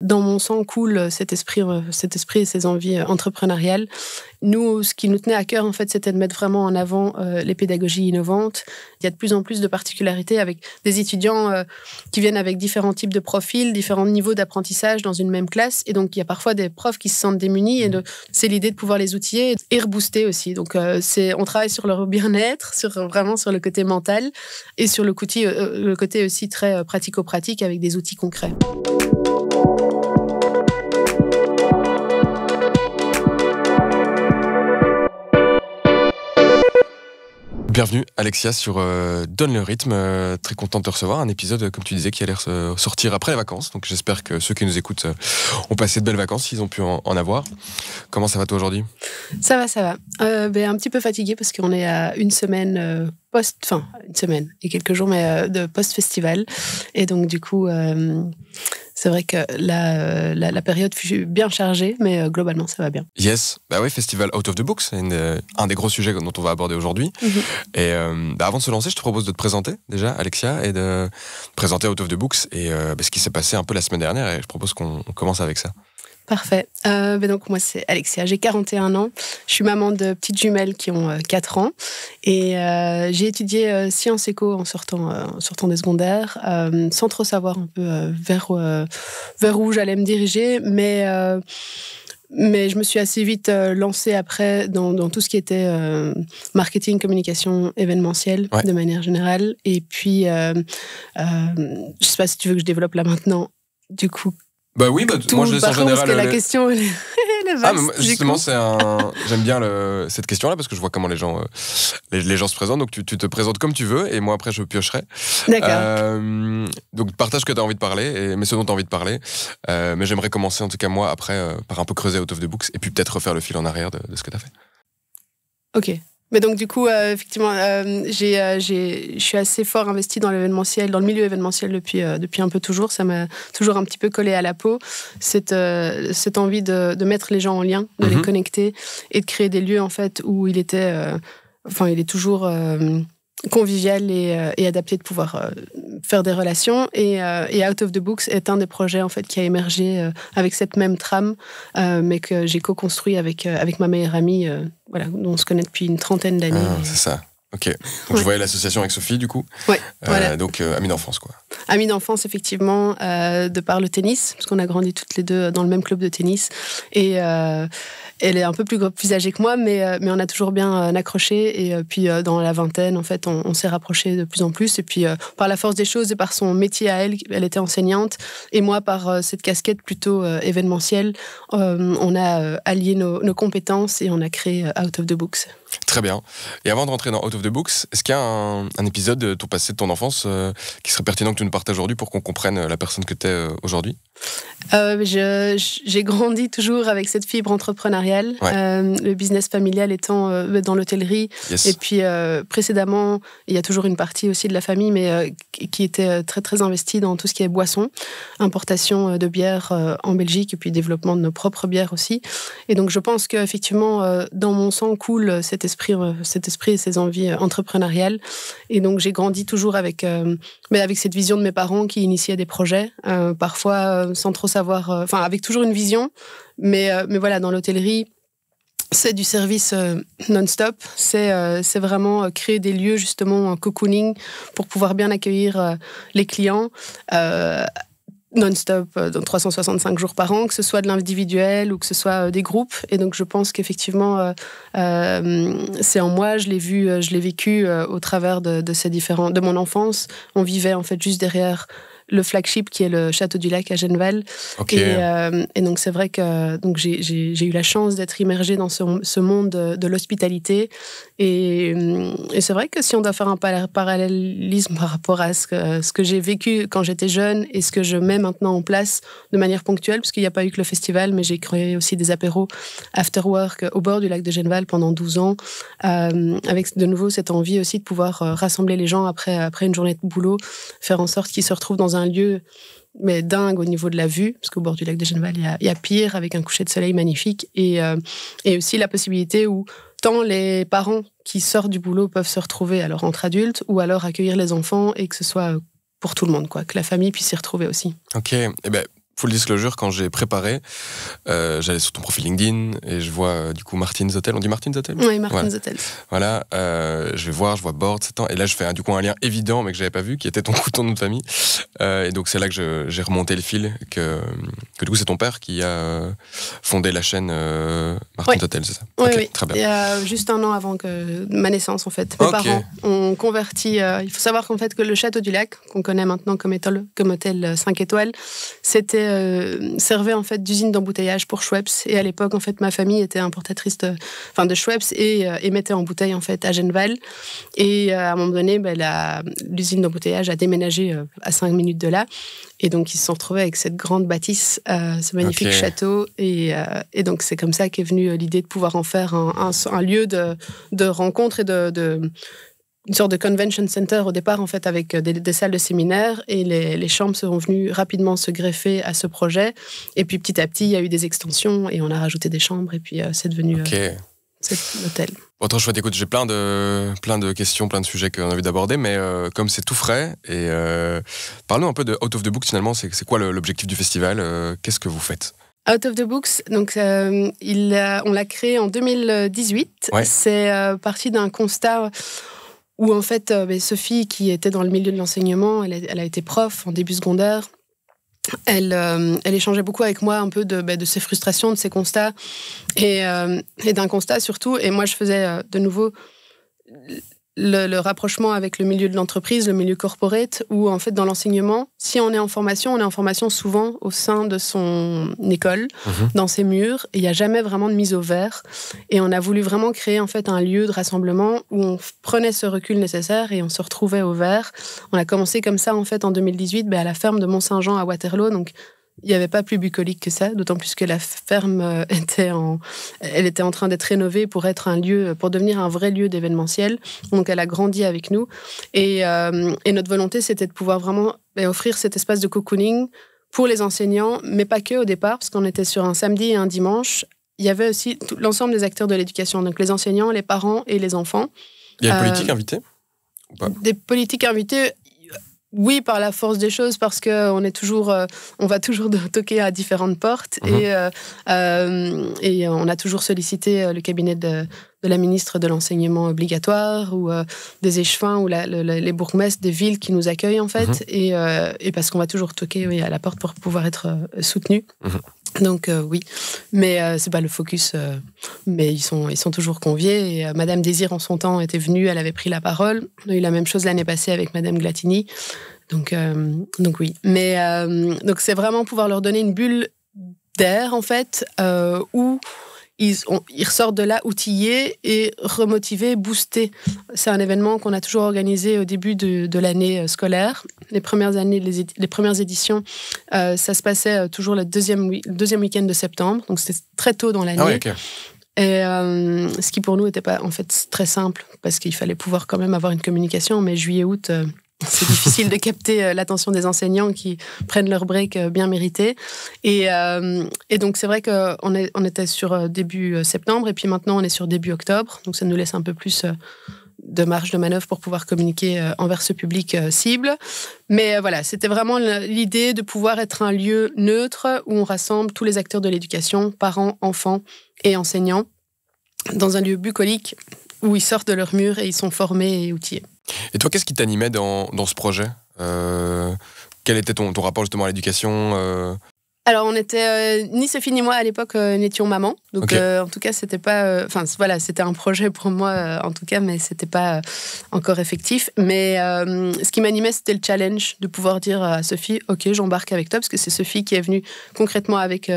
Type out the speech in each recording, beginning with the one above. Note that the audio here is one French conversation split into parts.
dans mon sang coule cet esprit et ces envies entrepreneuriales. Nous, ce qui nous tenait à cœur, en fait, c'était de mettre vraiment en avant les pédagogies innovantes. Il y a de plus en plus de particularités avec des étudiants qui viennent avec différents types de profils, différents niveaux d'apprentissage dans une même classe. Et donc, il y a parfois des profs qui se sentent démunis. Et c'est l'idée de pouvoir les outiller et rebooster aussi. Donc, on travaille sur leur bien-être, vraiment sur le côté mental et sur le côté aussi très pratico-pratique avec des outils concrets. Bienvenue Alexia sur Donne le rythme, très content de te recevoir, un épisode comme tu disais qui a l'air sortir après les vacances, donc j'espère que ceux qui nous écoutent ont passé de belles vacances, s'ils ont pu en avoir. Comment ça va toi aujourd'hui ? Ça va. Un petit peu fatigué parce qu'on est à une semaine une semaine et quelques jours de post-festival, et donc du coup c'est vrai que la période fut bien chargée, mais globalement, ça va bien. Yes, bah oui, Festival Out of the Books, c'est un des gros sujets dont on va aborder aujourd'hui. Mm-hmm. Et avant de se lancer, je te propose de te présenter déjà, Alexia, et de présenter Out of the Books et ce qui s'est passé un peu la semaine dernière, et je propose qu'on commence avec ça. Parfait. Donc moi, c'est Alexia, j'ai 41 ans. Je suis maman de petites jumelles qui ont 4 ans. Et j'ai étudié sciences éco en sortant des secondaires, sans trop savoir un peu vers où j'allais me diriger. Mais je me suis assez vite lancée après dans tout ce qui était marketing, communication, événementiel, de manière générale. Et puis, je ne sais pas si tu veux que je développe là maintenant, du coup. Bah oui, moi je laisse en général. Parce que la question elle est vaste. Justement, j'aime bien cette question-là parce que je vois comment les gens se présentent. Donc tu te présentes comme tu veux et moi après je piocherai. D'accord. Donc partage ce que tu as envie de parler, mais ce dont tu as envie de parler. Mais j'aimerais commencer en tout cas moi après par un peu creuser Out of the Books et puis peut-être refaire le fil en arrière de ce que tu as fait. Ok. Mais donc du coup, effectivement, je suis assez fort investie dans l'événementiel, dans le milieu événementiel depuis un peu toujours. Ça m'a toujours un petit peu collé à la peau, cette envie de mettre les gens en lien, de les connecter et de créer des lieux en fait où il est toujours convivial et adapté de pouvoir faire des relations. Et Out of the Books est un des projets en fait qui a émergé avec cette même trame, mais que j'ai co-construit avec ma meilleure amie, dont on se connaît depuis une trentaine d'années. C'est ça. Ok. Donc je voyais l'association avec Sophie du coup. Ouais. Voilà. Donc amie d'enfance quoi. Amie d'enfance effectivement, de par le tennis, parce qu'on a grandi toutes les deux dans le même club de tennis. Et elle est un peu plus âgée que moi, mais on a toujours bien accroché. Et puis dans la vingtaine, en fait, on s'est rapprochés de plus en plus. Et puis par la force des choses et par son métier à elle était enseignante. Et moi, par cette casquette plutôt événementielle, on a allié nos compétences et on a créé Out of the Books. Très bien. Et avant de rentrer dans Out of the Books, est-ce qu'il y a un épisode de ton passé, de ton enfance, qui serait pertinent que tu nous partages aujourd'hui pour qu'on comprenne la personne que tu es aujourd'hui ? J'ai grandi toujours avec cette fibre entrepreneuriale, le business familial étant dans l'hôtellerie. Yes. Et puis précédemment, il y a toujours une partie aussi de la famille, mais qui était très très investie dans tout ce qui est boissons, importation de bière en Belgique et puis développement de nos propres bières aussi. Et donc je pense qu'effectivement, dans mon sang coule cet esprit et ces envies entrepreneuriales. Et donc j'ai grandi toujours avec cette vision de mes parents qui initiaient des projets, parfois sans trop savoir, avec toujours une vision, mais voilà, dans l'hôtellerie, c'est du service non-stop, c'est vraiment créer des lieux justement en cocooning pour pouvoir bien accueillir les clients non-stop, 365 jours par an, que ce soit de l'individuel ou que ce soit des groupes. Et donc je pense qu'effectivement c'est en moi, je l'ai vécu au travers de mon enfance. On vivait en fait juste derrière le flagship qui est le Château du Lac à Genneval. Okay. Et donc c'est vrai que j'ai eu la chance d'être immergée dans ce monde de l'hospitalité. Et c'est vrai que si on doit faire un parallélisme par rapport à ce que j'ai vécu quand j'étais jeune et ce que je mets maintenant en place de manière ponctuelle, parce qu'il n'y a pas eu que le festival, mais j'ai créé aussi des apéros after work au bord du lac de Genneval pendant 12 ans, avec de nouveau cette envie aussi de pouvoir rassembler les gens après une journée de boulot, faire en sorte qu'ils se retrouvent dans un lieu mais dingue au niveau de la vue, parce qu'au bord du lac de Genneval, il y a pire, avec un coucher de soleil magnifique, et aussi la possibilité où tant les parents qui sortent du boulot peuvent se retrouver alors entre adultes, ou alors accueillir les enfants, et que ce soit pour tout le monde, quoi, que la famille puisse s'y retrouver aussi. Ok, full disclosure, quand j'ai préparé, j'allais sur ton profil LinkedIn et je vois du coup Martin's Hotel. On dit Martin's Hotel ? Oui, Martin's Hotel. Voilà, je vois Board, et là je fais du coup un lien évident mais que j'avais pas vu, qui était ton nom de famille. Et donc c'est là que j'ai remonté le fil, que du coup c'est ton père qui a fondé la chaîne Martin's Hotel, c'est ça ? Oui, Okay, oui. Très bien. Et juste un an avant ma naissance en fait. Mes parents ont converti. Il faut savoir qu'en fait que le Château du Lac, qu'on connaît maintenant comme hôtel 5 étoiles, servait en fait d'usine d'embouteillage pour Schweppes. Et à l'époque, en fait, ma famille était importatrice de Schweppes et mettait en bouteille en fait à Genneval. Et à un moment donné, l'usine d'embouteillage a déménagé à 5 minutes de là. Et donc, ils se sont retrouvés avec cette grande bâtisse, ce magnifique château. Et donc, c'est comme ça qu'est venue l'idée de pouvoir en faire un lieu de rencontre et une sorte de convention center au départ, en fait, avec des salles de séminaire. Et les chambres sont venues rapidement se greffer à ce projet. Et puis, petit à petit, il y a eu des extensions et on a rajouté des chambres. Et puis, c'est devenu l'hôtel. Bon, trop chouette. Écoute, j'ai plein de questions, plein de sujets qu'on a envie d'aborder, mais comme c'est tout frais, et parle-nous un peu de Out of the Books, finalement. C'est quoi l'objectif du festival ? Qu'est-ce que vous faites ? Out of the Books, donc on l'a créé en 2018. Ouais. C'est parti d'un constat où en fait Sophie, qui était dans le milieu de l'enseignement, elle a été prof en début secondaire. Elle échangeait beaucoup avec moi un peu de ses frustrations, de ses constats et d'un constat surtout. Et moi, je faisais de nouveau le rapprochement avec le milieu de l'entreprise, le milieu corporate, où en fait dans l'enseignement, si on est en formation souvent au sein de son école, dans ses murs, et il n'y a jamais vraiment de mise au vert. Et on a voulu vraiment créer en fait un lieu de rassemblement où on prenait ce recul nécessaire et on se retrouvait au vert. On a commencé comme ça en fait en 2018 à la ferme de Mont-Saint-Jean à Waterloo, donc il n'y avait pas plus bucolique que ça, d'autant plus que la ferme était en train d'être rénovée pour devenir un vrai lieu d'événementiel. Donc elle a grandi avec nous. Et notre volonté, c'était de pouvoir vraiment offrir cet espace de cocooning pour les enseignants, mais pas que au départ, parce qu'on était sur un samedi et un dimanche. Il y avait aussi l'ensemble des acteurs de l'éducation, donc les enseignants, les parents et les enfants. Il y a une politique invitée ou pas ? Des politiques invitées. Oui, par la force des choses, parce qu'on on va toujours toquer à différentes portes et on a toujours sollicité le cabinet de la ministre de l'enseignement obligatoire ou des échevins ou les bourgmestres des villes qui nous accueillent en fait et parce qu'on va toujours toquer à la porte pour pouvoir être soutenus. Donc oui, mais c'est pas le focus, mais ils sont toujours conviés. Et Madame Désir en son temps était venue, elle avait pris la parole. On a eu la même chose l'année passée avec Madame Glatini. Donc oui, mais donc c'est vraiment pouvoir leur donner une bulle d'air en fait où ils ressortent de là outillés et remotivés, boostés. C'est un événement qu'on a toujours organisé au début de l'année scolaire. Les premières éditions, ça se passait toujours le deuxième week-end de septembre, donc c'était très tôt dans l'année. Ah ouais, okay. Et ce qui pour nous n'était pas en fait très simple, parce qu'il fallait pouvoir quand même avoir une communication, mais juillet-août... c'est difficile de capter l'attention des enseignants qui prennent leur break bien mérité. Et donc, c'est vrai qu'on était sur début septembre et puis maintenant, on est sur début octobre. Donc, ça nous laisse un peu plus de marge de manœuvre pour pouvoir communiquer envers ce public cible. Mais voilà, c'était vraiment l'idée de pouvoir être un lieu neutre où on rassemble tous les acteurs de l'éducation, parents, enfants et enseignants, dans un lieu bucolique où ils sortent de leur mur et ils sont formés et outillés. Et toi, qu'est-ce qui t'animait dans ce projet ? Quel était ton rapport justement à l'éducation ? Alors, on était ni Sophie ni moi à l'époque n'étions mamans, donc okay. En tout cas c'était pas, voilà, c'était un projet pour moi en tout cas, mais c'était pas encore effectif. Mais ce qui m'animait, c'était le challenge de pouvoir dire à Sophie, ok, j'embarque avec toi, parce que c'est Sophie qui est venue concrètement avec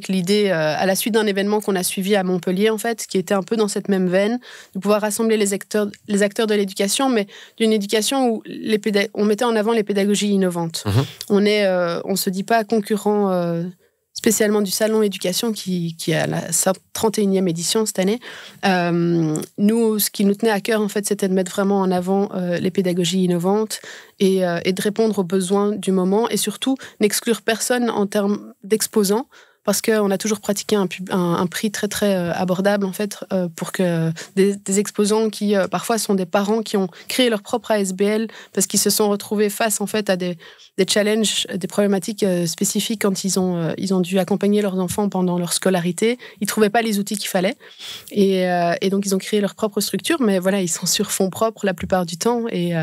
l'idée à la suite d'un événement qu'on a suivi à Montpellier en fait, qui était un peu dans cette même veine, de pouvoir rassembler les acteurs de l'éducation, mais d'une éducation où on mettait en avant les pédagogies innovantes. On se dit pas concurrent spécialement du Salon Éducation qui a la 31e édition cette année. Nous, ce qui nous tenait à cœur, en fait, c'était de mettre vraiment en avant les pédagogies innovantes et de répondre aux besoins du moment et surtout n'exclure personne en termes d'exposants, parce qu'on a toujours pratiqué un prix très très abordable en fait, pour que des exposants qui parfois sont des parents qui ont créé leur propre ASBL parce qu'ils se sont retrouvés face en fait à des challenges, des problématiques spécifiques quand ils ont dû accompagner leurs enfants pendant leur scolarité. Ils trouvaient pas les outils qu'il fallait et donc ils ont créé leur propre structure, mais voilà, ils sont sur fonds propres la plupart du temps et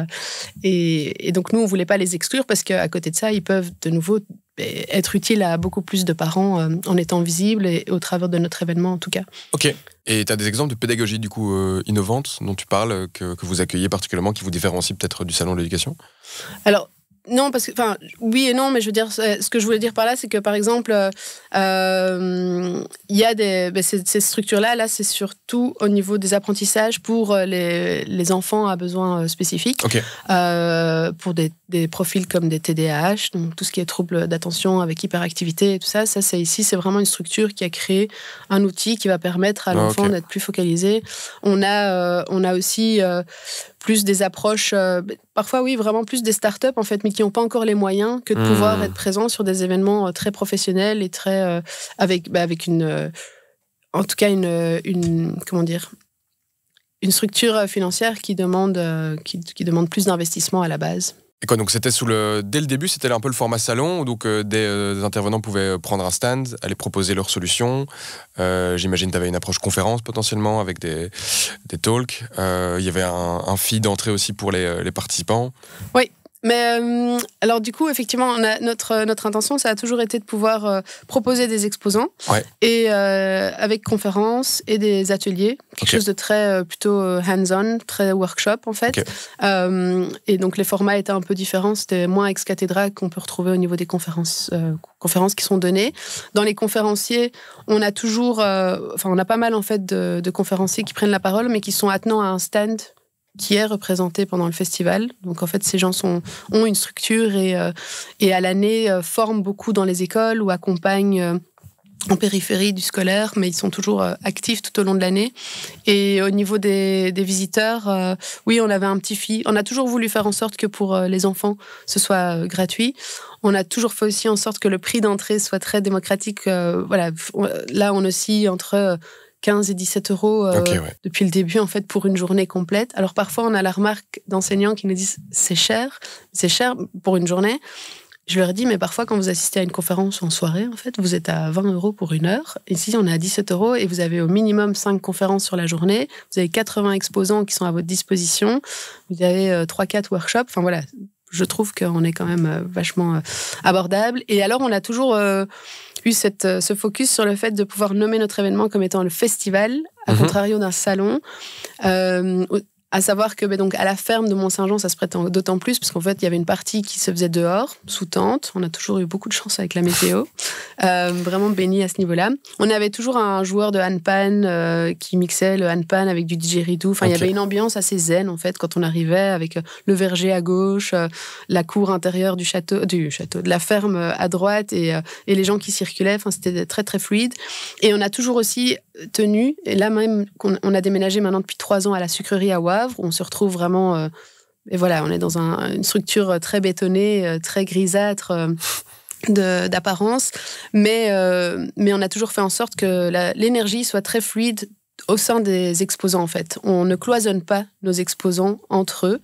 donc nous on voulait pas les exclure parce qu'à côté de ça ils peuvent de nouveau être utiles à beaucoup plus de parents en étant visibles et au travers de notre événement en tout cas. Ok. Et tu as des exemples de pédagogie du coup innovante dont tu parles, que vous accueillez particulièrement, qui vous différencient peut-être du salon de l'éducation? Alors, non, parce que, enfin, oui et non, mais je veux dire, ce que je voulais dire par là, c'est que par exemple, il y a ces structures-là, là, c'est surtout au niveau des apprentissages pour les enfants à besoins spécifiques, okay. Pour des profils comme des TDAH, donc tout ce qui est troubles d'attention avec hyperactivité et tout ça, c'est vraiment une structure qui a créé un outil qui va permettre à l'enfant d'être plus focalisé. On a aussi plus des approches, parfois oui, vraiment plus des startups en fait, mais qui n'ont pas encore les moyens que de pouvoir être présents sur des événements très professionnels et très avec une, en tout cas comment dire, une structure financière qui demande plus d'investissement à la base. Et quoi, donc c'était dès le début, c'était un peu le format salon, où donc des intervenants pouvaient prendre un stand, aller proposer leurs solutions. J'imagine que tu avais une approche conférence potentiellement avec des talks. Il y avait un fee d'entrée aussi pour les participants. Oui. Mais alors du coup, effectivement, notre intention, ça a toujours été de pouvoir proposer des exposants et avec conférences et des ateliers, quelque chose de très plutôt hands-on, très workshop en fait. Et donc les formats étaient un peu différents, c'était moins ex cathedra qu'on peut retrouver au niveau des conférences qui sont données. Dans les conférenciers, on a toujours, on a pas mal en fait de conférenciers qui prennent la parole, mais qui sont attenants à un stand qui est représenté pendant le festival. Donc en fait, ces gens ont une structure et à l'année forment beaucoup dans les écoles ou accompagnent en périphérie du scolaire, mais ils sont toujours actifs tout au long de l'année. Et au niveau des visiteurs, oui, on avait un petit fee. On a toujours voulu faire en sorte que pour les enfants, ce soit gratuit. On a toujours fait aussi en sorte que le prix d'entrée soit très démocratique. Voilà, là, on oscille entre 15 et 17 euros depuis le début, en fait, pour une journée complète. Alors, parfois, on a la remarque d'enseignants qui nous disent « c'est cher pour une journée ». Je leur dis, mais parfois, quand vous assistez à une conférence en soirée, en fait, vous êtes à 20 euros pour une heure. Ici, on est à 17 euros et vous avez au minimum 5 conférences sur la journée. Vous avez 80 exposants qui sont à votre disposition. Vous avez 3-4 workshops. Enfin, voilà, je trouve qu'on est quand même vachement abordable. Et alors, on a toujours eu ce focus sur le fait de pouvoir nommer notre événement comme étant le festival, à contrario d'un salon. À savoir que donc, à la ferme de Mont-Saint-Jean, ça se prête d'autant plus, parce qu'en fait, il y avait une partie qui se faisait dehors, sous tente. On a toujours eu beaucoup de chance avec la météo. Vraiment béni à ce niveau-là. On avait toujours un joueur de handpan qui mixait le handpan avec du didgeridoo. Enfin, il y avait une ambiance assez zen, en fait, quand on arrivait, avec le verger à gauche, la cour intérieure du château, de la ferme à droite, et les gens qui circulaient. Enfin, c'était très, très fluide. Et on a toujours aussi tenu, et là même, on a déménagé maintenant depuis 3 ans à la sucrerie à Wavre, où on se retrouve vraiment... et voilà, on est dans une structure très bétonnée, très grisâtre d'apparence, mais on a toujours fait en sorte que l'énergie soit très fluide au sein des exposants, en fait. On ne cloisonne pas nos exposants entre eux,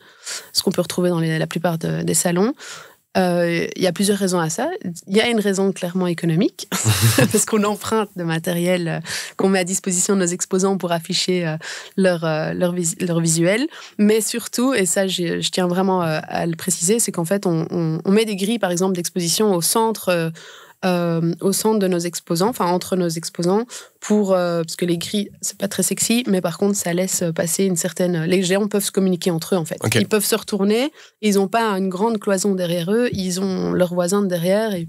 ce qu'on peut retrouver dans la plupart des salons. Il y a plusieurs raisons à ça. Il y a une raison clairement économique, parce qu'on emprunte de matériel qu'on met à disposition de nos exposants pour afficher leur visuel. Mais surtout, et ça je tiens vraiment à le préciser, c'est qu'en fait on met des grilles par exemple d'exposition au centre de nos exposants, enfin entre nos exposants, parce que les grilles, c'est pas très sexy, mais par contre ça laisse passer une certaine... Les géants peuvent se communiquer entre eux en fait. Ils peuvent se retourner, ils n'ont pas une grande cloison derrière eux, ils ont leurs voisins de derrière, et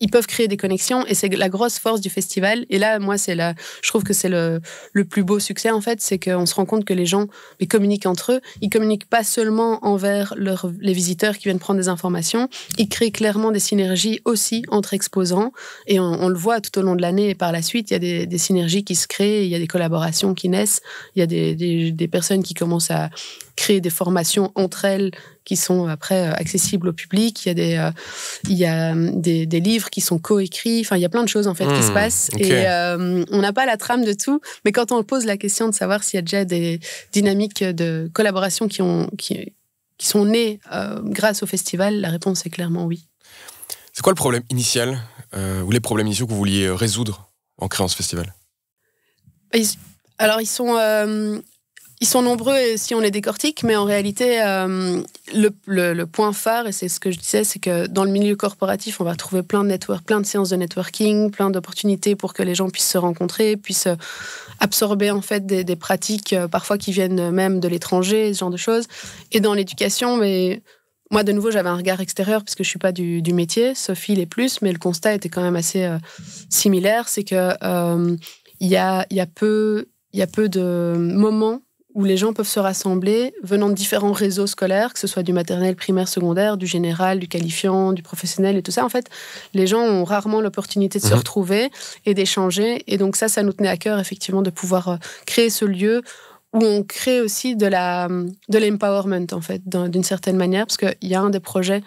ils peuvent créer des connexions, et c'est la grosse force du festival. Et là, moi, je trouve que c'est le plus beau succès, en fait, c'est qu'on se rend compte que les gens communiquent entre eux. Ils communiquent pas seulement envers les visiteurs qui viennent prendre des informations, ils créent clairement des synergies aussi entre exposants, et on le voit tout au long de l'année, et par la suite, il y a des synergies qui se créent, il y a des collaborations qui naissent, il y a des personnes qui commencent à créer des formations entre elles qui sont après accessibles au public. Il y a des livres qui sont coécrits. Enfin, il y a plein de choses en fait qui se passent. Okay. Et on n'a pas la trame de tout, mais quand on pose la question de savoir s'il y a déjà des dynamiques de collaboration qui sont nées grâce au festival, la réponse est clairement oui. C'est quoi le problème initial ou les problèmes initiaux que vous vouliez résoudre en créant ce festival? Alors, ils sont nombreux si on les décortique, mais en réalité, le point phare, et c'est ce que je disais, c'est que dans le milieu corporatif, on va trouver plein de séances de networking, plein d'opportunités pour que les gens puissent se rencontrer, puissent absorber en fait des pratiques parfois qui viennent même de l'étranger, ce genre de choses. Et dans l'éducation, mais moi, de nouveau, j'avais un regard extérieur parce que je ne suis pas du métier. Sophie l'est plus, mais le constat était quand même assez similaire. C'est que il y a peu de moments où les gens peuvent se rassembler venant de différents réseaux scolaires, que ce soit du maternel, primaire, secondaire, du général, du qualifiant, du professionnel et tout ça. En fait, les gens ont rarement l'opportunité de se retrouver et d'échanger. Et donc ça nous tenait à cœur, effectivement, de pouvoir créer ce lieu où on crée aussi de l'empowerment, en fait, d'une certaine manière, parce qu'il y a un des projets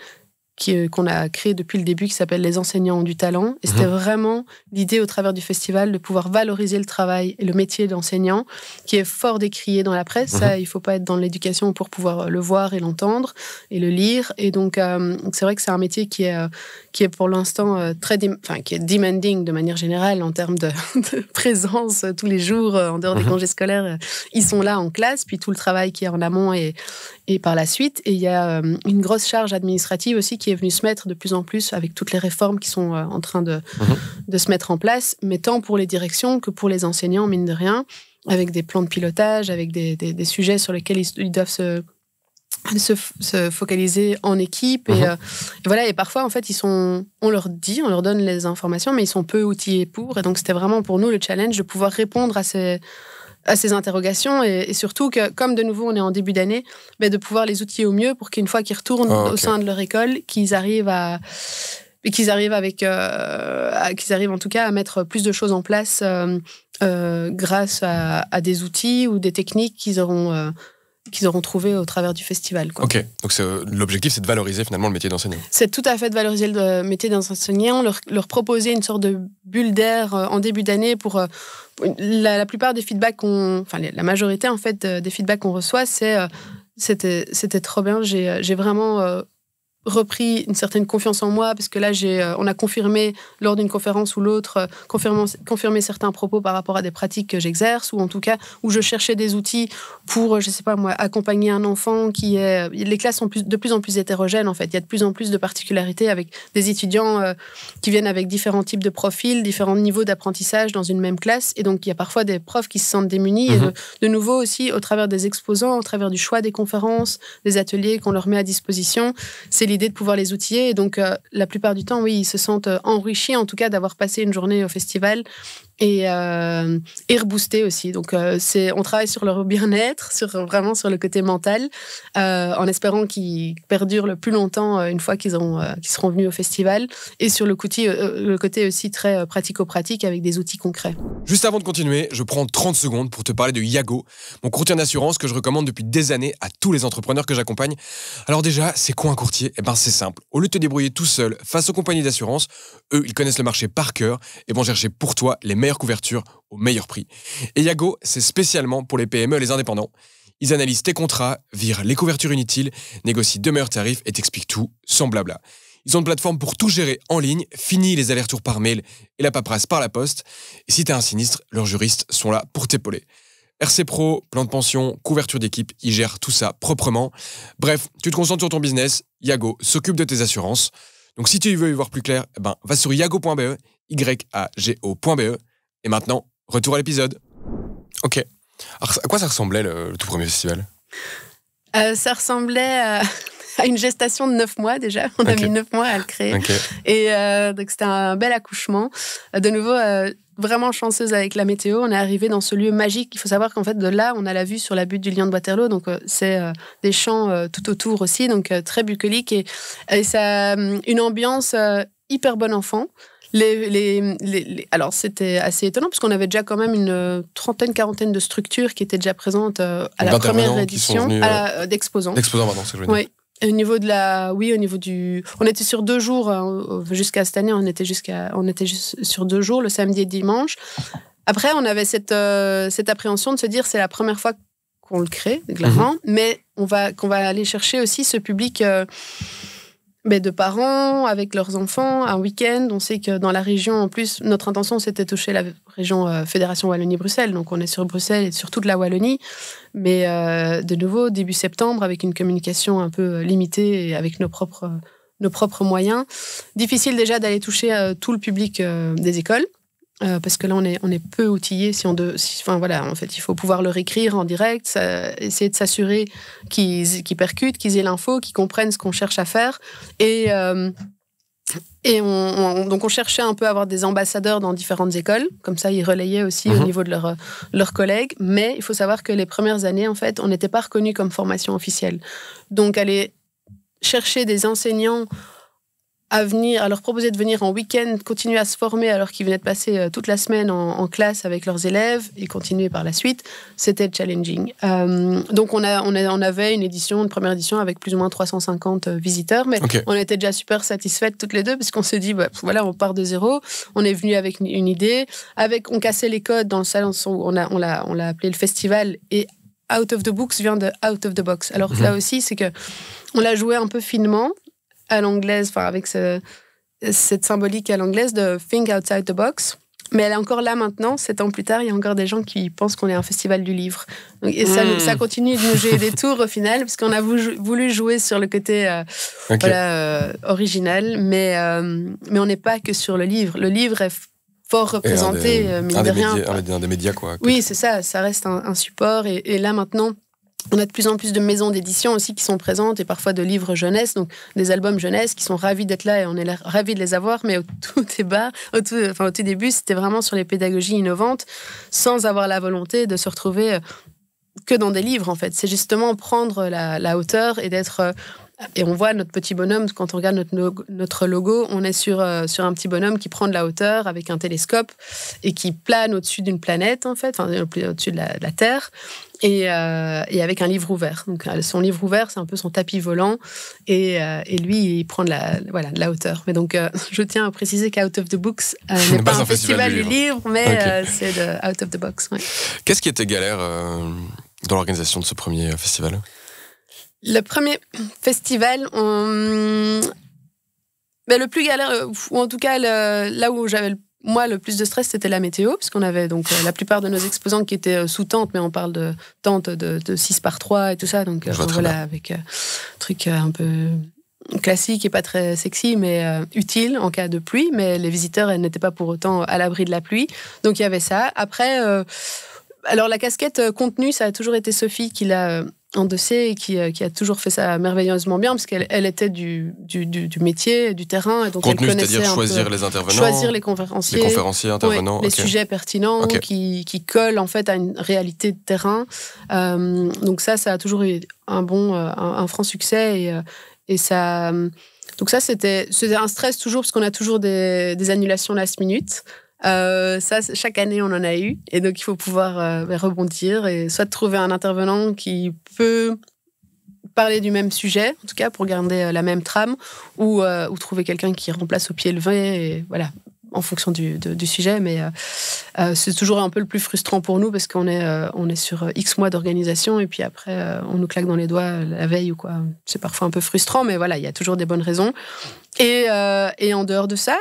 qu'on a créé depuis le début qui s'appelle Les enseignants ont du talent. Et c'était vraiment l'idée au travers du festival de pouvoir valoriser le travail et le métier d'enseignant qui est fort décrié dans la presse. Ça, il ne faut pas être dans l'éducation pour pouvoir le voir et l'entendre et le lire. Et donc, c'est vrai que c'est un métier qui est pour l'instant qui est demanding de manière générale en termes de présence tous les jours en dehors des congés scolaires. Ils sont là en classe, puis tout le travail qui est en amont et par la suite. Et il y a une grosse charge administrative aussi qui est venue se mettre de plus en plus avec toutes les réformes qui sont en train de se mettre en place, mais tant pour les directions que pour les enseignants, mine de rien, avec des plans de pilotage, avec des sujets sur lesquels ils doivent se focaliser en équipe. Et voilà, et parfois, en fait, on leur donne les informations, mais ils sont peu outillés pour. Et donc, c'était vraiment pour nous le challenge de pouvoir répondre à ces interrogations et surtout que, comme de nouveau on est en début d'année, de pouvoir les outiller au mieux pour qu'une fois qu'ils retournent au sein de leur école, qu'ils arrivent en tout cas à mettre plus de choses en place grâce à des outils ou des techniques qu'ils auront trouvé au travers du festival, quoi. Ok, donc l'objectif, c'est de valoriser finalement le métier d'enseignant. C'est tout à fait de valoriser le métier d'enseignant, leur proposer une sorte de bulle d'air en début d'année pour la plupart des feedbacks la majorité en fait des feedbacks qu'on reçoit, c'était trop bien. J'ai vraiment repris une certaine confiance en moi parce que là on a confirmé lors d'une conférence ou l'autre confirmé certains propos par rapport à des pratiques que j'exerce ou en tout cas où je cherchais des outils pour je sais pas moi accompagner un enfant les classes sont de plus en plus hétérogènes en fait, il y a de plus en plus de particularités avec des étudiants qui viennent avec différents types de profils, différents niveaux d'apprentissage dans une même classe et donc il y a parfois des profs qui se sentent démunis et de nouveau aussi au travers des exposants, au travers du choix des conférences, des ateliers qu'on leur met à disposition, c'est l'idée de pouvoir les outiller. Et donc, la plupart du temps, oui, ils se sentent enrichis, en tout cas, d'avoir passé une journée au festival et reboostés aussi. Donc, on travaille sur leur bien-être, vraiment sur le côté mental, en espérant qu'ils perdurent le plus longtemps une fois qu'ils seront venus au festival, et sur le côté aussi très pratico-pratique avec des outils concrets. Juste avant de continuer, je prends 30 secondes pour te parler de Yago, mon courtier d'assurance que je recommande depuis des années à tous les entrepreneurs que j'accompagne. Alors déjà, c'est quoi un courtier ? C'est simple. Au lieu de te débrouiller tout seul face aux compagnies d'assurance, eux, ils connaissent le marché par cœur et vont chercher pour toi les meilleures couvertures au meilleur prix. Et Yago, c'est spécialement pour les PME et les indépendants. Ils analysent tes contrats, virent les couvertures inutiles, négocient de meilleurs tarifs et t'expliquent tout sans blabla. Ils ont une plateforme pour tout gérer en ligne, fini les allers-retours par mail et la paperasse par la poste. Et si t'as un sinistre, leurs juristes sont là pour t'épauler. RC Pro, plan de pension, couverture d'équipe, ils gèrent tout ça proprement. Bref, tu te concentres sur ton business, Yago s'occupe de tes assurances. Donc si tu veux y voir plus clair, va sur yago.be, yago.be. Et maintenant, retour à l'épisode. Ok. Alors, à quoi ça ressemblait le tout premier festival ? Ça ressemblait à une gestation de 9 mois déjà. On a mis 9 mois à le créer. Et donc c'était un bel accouchement. De nouveau, vraiment chanceuse avec la météo. On est arrivé dans ce lieu magique. Il faut savoir qu'en fait, de là, on a la vue sur la butte du Lion de Waterloo. Donc, c'est des champs tout autour aussi. Donc, très bucolique. Et ça a une ambiance hyper bon enfant. Alors, c'était assez étonnant parce qu'on avait déjà quand même une quarantaine de structures qui étaient déjà présentes à la première édition, d'exposants. D'exposants, pardon, c'est ce que je veux dire. Oui. Au niveau du... On était sur 2 jours, jusqu'à cette année, on était juste sur 2 jours, le samedi et le dimanche. Après, on avait cette appréhension de se dire c'est la première fois qu'on le crée, clairement, mais qu'on va aller chercher aussi ce public... de parents avec leurs enfants, un week-end. On sait que dans la région, en plus, notre intention, c'était de toucher la région Fédération Wallonie-Bruxelles. Donc, on est sur Bruxelles et sur toute la Wallonie. Mais de nouveau, début septembre, avec une communication un peu limitée et avec nos propres moyens. Difficile déjà d'aller toucher tout le public des écoles. Parce que là, on est peu outillés. En fait, il faut pouvoir leur écrire en direct, essayer de s'assurer qu'ils percutent, qu'ils aient l'info, qu'ils comprennent ce qu'on cherche à faire. Donc, on cherchait un peu à avoir des ambassadeurs dans différentes écoles. Comme ça, ils relayaient aussi au niveau de leurs collègues. Mais il faut savoir que les premières années, en fait, on n'était pas reconnus comme formation officielle. Donc, aller chercher des enseignants à leur proposer de venir en week-end, continuer à se former alors qu'ils venaient de passer toute la semaine en classe avec leurs élèves et continuer par la suite, c'était challenging. Donc on avait une première édition avec plus ou moins 350 visiteurs, mais on était déjà super satisfaites toutes les deux parce qu'on s'est dit, on part de zéro, on est venu avec une idée, on cassait les codes dans le salon, on l'a appelé le festival, et Out of the Books vient de Out of the Box. Alors là aussi, c'est que on l'a joué un peu finement, à l'anglaise, avec cette symbolique à l'anglaise de Think Outside the Box. Mais elle est encore là maintenant, 7 ans plus tard, il y a encore des gens qui pensent qu'on est un festival du livre. Et ça continue de nous jouer des tours au final, parce qu'on a voulu jouer sur le côté original, mais on n'est pas que sur le livre. Le livre est fort représenté, mine de rien. Un des médias, quoi. Oui, c'est ça reste un support. Et là, maintenant... On a de plus en plus de maisons d'édition aussi qui sont présentes et parfois de livres jeunesse, donc des albums jeunesse qui sont ravis d'être là et on est ravis de les avoir. Mais au tout début, c'était vraiment sur les pédagogies innovantes sans avoir la volonté de se retrouver que dans des livres, en fait. C'est justement prendre la hauteur et d'être... Et on voit notre petit bonhomme, quand on regarde notre logo, on est sur un petit bonhomme qui prend de la hauteur avec un télescope et qui plane au-dessus d'une planète, en fait, au-dessus de la Terre, et avec un livre ouvert. Donc, son livre ouvert, c'est un peu son tapis volant, et lui, il prend de la hauteur. Mais donc, je tiens à préciser qu'Out of the Books n'est pas un festival du livre, mais c'est de Out of the Box. Ouais. Qu'est-ce qui était galère dans l'organisation de ce premier festival ? Le premier festival, le plus galère, ou en tout cas là où j'avais le plus de stress, c'était la météo, puisqu'on avait donc la plupart de nos exposants qui étaient sous tente, mais on parle de tente de 6 par 3 et tout ça, donc avec un truc un peu classique et pas très sexy, mais utile en cas de pluie, mais les visiteurs n'étaient pas pour autant à l'abri de la pluie, donc il y avait ça. Après, alors la casquette contenu, ça a toujours été Sophie qui l'a endossée et qui a toujours fait ça merveilleusement bien parce qu'elle était du métier, du terrain, et donc contenu, elle connaissait c'est-à-dire choisir les intervenants, choisir les conférenciers, intervenants, les sujets pertinents qui collent en fait à une réalité de terrain. Donc ça a toujours eu un franc succès et ça. Donc ça c'était un stress toujours parce qu'on a toujours des annulations last minute. Ça, chaque année, on en a eu. Et donc, il faut pouvoir rebondir et soit trouver un intervenant qui peut parler du même sujet, en tout cas, pour garder la même trame, ou trouver quelqu'un qui remplace au pied levé, et voilà, en fonction du sujet. Mais c'est toujours un peu le plus frustrant pour nous parce qu'on est sur X mois d'organisation et puis après, on nous claque dans les doigts la veille ou quoi. C'est parfois un peu frustrant, mais voilà, il y a toujours des bonnes raisons. Et en dehors de ça...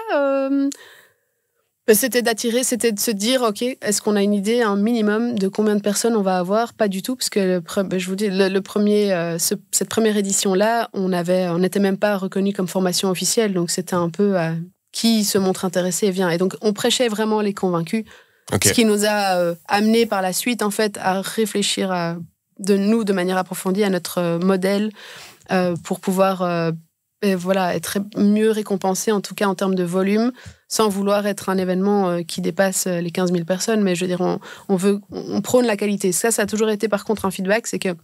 C'était de se dire, OK, est-ce qu'on a une idée, un minimum de combien de personnes on va avoir ? Pas du tout, parce que je vous dis, cette première édition-là, on n'était même pas reconnu comme formation officielle, donc c'était un peu qui se montre intéressé et vient. Et donc, on prêchait vraiment les convaincus, ce qui nous a amené par la suite, en fait, à réfléchir de manière approfondie à notre modèle pour pouvoir... être mieux récompensé, en tout cas en termes de volume, sans vouloir être un événement qui dépasse les 15 000 personnes. Mais je veux dire, on prône la qualité. Ça a toujours été par contre un feedback, c'est que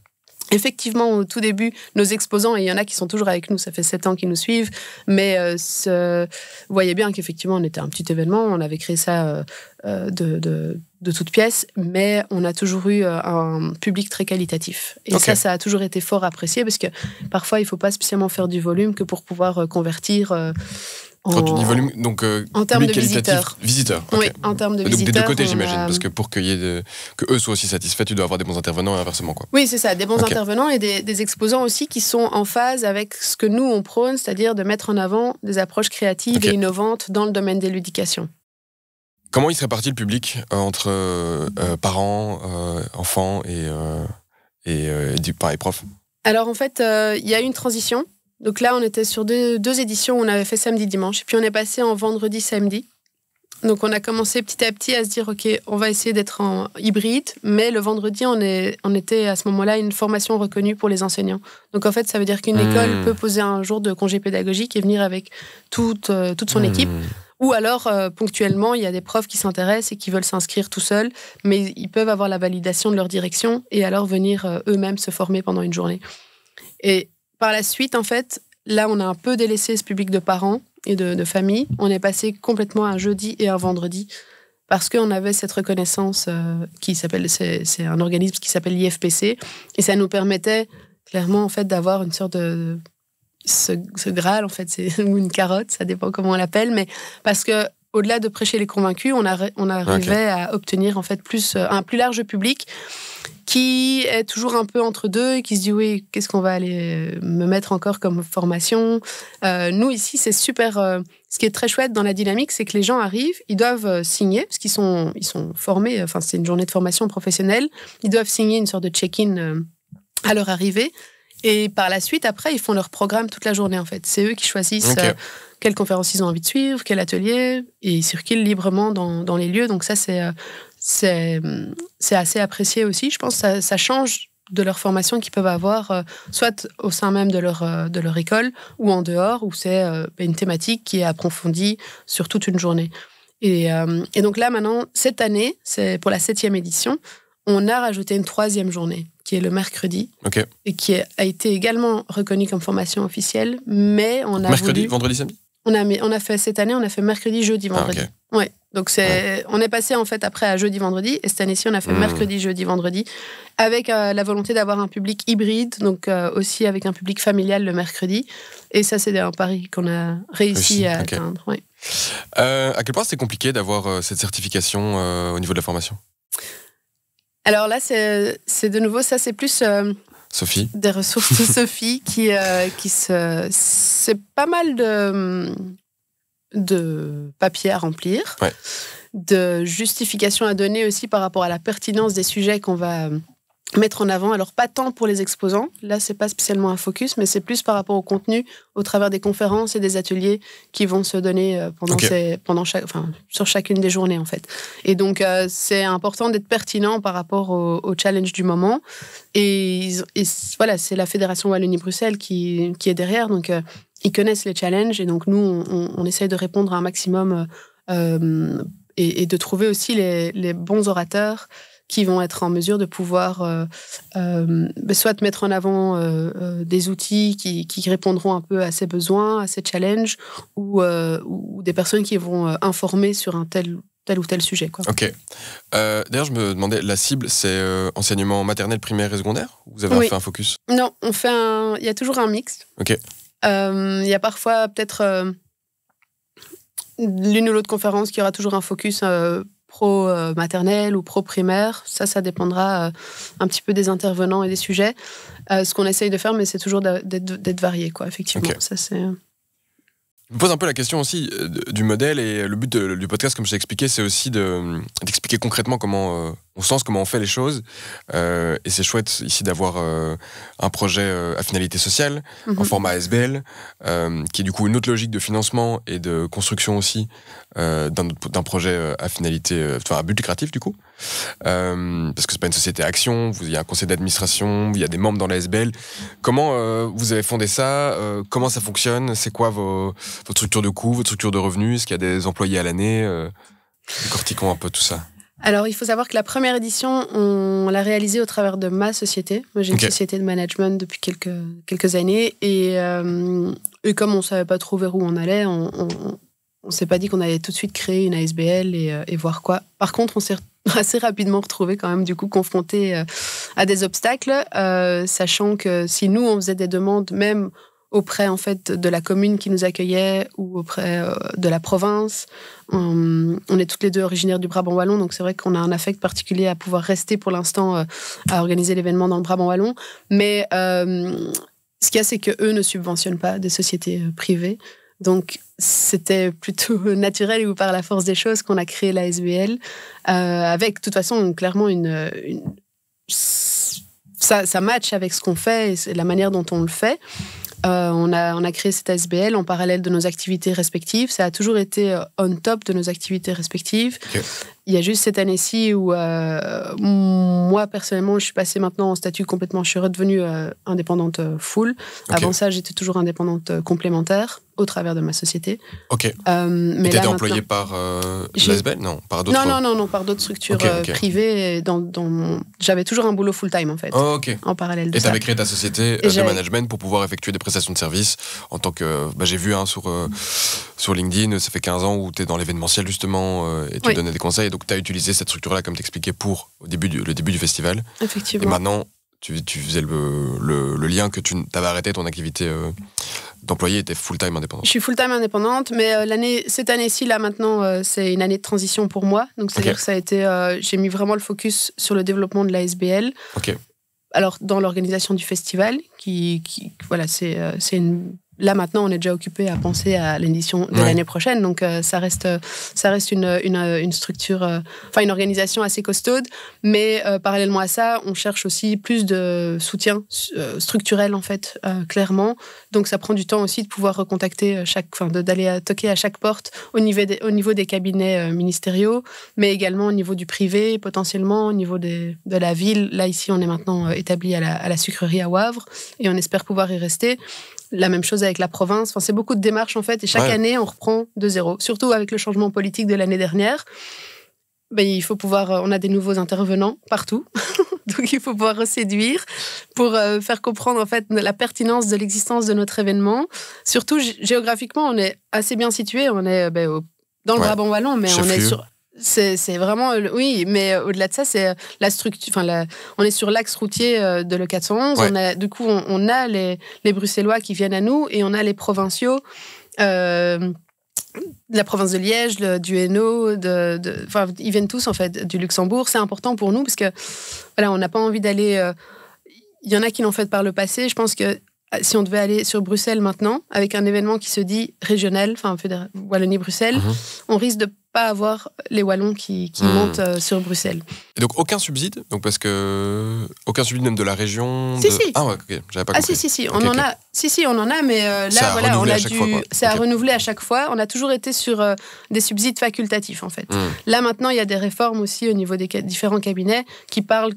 Effectivement, au tout début, nos exposants, et il y en a qui sont toujours avec nous, ça fait 7 ans qu'ils nous suivent, mais vous voyez bien qu'effectivement, on était un petit événement, on avait créé ça de toutes pièces, mais on a toujours eu un public très qualitatif. Et ça a toujours été fort apprécié, parce que parfois, il ne faut pas spécialement faire du volume que pour pouvoir convertir... Quand tu dis volume, donc en termes de visiteurs. Okay. Oui, en termes de visiteurs. Donc des deux côtés, j'imagine, parce que pour que eux soient aussi satisfaits, tu dois avoir des bons intervenants et inversement, quoi. Oui, c'est ça, des bons intervenants et des exposants aussi qui sont en phase avec ce que nous, on prône, c'est-à-dire de mettre en avant des approches créatives et innovantes dans le domaine de l'éducation. Comment il se répartit le public entre parents, enfants et profs? Alors en fait, il y a eu une transition. Donc là, on était sur deux éditions, on avait fait samedi-dimanche, et puis on est passé en vendredi-samedi. Donc on a commencé petit à petit à se dire, OK, on va essayer d'être en hybride, mais le vendredi, on était à ce moment-là une formation reconnue pour les enseignants. Donc en fait, ça veut dire qu'une école peut poser un jour de congé pédagogique et venir avec toute son équipe. Ou alors, ponctuellement, il y a des profs qui s'intéressent et qui veulent s'inscrire tout seuls, mais ils peuvent avoir la validation de leur direction et alors venir eux-mêmes se former pendant une journée. Et par la suite, en fait, là, on a un peu délaissé ce public de parents et de familles. On est passé complètement à un jeudi et un vendredi parce qu'on avait cette reconnaissance c'est un organisme qui s'appelle l'IFPC et ça nous permettait clairement, en fait, d'avoir une sorte de... Ce Graal, en fait, ou une carotte, ça dépend comment on l'appelle, mais parce que au-delà de prêcher les convaincus, on arrivait à obtenir, en fait, un plus large public qui est toujours un peu entre deux et qui se dit oui, qu'est-ce qu'on va aller me mettre encore comme formation. Nous, ici, c'est super... ce qui est très chouette dans la dynamique, c'est que les gens arrivent, ils doivent signer, parce qu'ils sont formés, enfin, c'est une journée de formation professionnelle, ils doivent signer une sorte de check-in à leur arrivée, et par la suite, après, ils font leur programme toute la journée, en fait. C'est eux qui choisissent quelle conférence ils ont envie de suivre, quel atelier, et ils circulent librement dans les lieux, donc ça, c'est assez apprécié aussi. Je pense que ça change de leur formation qu'ils peuvent avoir, soit au sein même de leur école ou en dehors, où c'est une thématique qui est approfondie sur toute une journée. Et donc là, maintenant, cette année, c'est pour la 7e édition, on a rajouté une 3e journée, qui est le mercredi, et qui a été également reconnue comme formation officielle, mais on a mercredi, vendredi, samedi. On a fait cette année, on a fait mercredi, jeudi, vendredi. Ouais. Donc on est passé en fait après à jeudi, vendredi, et cette année-ci on a fait mercredi, jeudi, vendredi, avec la volonté d'avoir un public hybride, donc aussi avec un public familial le mercredi. Et ça, c'est un pari qu'on a réussi à atteindre. Ouais. À quel point c'est compliqué d'avoir cette certification au niveau de la formation? Alors là, c'est de nouveau, ça c'est plus... Sophie. Des ressources de Sophie c'est pas mal de papiers à remplir, de justifications à donner aussi par rapport à la pertinence des sujets qu'on va mettre en avant. Alors, pas tant pour les exposants, là, c'est pas spécialement un focus, mais c'est plus par rapport au contenu, au travers des conférences et des ateliers qui vont se donner sur chacune des journées, en fait. Et donc, c'est important d'être pertinent par rapport au challenge du moment. Et voilà, c'est la Fédération Wallonie-Bruxelles qui est derrière, donc ils connaissent les challenges, et donc nous, on essaye de répondre à un maximum et de trouver aussi les bons orateurs qui vont être en mesure de pouvoir soit mettre en avant des outils qui répondront un peu à ces besoins, à ces challenges, ou des personnes qui vont informer sur un tel ou tel sujet, quoi. Ok. D'ailleurs, je me demandais, la cible, c'est enseignement maternel, primaire et secondaire? Ou vous avez fait un focus? Non, il y a toujours un mix. Ok. Il y a parfois peut-être l'une ou l'autre conférence qui aura toujours un focus pro-maternelle ou pro-primaire. Ça dépendra un petit peu des intervenants et des sujets. Ce qu'on essaye de faire, mais c'est toujours d'être varié, quoi, effectivement. Okay. Ça, c'est... Je me pose un peu la question aussi du modèle, et le but du podcast, comme je t'ai expliqué, c'est aussi d'expliquer concrètement comment comment on fait les choses. Et c'est chouette ici d'avoir un projet à finalité sociale, en format ASBL, qui est du coup une autre logique de financement et de construction aussi d'un projet à finalité, à but lucratif du coup. Parce que c'est pas une société à action, il y a un conseil d'administration, il y a des membres dans la ASBL. Comment vous avez fondé ça? Comment ça fonctionne? C'est quoi votre structure de coûts, votre structure de revenus? Est-ce qu'il y a des employés à l'année? Décortiquons un peu tout ça. Alors, il faut savoir que la première édition, on l'a réalisée au travers de ma société. Moi, j'ai une société de management depuis quelques années. Et comme on ne savait pas trop vers où on allait, on ne s'est pas dit qu'on allait tout de suite créer une ASBL et voir quoi. Par contre, on s'est assez rapidement retrouvé quand même, du coup, confronté à des obstacles, sachant que si nous, on faisait des demandes, même auprès en fait de la commune qui nous accueillait ou auprès de la province. On est toutes les deux originaires du Brabant wallon, donc c'est vrai qu'on a un affect particulier à pouvoir rester pour l'instant à organiser l'événement dans le Brabant wallon. Mais ce qu'il y a, c'est qu'eux ne subventionnent pas des sociétés privées. Donc, c'était plutôt naturel ou par la force des choses qu'on a créé la SBL, avec, de toute façon, clairement, ça match avec ce qu'on fait et la manière dont on le fait. On a créé cette SBL en parallèle de nos activités respectives. Ça a toujours été on top de nos activités respectives. Okay. Il y a juste cette année-ci où moi, personnellement, je suis passée maintenant en statut complètement... Je suis redevenue indépendante full. Okay. Avant ça, j'étais toujours indépendante complémentaire au travers de ma société. Ok. Mais tu étais employée par l'ASBL ? Non, par d'autres... Non, par d'autres structures privées. J'avais toujours un boulot full-time, en fait, en parallèle de ça. Et tu avais créé ta société de management pour pouvoir effectuer des prestations de services en tant que... j'ai vu sur LinkedIn, ça fait 15 ans où tu es dans l'événementiel, justement, et tu donnais des conseils. Donc, tu as utilisé cette structure-là, comme tu expliquais, pour le début du festival. Effectivement. Et maintenant, tu faisais le lien que tu avais arrêté ton activité d'employé, était full-time indépendante. Je suis full-time indépendante, mais cette année-ci, là, maintenant, c'est une année de transition pour moi. Donc, c'est-à-dire que ça a été... j'ai mis vraiment le focus sur le développement de la SBL. Ok. Alors, dans l'organisation du festival, voilà, c'est une... Là, maintenant, on est déjà occupé à penser à l'édition de l'année prochaine. Donc, ça reste une structure, une organisation assez costaude. Mais parallèlement à ça, on cherche aussi plus de soutien structurel, en fait, clairement. Donc, ça prend du temps aussi de pouvoir recontacter d'aller toquer à chaque porte au niveau des cabinets ministériaux, mais également au niveau du privé, potentiellement au niveau de la ville. Là, ici, on est maintenant établi à la sucrerie à Wavre et on espère pouvoir y rester. La même chose avec la province. Enfin, c'est beaucoup de démarches, en fait. Et chaque année, on reprend de zéro. Surtout avec le changement politique de l'année dernière. Il faut pouvoir... On a des nouveaux intervenants partout. Donc, il faut pouvoir reséduire pour faire comprendre, en fait, la pertinence de l'existence de notre événement. Surtout, géographiquement, on est assez bien situé. On est dans le Brabant wallon, mais on est sur... C'est vraiment... Oui, mais au-delà de ça, c'est la structure... on est sur l'axe routier de l'E411. Du coup, on a les Bruxellois qui viennent à nous et on a les provinciaux de la province de Liège, du Hainaut, ils viennent tous, en fait, du Luxembourg. C'est important pour nous parce que, voilà, on n'a pas envie d'aller... Il y en a qui l'ont fait par le passé. Je pense que si on devait aller sur Bruxelles maintenant, avec un événement qui se dit régional, Wallonie-Bruxelles, on risque de pas avoir les Wallons qui montent sur Bruxelles. Et donc aucun subside, parce que aucun subside même de la région. Si. Ah ouais, ok, j'avais pas compris. Si, on en a. Si, on en a, mais là voilà, on a dû. C'est à renouveler à chaque fois. On a toujours été sur des subsides facultatifs, en fait. Là maintenant, il y a des réformes aussi au niveau des différents cabinets qui parlent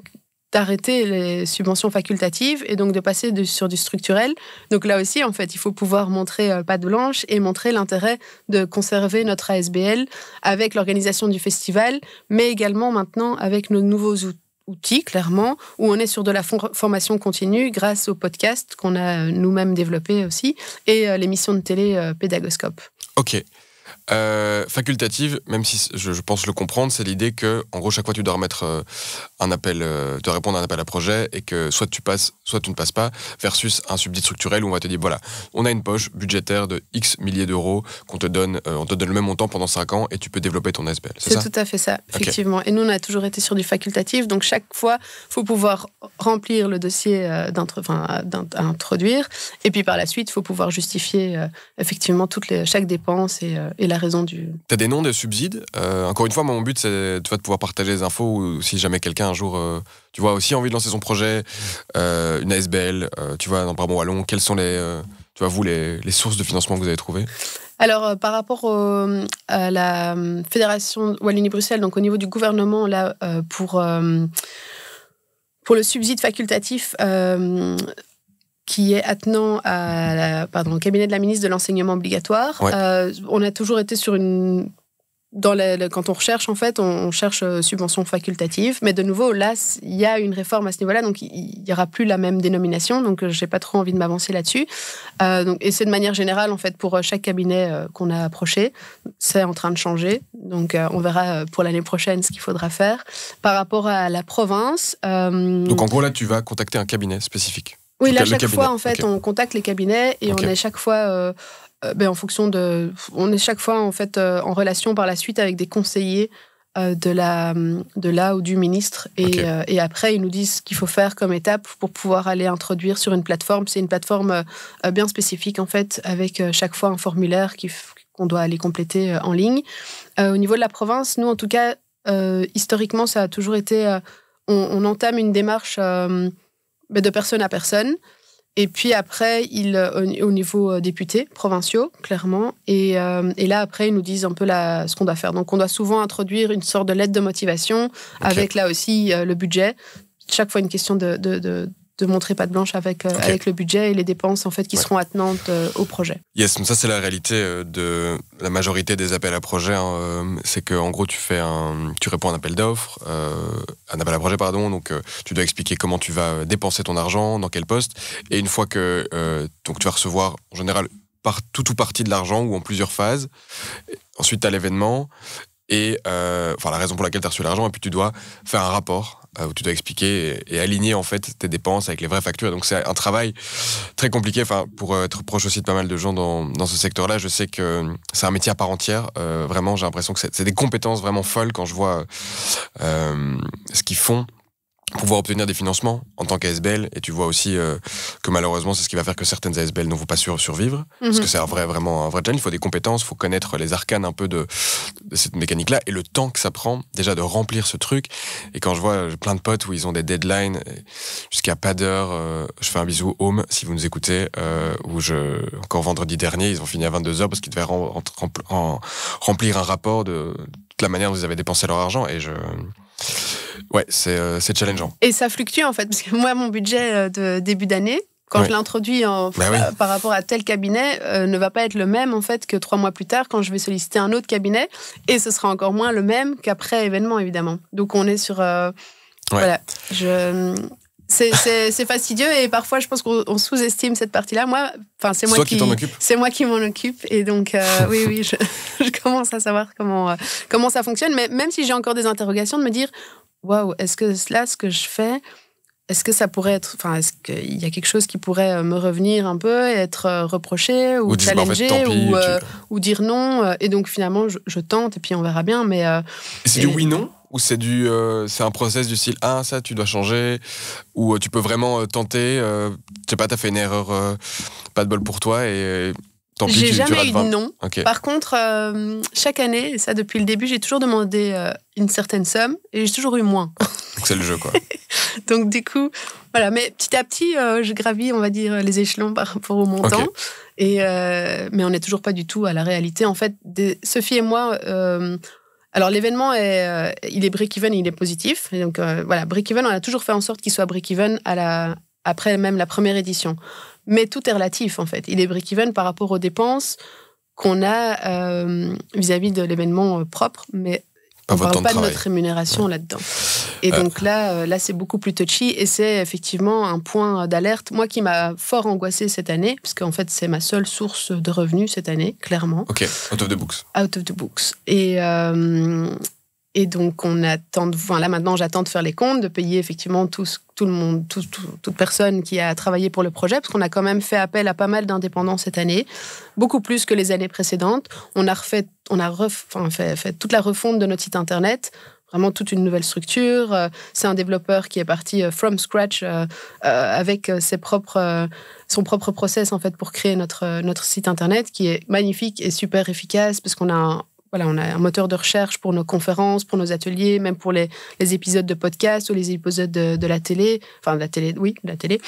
d'arrêter les subventions facultatives et donc de passer sur du structurel. Donc là aussi, en fait, il faut pouvoir montrer patte blanche et montrer l'intérêt de conserver notre ASBL avec l'organisation du festival, mais également maintenant avec nos nouveaux outils, clairement, où on est sur de la formation continue grâce au podcast qu'on a nous-mêmes développé aussi et l'émission de télé Pédagoscope. Ok. Facultative, même si je pense le comprendre, c'est l'idée que, en gros, chaque fois tu dois remettre un appel, tu dois répondre à un appel à projet et que soit tu passes, soit tu ne passes pas, versus un subside structurel où on va te dire voilà, on a une poche budgétaire de X milliers d'euros qu'on te donne, on te donne le même montant pendant 5 ans et tu peux développer ton SBL. C'est ça ? Tout à fait ça, effectivement. Okay. Et nous, on a toujours été sur du facultatif, donc chaque fois, il faut pouvoir remplir le dossier à introduire et puis par la suite, il faut pouvoir justifier effectivement chaque dépense et la raison du... T'as des noms de subsides. Encore une fois, mon but, c'est de pouvoir partager les infos ou si jamais quelqu'un un jour, tu vois, aussi envie de lancer son projet, une ASBL, tu vois, dans le Brabant wallon, quelles sont les sources de financement que vous avez trouvées ? Alors, par rapport à la Fédération Wallonie-Bruxelles, donc au niveau du gouvernement, là, pour le subside facultatif... qui est attenant au cabinet de la ministre de l'enseignement obligatoire. Ouais. On a toujours été sur une quand on recherche, en fait, on cherche subvention facultative. Mais de nouveau, là, il y a une réforme à ce niveau-là, donc il n'y aura plus la même dénomination. Donc, je n'ai pas trop envie de m'avancer là-dessus. Et c'est de manière générale, en fait, pour chaque cabinet qu'on a approché. C'est en train de changer. Donc, on verra pour l'année prochaine ce qu'il faudra faire. Par rapport à la province... Donc, en gros, là, tu vas contacter un cabinet spécifique. Oui, là, chaque fois, en fait, on contacte les cabinets et on est chaque fois... en fonction de... On est chaque fois, en fait, en relation par la suite avec des conseillers de là ou du ministre. Et après, ils nous disent ce qu'il faut faire comme étape pour pouvoir aller introduire sur une plateforme. C'est une plateforme bien spécifique, en fait, avec chaque fois un formulaire qu'on doit aller compléter en ligne. Au niveau de la province, nous, en tout cas, historiquement, ça a toujours été... on entame une démarche de personne à personne. Et puis après, au niveau députés provinciaux, clairement. Et là, après, ils nous disent un peu ce qu'on doit faire. Donc, on doit souvent introduire une sorte de lettre de motivation avec, là aussi, le budget. Chaque fois, une question de montrer patte blanche avec le budget et les dépenses, en fait, qui seront attenantes au projet. Yes, ça, c'est la réalité de la majorité des appels à projets. C'est qu'en gros, tu réponds à un appel d'offres, un appel à projet, pardon. Donc, tu dois expliquer comment tu vas dépenser ton argent, dans quel poste. Et une fois que donc, tu vas recevoir, en général, tout ou partie de l'argent ou en plusieurs phases. Ensuite, tu as l'événement et la raison pour laquelle tu as reçu l'argent. Et puis, tu dois faire un rapport où tu dois expliquer et aligner en fait tes dépenses avec les vraies factures. Donc c'est un travail très compliqué. Pour être proche aussi de pas mal de gens dans ce secteur-là, je sais que c'est un métier à part entière. Vraiment, j'ai l'impression que c'est des compétences vraiment folles quand je vois ce qu'ils font pour pouvoir obtenir des financements en tant qu'ASBL. Et tu vois aussi que malheureusement, c'est ce qui va faire que certaines ASBL ne vont pas survivre. Parce que c'est vraiment un vrai challenge. Il faut des compétences, il faut connaître les arcanes un peu de cette mécanique-là et le temps que ça prend déjà de remplir ce truc. Et quand je vois plein de potes où ils ont des deadlines jusqu'à pas d'heure, je fais un bisou Home si vous nous écoutez, encore vendredi dernier, ils ont fini à 22h parce qu'ils devaient remplir un rapport de toute la manière dont ils avaient dépensé leur argent. Et ouais, c'est challengeant. Et ça fluctue en fait, parce que moi, mon budget de début d'année, quand je l'introduis par rapport à tel cabinet, ne va pas être le même en fait que 3 mois plus tard quand je vais solliciter un autre cabinet, et ce sera encore moins le même qu'après événement évidemment. Donc on est sur voilà, c'est fastidieux et parfois je pense qu'on sous-estime cette partie-là. Moi, c'est moi qui m'en occupe et donc oui, je commence à savoir comment ça fonctionne, mais même si j'ai encore des interrogations de me dire waouh, est-ce que là ce que je fais, est-ce que ça pourrait être... est-ce qu'il y a quelque chose qui pourrait me revenir un peu, être reproché ou challengé ou dire non. Et donc, finalement, je tente et puis on verra bien. Mais, c'est du oui-non ou c'est un process du style « Ah, ça, tu dois changer » ou tu peux vraiment tenter, je sais pas, t'as fait une erreur, pas de bol pour toi et... Tant pis, j'ai jamais eu de non. Okay. Par contre, chaque année, et ça depuis le début, j'ai toujours demandé une certaine somme et j'ai toujours eu moins. Donc c'est le jeu, quoi. Donc du coup, voilà. Mais petit à petit, je gravis, on va dire, les échelons par rapport au montant. Okay. Mais on n'est toujours pas du tout à la réalité. En fait, Sophie et moi... alors l'événement, il est break-even et il est positif. Et donc voilà, break-even, on a toujours fait en sorte qu'il soit break-even après même la première édition. Mais tout est relatif, en fait. Il est break-even par rapport aux dépenses qu'on a vis-à-vis de l'événement propre, mais on ne parle pas de notre rémunération là-dedans. Et donc là, c'est beaucoup plus touchy et c'est effectivement un point d'alerte. Moi qui m'a fort angoissée cette année, parce qu'en fait, c'est ma seule source de revenus cette année, clairement. Ok, out of the books. Out of the books. Et donc, là maintenant, j'attends de faire les comptes, de payer effectivement tout le monde, toute personne qui a travaillé pour le projet, parce qu'on a quand même fait appel à pas mal d'indépendants cette année, beaucoup plus que les années précédentes. On a fait toute la refonte de notre site internet, vraiment toute une nouvelle structure. C'est un développeur qui est parti from scratch avec son propre process en fait pour créer notre site internet, qui est magnifique et super efficace, parce qu'on a on a un moteur de recherche pour nos conférences, pour nos ateliers, même pour les épisodes de podcast ou les épisodes de la télé. Enfin, de la télé, oui, de la télé.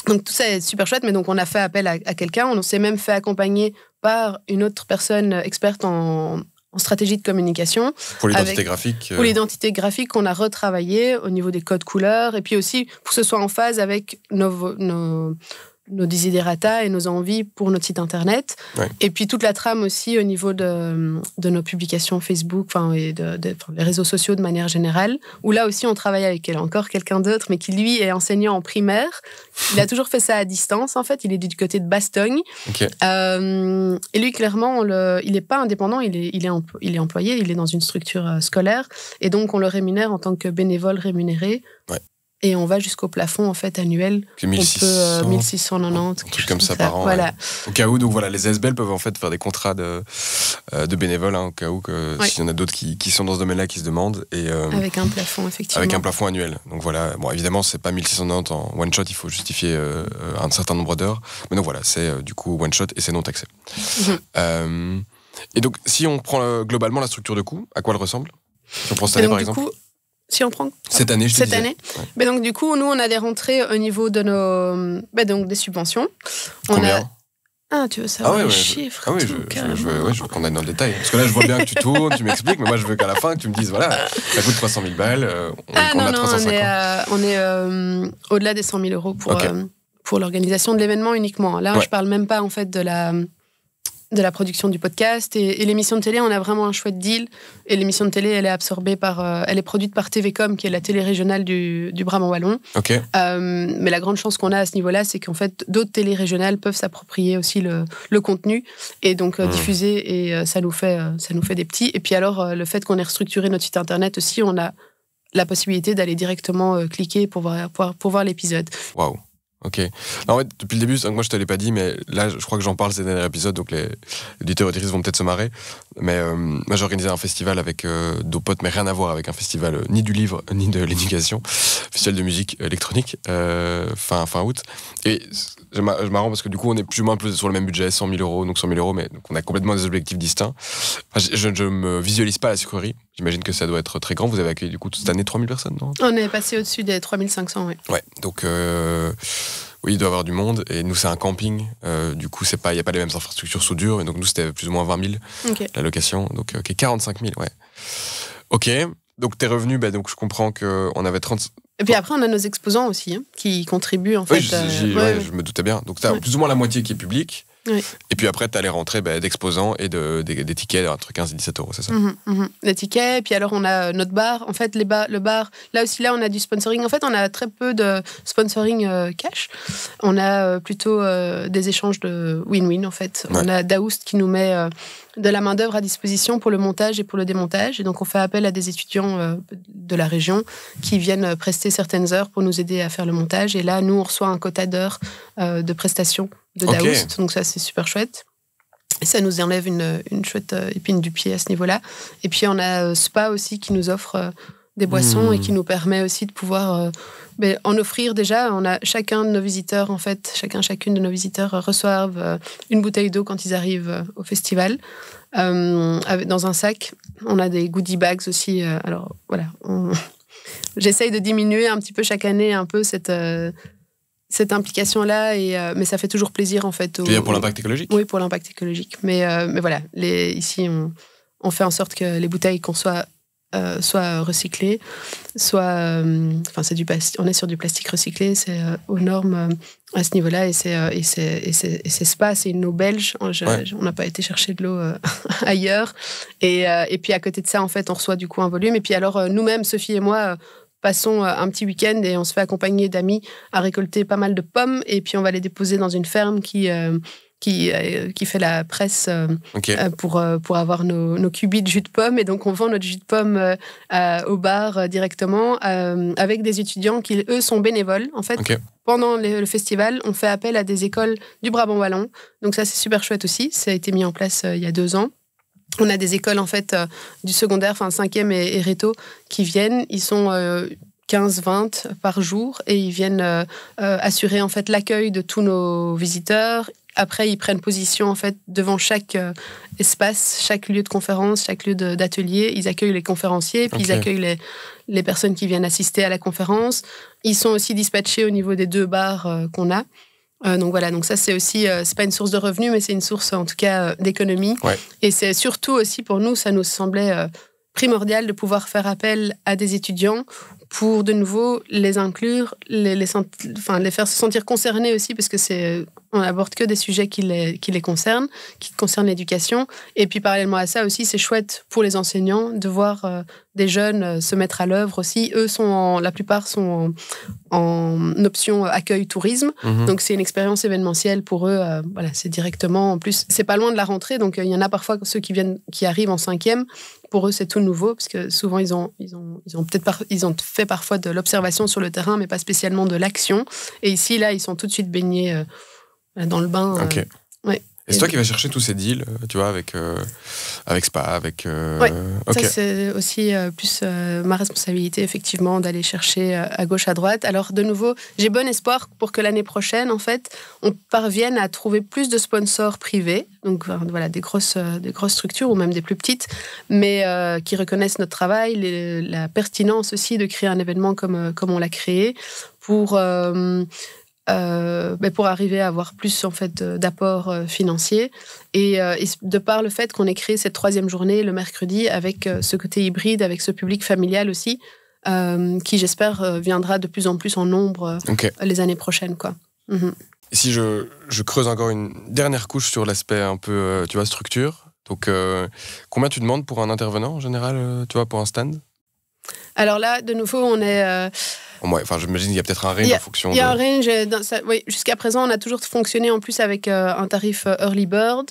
Donc, tout ça est super chouette, mais donc on a fait appel à quelqu'un. On s'est même fait accompagner par une autre personne experte en stratégie de communication. Pour l'identité graphique. Pour l'identité graphique qu'on a retravaillé au niveau des codes couleurs, et puis aussi pour que ce soit en phase avec nos nos desiderata et nos envies pour notre site internet. Ouais. Et puis toute la trame aussi au niveau de nos publications Facebook et les réseaux sociaux de manière générale, où là aussi on travaille avec encore quelqu'un d'autre, mais qui lui est enseignant en primaire. Il a toujours fait ça à distance, en fait. Il est du côté de Bastogne. Okay. Et lui, clairement, il n'est pas indépendant, il est employé, il est dans une structure scolaire. Et donc, on le rémunère en tant que bénévole rémunéré. Ouais. Et on va jusqu'au plafond, en fait, annuel. 1600, 1690. Un truc comme ça par an. Voilà. Ouais. Au cas où, donc voilà, les ASBL peuvent en fait faire des contrats de bénévoles, au cas où s'il y en a d'autres qui sont dans ce domaine-là qui se demandent. Et, avec un plafond, effectivement. Avec un plafond annuel. Donc voilà, bon, évidemment, c'est pas 1690 en one shot, il faut justifier un certain nombre d'heures. Mais donc voilà, c'est du coup one shot et c'est non taxé. Mm-hmm. Et donc, si on prend globalement la structure de coût, à quoi elle ressemble? Si on prend cette année, par exemple. Si on prend cette année, je te disais. Cette année. Ouais. Mais donc, du coup, nous, on a des rentrées au niveau de donc, des subventions. Combien? Tu veux savoir les chiffres? Ah oui, je veux qu'on aille dans le détail. Parce que là, je vois bien que tu tournes, tu m'expliques, mais moi, je veux qu'à la fin, que tu me dises, voilà, ça coûte 300 000 balles, on a 350. On est au-delà des 100 000 euros pour l'organisation de l'événement uniquement. Là, je parle même pas, en fait, de la production du podcast et l'émission de télé, on a vraiment un chouette deal. Et l'émission de télé, elle est absorbée elle est produite par TVcom, qui est la télé régionale du Brabant wallon. Okay. Mais la grande chance qu'on a à ce niveau-là, c'est qu'en fait, d'autres télés régionales peuvent s'approprier aussi le contenu et donc diffuser. Et ça nous fait des petits. Et puis alors, le fait qu'on ait restructuré notre site internet aussi, on a la possibilité d'aller directement cliquer pour voir l'épisode. Waouh. Ok. En fait, depuis le début, moi je te l'ai pas dit, mais là je crois que j'en parle ces derniers épisodes, donc les auditeurs et auditrices vont peut-être se marrer. Mais moi j'ai organisé un festival avec d'autres potes, mais rien à voir avec un festival ni du livre ni de l'éducation, festival de musique électronique fin août. Et c'est marrant parce que du coup on est plus ou moins sur le même budget, 100 000 euros, donc 100 000 euros, mais donc on a complètement des objectifs distincts. Enfin, je me visualise pas à la sucrerie. J'imagine que ça doit être très grand. Vous avez accueilli du coup toute cette année 3000 personnes, non? On est passé au-dessus des 3500, oui. Ouais, donc oui, il doit y avoir du monde. Et nous, c'est un camping. Du coup, il n'y a pas les mêmes infrastructures soudures. Et donc, nous, c'était plus ou moins 20 000 la location. Donc, 45 000, ouais. Ok, donc tes revenus, donc je comprends qu'on avait 30... Et puis après, on a nos exposants aussi, qui contribuent en fait. Oui, je me doutais bien. Donc, tu as plus ou moins la moitié qui est publique. Oui. Et puis après, tu as les rentrées d'exposants et des tickets entre 15 et 17 euros, c'est ça? Les tickets, et puis alors on a notre bar. En fait, le bar, là aussi, on a du sponsoring. En fait, on a très peu de sponsoring cash. On a plutôt des échanges de win-win, en fait. Ouais. On a Daoust qui nous met de la main-d'œuvre à disposition pour le montage et pour le démontage. Et donc, on fait appel à des étudiants de la région qui viennent prester certaines heures pour nous aider à faire le montage. Et là, nous, on reçoit un quota d'heures de prestations de Daoust, donc ça c'est super chouette. Et ça nous enlève une chouette épine du pied à ce niveau-là. Et puis on a Spa aussi qui nous offre des boissons et qui nous permet aussi de pouvoir en offrir déjà. On a chacun de nos visiteurs, en fait, chacune de nos visiteurs reçoivent une bouteille d'eau quand ils arrivent au festival. Dans un sac, on a des goodie bags aussi. Alors voilà, j'essaye de diminuer un petit peu chaque année un peu cette implication-là, mais ça fait toujours plaisir en fait. Tu veux dire pour l'impact écologique? Oui, pour l'impact écologique. Mais voilà, ici, on fait en sorte que les bouteilles qu'on soit recyclées, on est sur du plastique recyclé, c'est aux normes à ce niveau-là, et c'est Spa, c'est une eau belge. On n'a pas été chercher de l'eau ailleurs. Et puis à côté de ça, en fait, on reçoit du coup un volume. Et puis alors, nous-mêmes, Sophie et moi, passons un petit week-end et on se fait accompagner d'amis à récolter pas mal de pommes et puis on va les déposer dans une ferme qui fait la presse pour avoir nos cubis de jus de pomme. Et donc on vend notre jus de pomme au bar directement avec des étudiants qui, eux, sont bénévoles. En fait, pendant le festival, on fait appel à des écoles du Brabant wallon. Donc ça, c'est super chouette aussi. Ça a été mis en place il y a 2 ans. On a des écoles en fait du secondaire, 5e et réto, qui viennent. Ils sont 15-20 par jour et ils viennent assurer en fait l'accueil de tous nos visiteurs. Après, ils prennent position en fait devant chaque espace, chaque lieu de conférence, chaque lieu d'atelier. Ils accueillent les conférenciers, puis ils accueillent les personnes qui viennent assister à la conférence. Ils sont aussi dispatchés au niveau des 2 bars qu'on a. Donc voilà, donc ça c'est aussi, c'est pas une source de revenus, mais c'est une source en tout cas d'économie. Ouais. Et c'est surtout aussi pour nous, ça nous semblait primordial de pouvoir faire appel à des étudiants pour de nouveau les inclure, les faire se sentir concernés aussi, parce que on n'aborde que des sujets qui les concernent, qui concernent l'éducation. Et puis parallèlement à ça aussi, c'est chouette pour les enseignants de voir des jeunes se mettre à l'œuvre aussi. Eux, la plupart sont en option accueil tourisme. Donc c'est une expérience événementielle pour eux. Voilà, c'est directement. En plus, c'est pas loin de la rentrée, donc il y en a parfois ceux qui arrivent en 5e. Pour eux, c'est tout nouveau, parce que souvent, ils ont fait parfois de l'observation sur le terrain, mais pas spécialement de l'action. Et ici, là, ils sont tout de suite baignés dans le bain. Ok. Ouais. Et c'est toi qui vas chercher tous ces deals, tu vois, avec Spa, avec... Ouais, okay. Ça c'est aussi plus ma responsabilité, effectivement, d'aller chercher à gauche, à droite. Alors, de nouveau, j'ai bon espoir pour que l'année prochaine, en fait, on parvienne à trouver plus de sponsors privés, donc voilà, des grosses structures ou même des plus petites, mais qui reconnaissent notre travail, la pertinence aussi de créer un événement comme on l'a créé, pour arriver à avoir plus en fait d'apports financiers et de par le fait qu'on ait créé cette 3e journée le mercredi avec ce côté hybride, avec ce public familial aussi, qui j'espère viendra de plus en plus en nombre les années prochaines, quoi. Et si je creuse encore une dernière couche sur l'aspect un peu tu vois, structure, donc combien tu demandes pour un intervenant en général, tu vois, pour un stand? Alors là, de nouveau, on est j'imagine qu'il y a peut-être un range en fonction de... Il y a un range. Oui, jusqu'à présent, on a toujours fonctionné en plus avec un tarif early bird,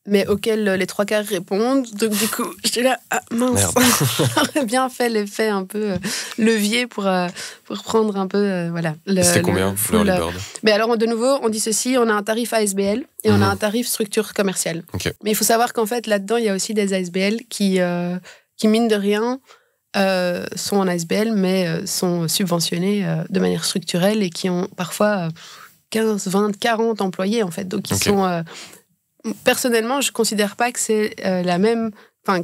mais auquel les 3/4 répondent. Donc du coup, j'étais là, mince, j'aurais bien fait l'effet un peu levier pour prendre un peu, voilà. C'était combien, l'early bird? Mais alors, de nouveau, on dit ceci, on a un tarif ASBL et on a un tarif structure commerciale. Okay. Mais il faut savoir qu'en fait, là-dedans, il y a aussi des ASBL qui mine de rien, sont en ASBL, mais sont subventionnés de manière structurelle et qui ont parfois 15, 20, 40 employés, en fait. Donc, ils sont... personnellement, je ne considère pas que c'est la même... Enfin,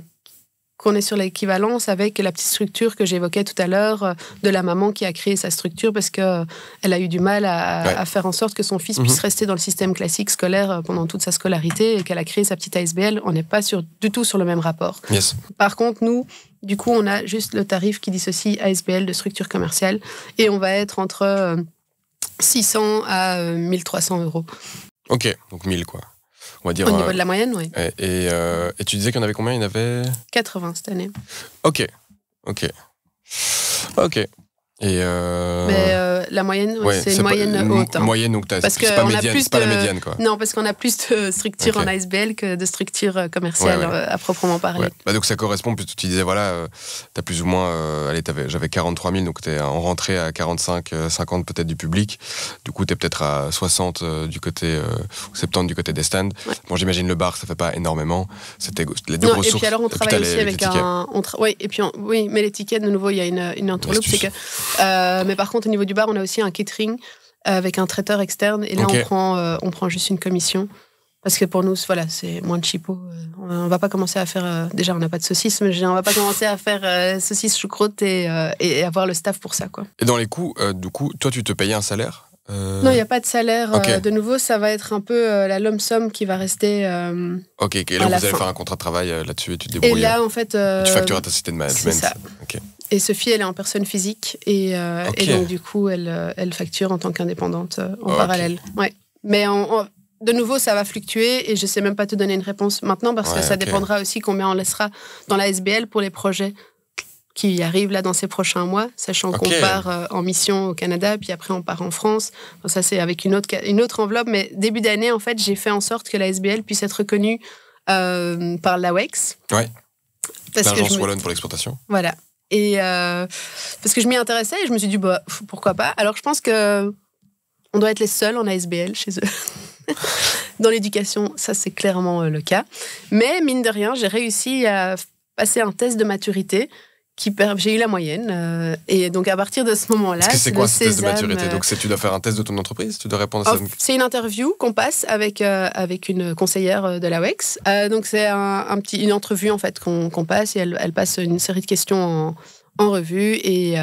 qu'on est sur l'équivalence avec la petite structure que j'évoquais tout à l'heure de la maman qui a créé sa structure parce qu'elle a eu du mal à faire en sorte que son fils puisse rester dans le système classique scolaire pendant toute sa scolarité et qu'elle a créé sa petite ASBL. On n'est pas du tout sur le même rapport. Yes. Par contre, nous, du coup, on a juste le tarif qui dissocie ASBL de structure commerciale et on va être entre 600 à 1300 euros. Ok, donc 1000 quoi. On va dire, au niveau de la moyenne, oui. Et tu disais qu'il y en avait combien? Il y en avait 80 cette année. Ok. Et mais la moyenne, c'est une moyenne haute. Moyenne, donc c'est pas médiane, c'est pas la médiane, quoi. Non, parce qu'on a plus de structures en ASBL que de structures commerciales à proprement parler. Bah, donc ça correspond, tu disais, voilà, t'as plus ou moins, j'avais 43 000, donc t'es en rentrée à 45, 50 peut-être du public. Du coup, t'es peut-être à 60 du côté, 70 du côté des stands. Ouais. Bon, j'imagine le bar, ça fait pas énormément. C'était les deux grosses sources. Et puis alors, on travaille aussi avec oui, mais les tickets, de nouveau, il y a une entourloupe, c'est que... mais par contre, au niveau du bar, on a aussi un catering avec un traiteur externe. Et là, on prend juste une commission. Parce que pour nous, voilà, c'est moins de chipot. On va pas commencer à faire... déjà, on n'a pas de saucisses, mais on va pas commencer à faire saucisses choucroute et avoir le staff pour ça, quoi. Et dans les coûts, du coup, toi, tu te payais un salaire Non, il n'y a pas de salaire. De nouveau, ça va être un peu la lump sum qui va rester. Et là, vous allez faire un contrat de travail là-dessus et tu te débrouilles. Et là, en fait. Tu factures à ta société de management. C'est ça. Okay. Et Sophie, elle est en personne physique et donc, du coup, elle facture en tant qu'indépendante en parallèle. Ouais. Mais de nouveau, ça va fluctuer et je ne sais même pas te donner une réponse maintenant parce que ça dépendra aussi combien on laissera dans la SBL pour les projets qui arrivent là dans ces prochains mois, sachant qu'on part en mission au Canada, puis après on part en France. Donc ça, c'est avec une autre enveloppe. Mais début d'année, en fait, j'ai fait en sorte que la SBL puisse être reconnue par l'AWEX. Ouais. L'Agence Wallonne pour l'exportation. Voilà. Et parce que je m'y intéressais et je me suis dit, pourquoi pas. Alors, je pense qu'on doit être les seuls en ASBL chez eux. Dans l'éducation, ça, c'est clairement le cas. Mais, mine de rien, j'ai réussi à passer un test de maturité. J'ai eu la moyenne. Et donc, à partir de ce moment-là... C'est quoi ce test de maturité? Donc, tu dois faire un test de ton entreprise? Tu dois répondre à ça? C'est une interview qu'on passe avec une conseillère de l'AWEX. Donc, c'est une entrevue, en fait, qu'on passe. Et elle passe une série de questions en revue. Et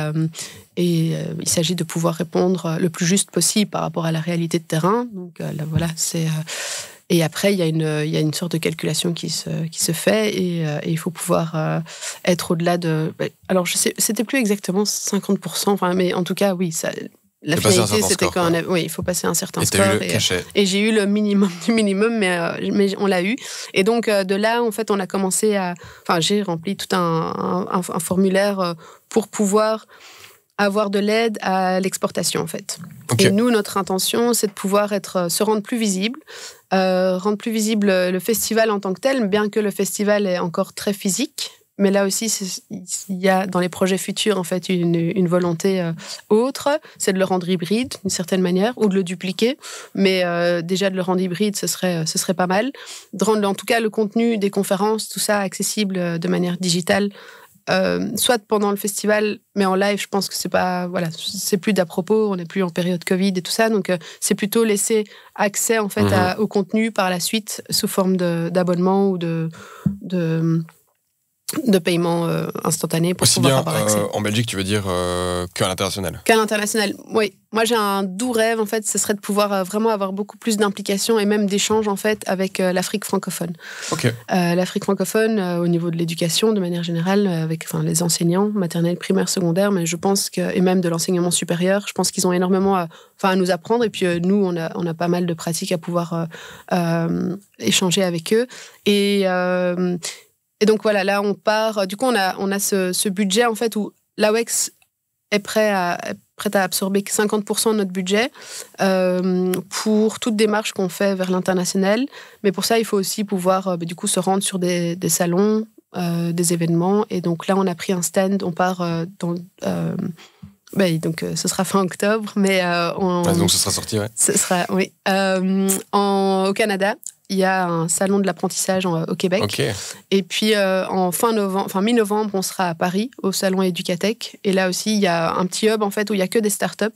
il s'agit de pouvoir répondre le plus juste possible par rapport à la réalité de terrain. Donc, là, voilà, c'est... Et après, il y a une sorte de calculation qui se fait et il faut pouvoir être au-delà de... Alors, je sais, c'était plus exactement 50%, enfin, mais en tout cas, oui, ça... La finalité, c'était quand oui, il faut passer un certain score. Et j'ai eu le minimum du minimum, mais on l'a eu. Et donc, de là, en fait, on a commencé à... Enfin, j'ai rempli tout un formulaire pour pouvoir avoir de l'aide à l'exportation, en fait. Okay. Et nous, notre intention, c'est de pouvoir se rendre plus visible, rendre plus visible le festival en tant que tel, bien que le festival est encore très physique. Mais là aussi, il y a dans les projets futurs en fait une volonté autre, c'est de le rendre hybride d'une certaine manière ou de le dupliquer. Mais déjà de le rendre hybride, ce serait pas mal. De rendre en tout cas le contenu des conférences, tout ça accessible de manière digitale, soit pendant le festival, mais en live, je pense que c'est plus d'à propos. On n'est plus en période Covid et tout ça, donc c'est plutôt laisser accès en fait au contenu par la suite sous forme d'abonnement ou de paiement instantané pour aussi pouvoir bien avoir accès. En Belgique, tu veux dire qu'à l'international. Qu'à l'international, oui. Moi, j'ai un doux rêve, en fait, ce serait de pouvoir vraiment avoir beaucoup plus d'implications et même d'échanges, en fait, avec l'Afrique francophone. Okay. L'Afrique francophone, au niveau de l'éducation, de manière générale, avec les enseignants, maternels, primaires, secondaires, mais je pense et même de l'enseignement supérieur, je pense qu'ils ont énormément à nous apprendre. Et puis, nous, on a pas mal de pratiques à pouvoir échanger avec eux. Et donc, voilà, là, on part... Du coup, on a ce budget, en fait, où l'AWEX est prête à absorber 50% de notre budget pour toute démarche qu'on fait vers l'international. Mais pour ça, il faut aussi pouvoir du coup, se rendre sur des salons, des événements. Et donc là, on a pris un stand. On part donc, ce sera fin octobre. Mais donc, ce sera sorti, ouais. Ce sera, oui. Au Canada. Il y a un salon de l'apprentissage au Québec. Okay. Et puis, mi-novembre, on sera à Paris, au salon Educatech. Et là aussi, il y a un petit hub, en fait, où il n'y a que des startups.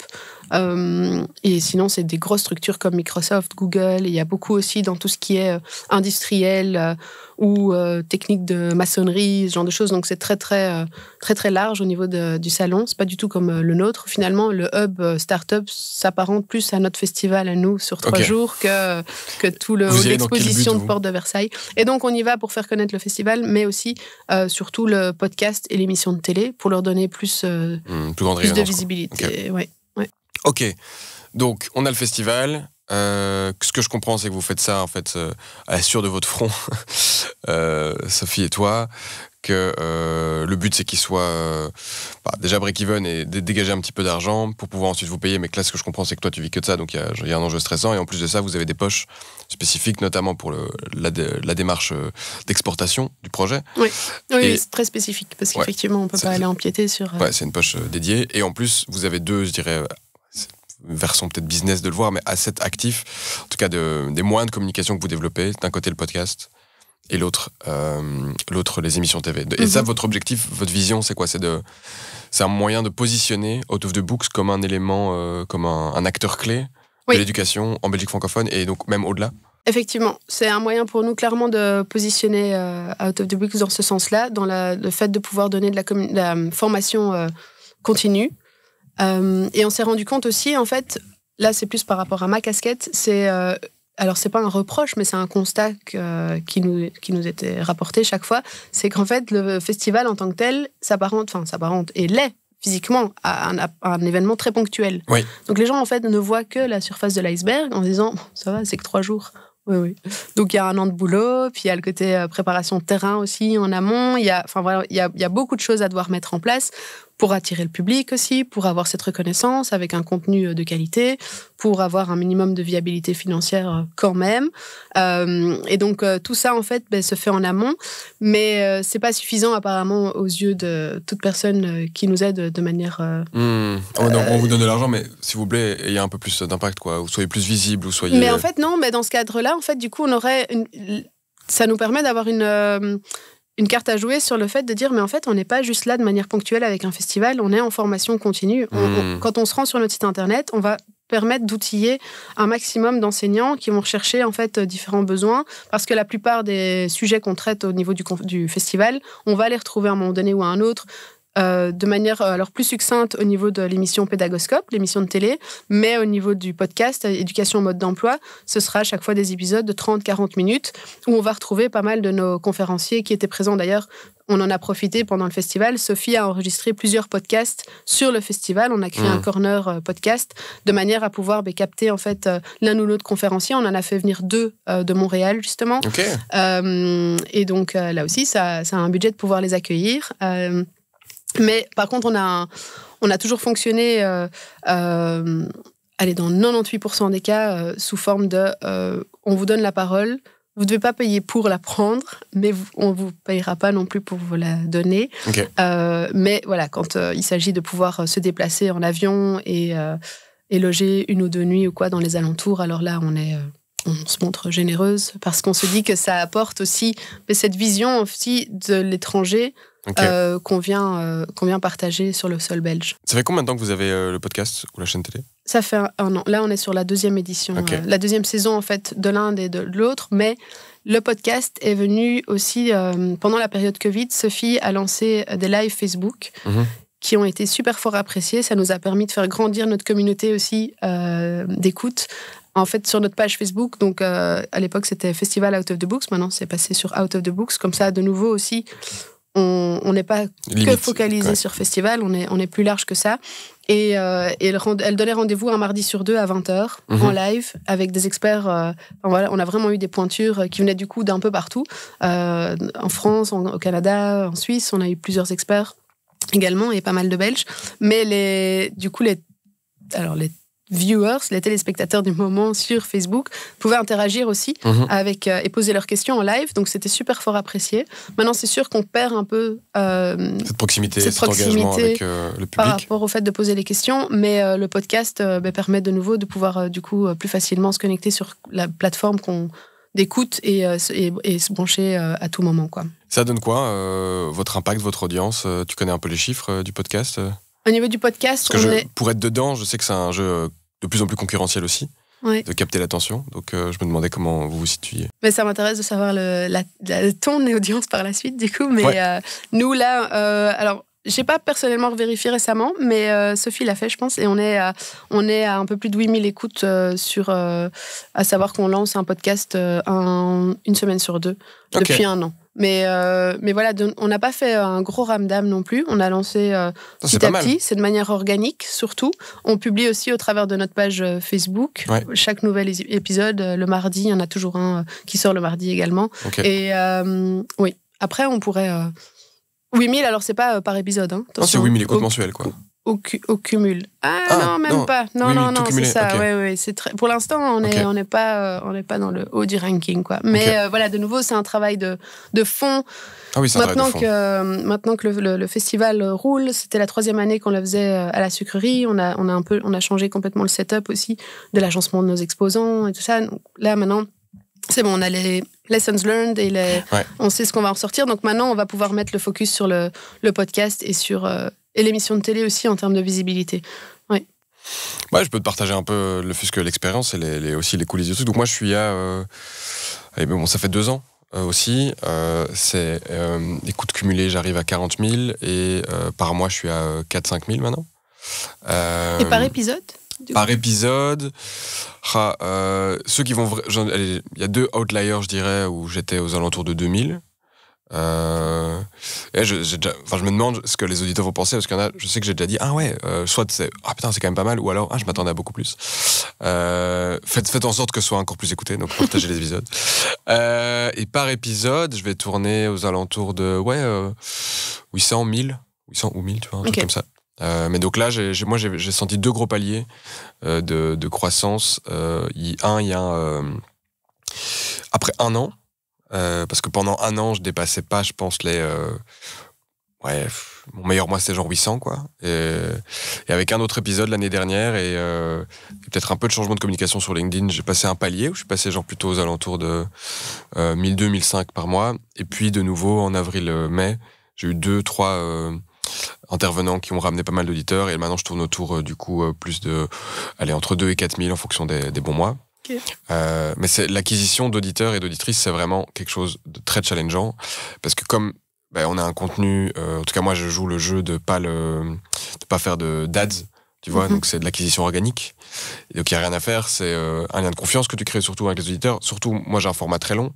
Et sinon, c'est des grosses structures comme Microsoft, Google. Et il y a beaucoup aussi dans tout ce qui est industriel ou technique de maçonnerie, ce genre de choses. Donc, c'est très, très, très, très large au niveau du salon. C'est pas du tout comme le nôtre. Finalement, le hub startup s'apparente plus à notre festival à nous sur 3 jours que tout l'exposition de Porte de Versailles. Et donc, on y va pour faire connaître le festival, mais aussi, surtout, le podcast et l'émission de télé pour leur donner plus de visibilité. Okay. Ouais. Ok, donc on a le festival. Ce que je comprends, c'est que vous faites ça en fait à la sueur de votre front, Sophie et toi, que le but c'est qu'il soit déjà break-even et dégager un petit peu d'argent pour pouvoir ensuite vous payer. Mais que là, ce que je comprends, c'est que toi tu vis que de ça, donc il y a un enjeu stressant. Et en plus de ça, vous avez des poches spécifiques, notamment pour la démarche d'exportation du projet. Oui, c'est très spécifique parce qu'effectivement, on peut pas aller empiéter sur. Ouais, c'est une poche dédiée. Et en plus, vous avez deux, je dirais. Version peut-être business de le voir, mais assets actifs, en tout cas des moyens de communication que vous développez. D'un côté le podcast et l'autre les émissions TV. Et ça, votre objectif, votre vision, c'est quoi ? C'est un moyen de positionner Out of the Books comme un élément, comme un acteur clé de l'éducation en Belgique francophone et donc même au-delà ? Effectivement, c'est un moyen pour nous clairement de positionner Out of the Books dans ce sens-là, dans le fait de pouvoir donner de la formation continue. Et on s'est rendu compte aussi, en fait, là c'est plus par rapport à ma casquette, alors c'est pas un reproche, mais c'est un constat qui nous était rapporté chaque fois, c'est qu'en fait le festival en tant que tel s'apparente et l'est physiquement à un événement très ponctuel. Oui. Donc les gens en fait ne voient que la surface de l'iceberg en se disant ça va, c'est que 3 jours. Oui. Donc il y a un an de boulot, puis il y a le côté préparation de terrain aussi en amont. Il y a beaucoup de choses à devoir mettre en place pour attirer le public aussi, pour avoir cette reconnaissance avec un contenu de qualité, pour avoir un minimum de viabilité financière quand même. Et donc tout ça en fait se fait en amont, mais c'est pas suffisant apparemment aux yeux de toute personne qui nous aide de manière. On vous donne de l'argent, mais s'il vous plaît, ayez un peu plus d'impact, quoi. Ou soyez plus visible, ou soyez. Mais en fait non, mais dans ce cadre-là, en fait, du coup, on aurait ça nous permet d'avoir une carte à jouer sur le fait de dire mais en fait on n'est pas juste là de manière ponctuelle avec un festival, on est en formation continue. Quand on se rend sur notre site internet, on va permettre d'outiller un maximum d'enseignants qui vont rechercher en fait différents besoins, parce que la plupart des sujets qu'on traite au niveau du festival, on va les retrouver à un moment donné ou à un autre de manière alors plus succincte au niveau de l'émission Pédagoscope, l'émission de télé, mais au niveau du podcast Éducation en mode d'emploi, ce sera à chaque fois des épisodes de 30-40 minutes où on va retrouver pas mal de nos conférenciers qui étaient présents d'ailleurs. On en a profité pendant le festival. Sophie a enregistré plusieurs podcasts sur le festival. On a créé un corner podcast de manière à pouvoir capter en fait l'un ou l'autre conférencier. On en a fait venir 2 de Montréal justement. Okay. Et donc là aussi, ça a un budget de pouvoir les accueillir. Mais par contre, on a toujours fonctionné, dans 98% des cas, sous forme de on vous donne la parole. Vous ne devez pas payer pour la prendre, mais on ne vous payera pas non plus pour vous la donner. Okay. Mais voilà, quand il s'agit de pouvoir se déplacer en avion et loger 1 ou 2 nuits ou quoi dans les alentours, alors là, on se montre généreuse parce qu'on se dit que ça apporte aussi cette vision aussi de l'étranger qu'on vient partager sur le sol belge. Ça fait combien de temps que vous avez le podcast ou la chaîne télé ? Ça fait 1 an. Là, on est sur la 2e édition, la 2e saison en fait de l'un et de l'autre. Mais le podcast est venu aussi pendant la période Covid. Sophie a lancé des lives Facebook qui ont été super fort appréciés. Ça nous a permis de faire grandir notre communauté aussi d'écoute. En fait, sur notre page Facebook, donc à l'époque c'était Festival Out of the Books. Maintenant, c'est passé sur Out of the Books. Comme ça, de nouveau aussi, on n'est pas que focalisé sur festival. On est plus large que ça. Et elle donnait rendez-vous un mardi sur 2 à 20h en live avec des experts. Voilà, on a vraiment eu des pointures qui venaient du coup d'un peu partout. En France, au Canada, en Suisse, on a eu plusieurs experts également et pas mal de Belges. Mais les viewers, les téléspectateurs du moment sur Facebook pouvaient interagir aussi avec et poser leurs questions en live, donc c'était super fort apprécié. Maintenant, c'est sûr qu'on perd un peu cette proximité, cet engagement avec le public par rapport au fait de poser les questions, mais le podcast permet de nouveau de pouvoir du coup plus facilement se connecter sur la plateforme d'écoute et se brancher à tout moment, quoi. Ça donne quoi, votre impact, votre audience? Tu connais un peu les chiffres du podcast? Au niveau du podcast, pour être dedans, je sais que c'est un jeu de plus en plus concurrentiel aussi, de capter l'attention. Donc, je me demandais comment vous vous situiez. Mais ça m'intéresse de savoir ton audience par la suite, du coup. Mais nous, là, alors, j'ai pas personnellement vérifié récemment, mais Sophie l'a fait, je pense. Et on est à un peu plus de 8000 écoutes à savoir qu'on lance un podcast 1 semaine sur 2 depuis 1 an. Mais voilà, on n'a pas fait un gros ramdam non plus. On a lancé petit à petit. C'est de manière organique, surtout. On publie aussi au travers de notre page Facebook. Chaque nouvel épisode, le mardi, il y en a toujours un qui sort le mardi également. Et oui, après, on pourrait... 8000, alors c'est pas par épisode. Hein. Non, c'est 8000 écoutes mensuelles, quoi. Au cumul. Non, même pas. Non, c'est ça. Ouais, c'est très... Pour l'instant, on n'est pas dans le haut du ranking, quoi. Mais voilà, de nouveau, c'est un travail de fond. Ah oui, c'est un travail de fond. Maintenant que le festival roule, c'était la 3e année qu'on le faisait à la sucrerie. On a changé complètement le setup aussi de l'agencement de nos exposants et tout ça. Donc, là, maintenant, c'est bon, on a les lessons learned et on sait ce qu'on va en ressortir. Donc maintenant, on va pouvoir mettre le focus sur le podcast et sur... et l'émission de télé aussi en termes de visibilité. Oui. Ouais, je peux te partager un peu le fusque l'expérience et aussi les coulisses du truc. Donc moi, je suis ça fait 2 ans aussi. C'est écoute cumulée, j'arrive à 40 000 et par mois, je suis à 4-5 000 maintenant. Et par épisode? Par épisode, ceux qui vont... Il y a 2 outliers, je dirais, où j'étais aux alentours de 2000. Et je me demande ce que les auditeurs vont penser, parce qu'il y en a, je sais que j'ai déjà dit, soit c'est, putain, c'est quand même pas mal, ou alors, je m'attendais à beaucoup plus. Faites en sorte que ce soit encore plus écouté, donc partagez les épisodes. Et par épisode, je vais tourner aux alentours de 800, 1000, 800 ou 1000, tu vois, un truc comme ça. Mais donc là, j'ai senti 2 gros paliers de croissance. Il y a après 1 an, parce que pendant 1 an, je dépassais pas, je pense, mon meilleur mois, c'était genre 800, quoi. Et avec un autre épisode l'année dernière et peut-être un peu de changement de communication sur LinkedIn, j'ai passé un palier où je suis passé genre plutôt aux alentours de 1200, 1500 par mois. Et puis, de nouveau, en avril-mai, j'ai eu 2-3 intervenants qui ont ramené pas mal d'auditeurs. Et maintenant, je tourne autour, du coup, plus de... entre 2 et 4 000 en fonction des bons mois. Okay. Mais l'acquisition d'auditeurs et d'auditrices, c'est vraiment quelque chose de très challengeant. Parce que comme on a un contenu. En tout cas, moi, je joue le jeu de pas faire d'ads. Tu vois, donc c'est de l'acquisition organique. Et donc il n'y a rien à faire, c'est un lien de confiance que tu crées surtout avec les auditeurs. Surtout, moi j'ai un format très long.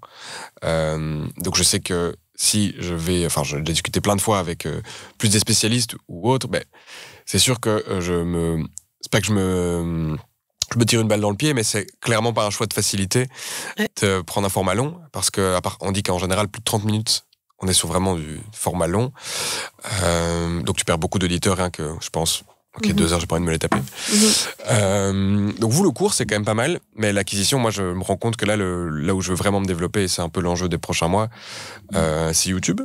Donc je sais que si je vais... Enfin, j'ai discuté plein de fois avec plus des spécialistes ou autres, c'est sûr que c'est pas que je me tire une balle dans le pied, mais c'est clairement pas un choix de facilité de prendre un format long, parce que on dit qu'en général, plus de 30 minutes, on est sur vraiment du format long. Donc tu perds beaucoup d'auditeurs, rien que, je pense... Ok, 2 heures, j'ai pas envie de me les taper. Donc vous, le cours, c'est quand même pas mal, mais l'acquisition, moi, je me rends compte que là où je veux vraiment me développer, et c'est un peu l'enjeu des prochains mois, c'est YouTube.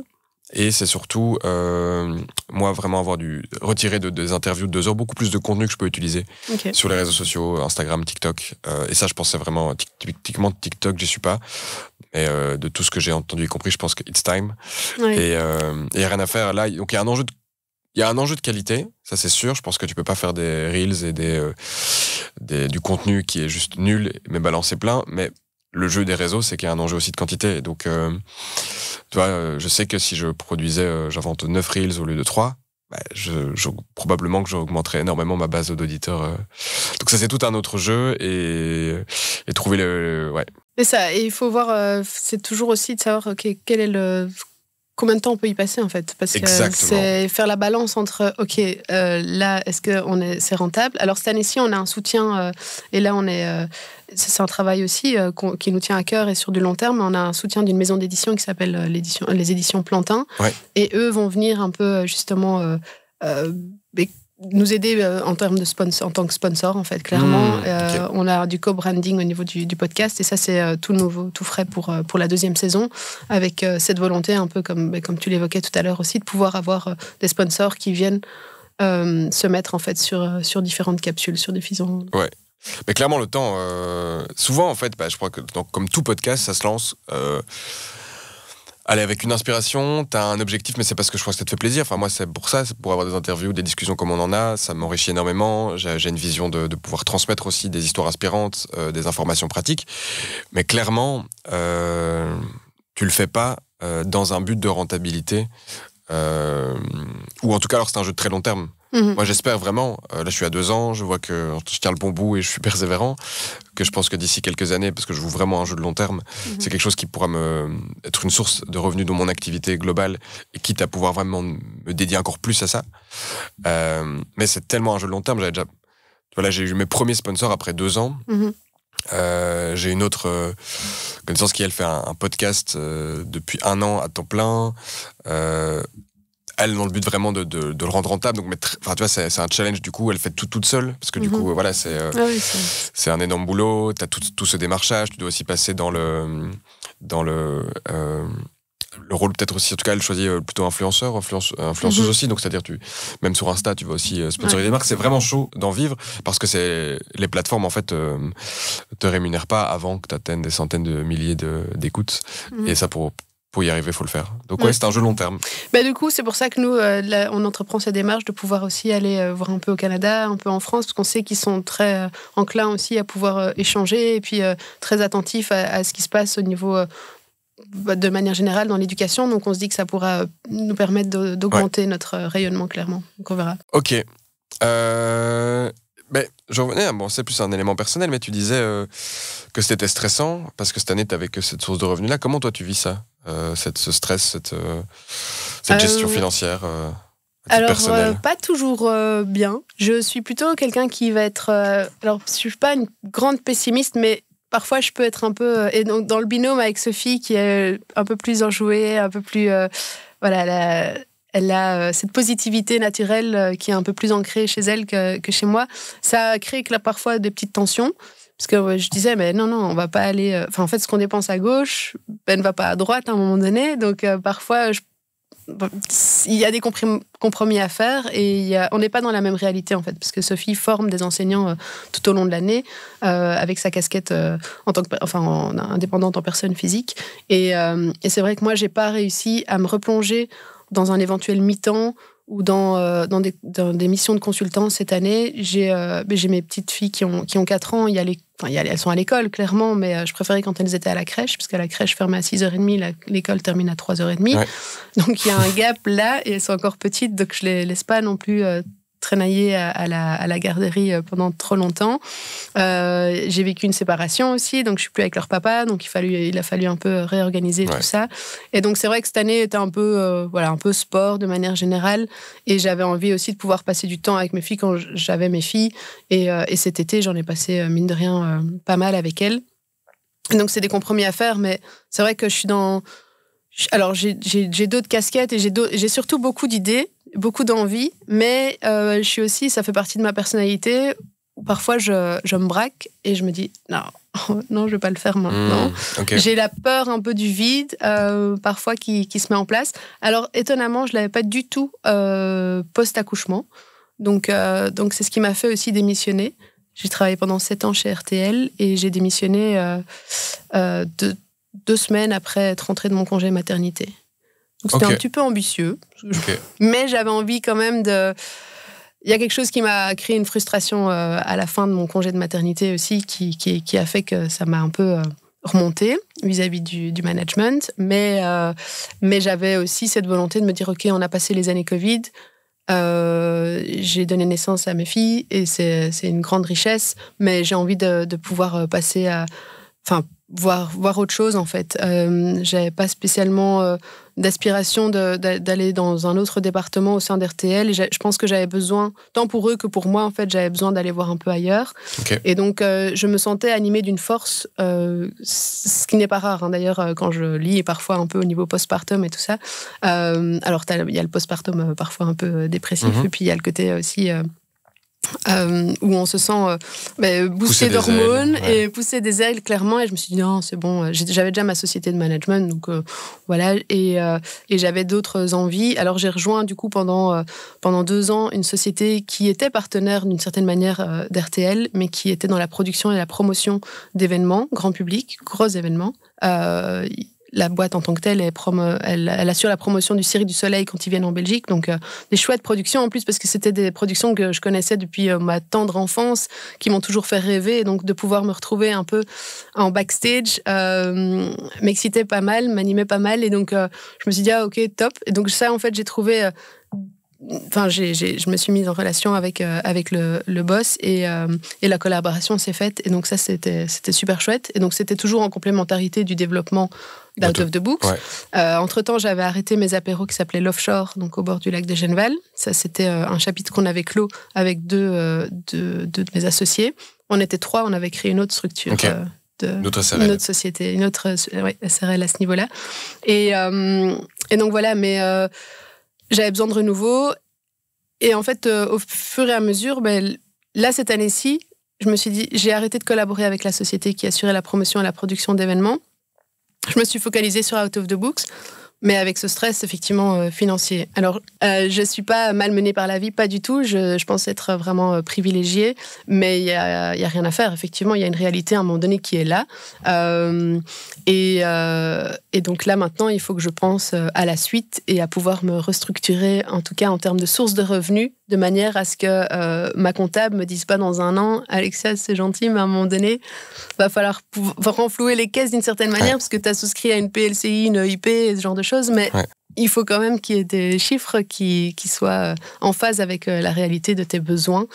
Et c'est surtout, moi, vraiment retirer des interviews de 2 heures, beaucoup plus de contenu que je peux utiliser sur les réseaux sociaux, Instagram, TikTok. Et ça, je pensais vraiment, typiquement TikTok, j'y suis pas. Mais de tout ce que j'ai entendu et compris, je pense que it's time. Et il n'y a rien à faire. Là, donc il y a un enjeu de qualité, ça c'est sûr. Je pense que tu peux pas faire des reels et du contenu qui est juste nul, mais balancer plein. Mais le jeu des réseaux, c'est qu'il y a un enjeu aussi de quantité. Donc, tu vois, je sais que si je produisais, j'invente 9 reels au lieu de 3, probablement que j'augmenterais énormément ma base d'auditeurs. Donc ça, c'est tout un autre jeu et trouver ouais. Et il faut voir, c'est toujours aussi de savoir, quel est combien de temps on peut y passer en fait, parce que c'est faire la balance entre là est-ce que c'est rentable. Alors cette année-ci on a un soutien et là on est c'est un travail aussi qui nous tient à cœur et sur du long terme. On a un soutien d'une maison d'édition qui s'appelle les éditions Plantin et eux vont venir un peu justement nous aider en termes de sponsor, en tant que sponsor en fait, clairement. On a du co-branding au niveau du podcast et ça c'est tout nouveau, tout frais pour la 2e saison, avec cette volonté un peu comme tu l'évoquais tout à l'heure aussi, de pouvoir avoir des sponsors qui viennent se mettre en fait sur différentes capsules, sur diffusion. Ouais. Mais clairement le temps, souvent en fait, je crois que comme tout podcast, ça se lance... Allez, avec une inspiration, t'as un objectif, mais c'est parce que je crois que ça te fait plaisir. Enfin, moi, c'est pour avoir des interviews, des discussions comme on en a, ça m'enrichit énormément. J'ai une vision de pouvoir transmettre aussi des histoires inspirantes, des informations pratiques. Mais clairement, tu le fais pas dans un but de rentabilité, ou en tout cas, alors c'est un jeu de très long terme. Moi, j'espère vraiment, là je suis à 2 ans, je vois que je tiens le bon bout et je suis persévérant, que je pense que d'ici quelques années, parce que je joue vraiment un jeu de long terme, c'est quelque chose qui pourra être une source de revenus dans mon activité globale, et quitte à pouvoir vraiment me dédier encore plus à ça. Mais c'est tellement un jeu de long terme, j'ai eu mes premiers sponsors après 2 ans. J'ai une autre connaissance qui, elle, fait un podcast depuis 1 an à temps plein. Elle, dans le but vraiment de le rendre rentable. Donc, tu vois, c'est un challenge, du coup, elle fait tout toute seule. Parce que du coup, voilà, c'est un énorme boulot. Tu as tout ce démarchage. Tu dois aussi passer dans le rôle, peut-être aussi, en tout cas, elle choisit plutôt influenceuse aussi. Donc, c'est-à-dire, même sur Insta, tu vas aussi sponsoriser des marques. C'est vraiment chaud d'en vivre parce que les plateformes, en fait, te rémunèrent pas avant que tu atteignes des centaines de milliers d'écoutes. Et ça, pour y arriver, il faut le faire. Donc c'est un jeu long terme. Du coup, c'est pour ça que nous, on entreprend cette démarche de pouvoir aussi aller voir un peu au Canada, un peu en France, parce qu'on sait qu'ils sont très enclins aussi à pouvoir échanger et puis très attentifs à ce qui se passe au niveau, de manière générale, dans l'éducation. Donc on se dit que ça pourra nous permettre d'augmenter notre rayonnement, clairement. Donc on verra. Ok. Je revenais, c'est plus un élément personnel, mais tu disais que c'était stressant, parce que cette année, tu n'avais que cette source de revenus-là. Comment toi, tu vis ça, ce stress, cette gestion financière personnelle? Pas toujours bien. Je suis plutôt quelqu'un qui va être... alors, je ne suis pas une grande pessimiste, mais parfois, je peux être un peu... et donc, dans le binôme avec Sophie, qui est un peu plus enjouée, un peu plus... Elle a cette positivité naturelle qui est un peu plus ancrée chez elle que chez moi. Ça crée parfois des petites tensions. Parce que je disais, mais non, on va pas aller... en fait, ce qu'on dépense à gauche, ne va pas à droite à un moment donné. Donc, parfois, il y a des compromis à faire et on n'est pas dans la même réalité, en fait. Parce que Sophie forme des enseignants tout au long de l'année avec sa casquette en indépendante en personne physique. Et c'est vrai que moi, j'ai pas réussi à me replonger dans un éventuel mi-temps ou dans des missions de consultance cette année, j'ai mes petites filles qui ont 4 ans. Elles sont à l'école, clairement, mais je préférais quand elles étaient à la crèche, puisque la crèche ferme à 6h30, l'école termine à 3h30. Ouais. Donc, il y a un gap là, et elles sont encore petites, donc je les laisse pas non plus traînailler à la garderie pendant trop longtemps. J'ai vécu une séparation aussi, donc je suis plus avec leur papa, donc il a fallu un peu réorganiser tout ça. Et donc c'est vrai que cette année était un peu sport de manière générale, et j'avais envie aussi de pouvoir passer du temps avec mes filles quand j'avais mes filles, et cet été j'en ai passé mine de rien pas mal avec elles. Et donc c'est des compromis à faire, mais c'est vrai que je suis dans... Alors j'ai d'autres casquettes et j'ai surtout beaucoup d'idées, beaucoup d'envie, mais je suis aussi, ça fait partie de ma personnalité, où parfois je me braque et je me dis non, je vais pas le faire maintenant. Okay. J'ai la peur un peu du vide, parfois qui se met en place. Alors étonnamment, je l'avais pas du tout post-accouchement, donc c'est ce qui m'a fait aussi démissionner. J'ai travaillé pendant 7 ans chez RTL et j'ai démissionné 2 semaines après être rentrée de mon congé maternité. Donc c'était un petit peu ambitieux, mais j'avais envie quand même de... Il y a quelque chose qui m'a créé une frustration à la fin de mon congé de maternité aussi, qui a fait que ça m'a un peu remonté vis-à-vis du management, mais j'avais aussi cette volonté de me dire, ok, on a passé les années Covid, j'ai donné naissance à mes filles et c'est une grande richesse, mais j'ai envie de pouvoir passer à... Enfin, voir autre chose en fait. J'avais pas spécialement d'aspiration d'aller dans un autre département au sein d'RTL, et je pense que j'avais besoin, tant pour eux que pour moi en fait, j'avais besoin d'aller voir un peu ailleurs. Et donc je me sentais animée d'une force, ce qui n'est pas rare d'ailleurs quand je lis, parfois un peu au niveau postpartum et tout ça. Alors il y a le postpartum parfois un peu dépressif, et puis il y a le côté aussi où on se sent boosté d'hormones et poussé des ailes clairement, et je me suis dit non, c'est bon, j'avais déjà ma société de management, donc voilà, et j'avais d'autres envies. Alors j'ai rejoint du coup pendant 2 ans une société qui était partenaire d'une certaine manière d'RTL, mais qui était dans la production et la promotion d'événements grand public, gros événements. La boîte en tant que telle, elle assure la promotion du Cirque du Soleil quand ils viennent en Belgique. Donc, des chouettes productions en plus, parce que c'était des productions que je connaissais depuis ma tendre enfance, qui m'ont toujours fait rêver. Et donc, de pouvoir me retrouver un peu en backstage m'excitait pas mal, m'animait pas mal. Et donc, je me suis dit, ok, top. Et donc, ça, en fait, j'ai trouvé... Enfin, je me suis mise en relation avec le boss, et la collaboration s'est faite. Et donc, ça, c'était super chouette. Et donc, c'était toujours en complémentarité du développement d'Out of the Books. Entre-temps, j'avais arrêté mes apéros qui s'appelaient l'Offshore, donc au bord du lac de Genneval. Ça, c'était un chapitre qu'on avait clos avec deux de mes associés. On était 3, on avait créé une autre structure. Notre SRL. Une autre société, une autre SRL à ce niveau-là. Et donc, voilà, mais... j'avais besoin de renouveau, et en fait, au fur et à mesure, là, cette année-ci, je me suis dit, j'ai arrêté de collaborer avec la société qui assurait la promotion et la production d'événements. Je me suis focalisée sur Out of the Books, mais avec ce stress, effectivement, financier. Alors, je ne suis pas malmenée par la vie, pas du tout. Je pense être vraiment privilégiée, mais il y a rien à faire. Effectivement, il y a une réalité à un moment donné qui est là. Et donc là, maintenant, il faut que je pense à la suite et à pouvoir me restructurer, en tout cas en termes de sources de revenus, de manière à ce que ma comptable me dise pas dans 1 an, Alexia, c'est gentil, mais à un moment donné, va falloir renflouer les caisses d'une certaine manière, parce que tu as souscrit à une PLCI, une IP, ce genre de choses, mais il faut quand même qu'il y ait des chiffres qui soient en phase avec la réalité de tes besoins.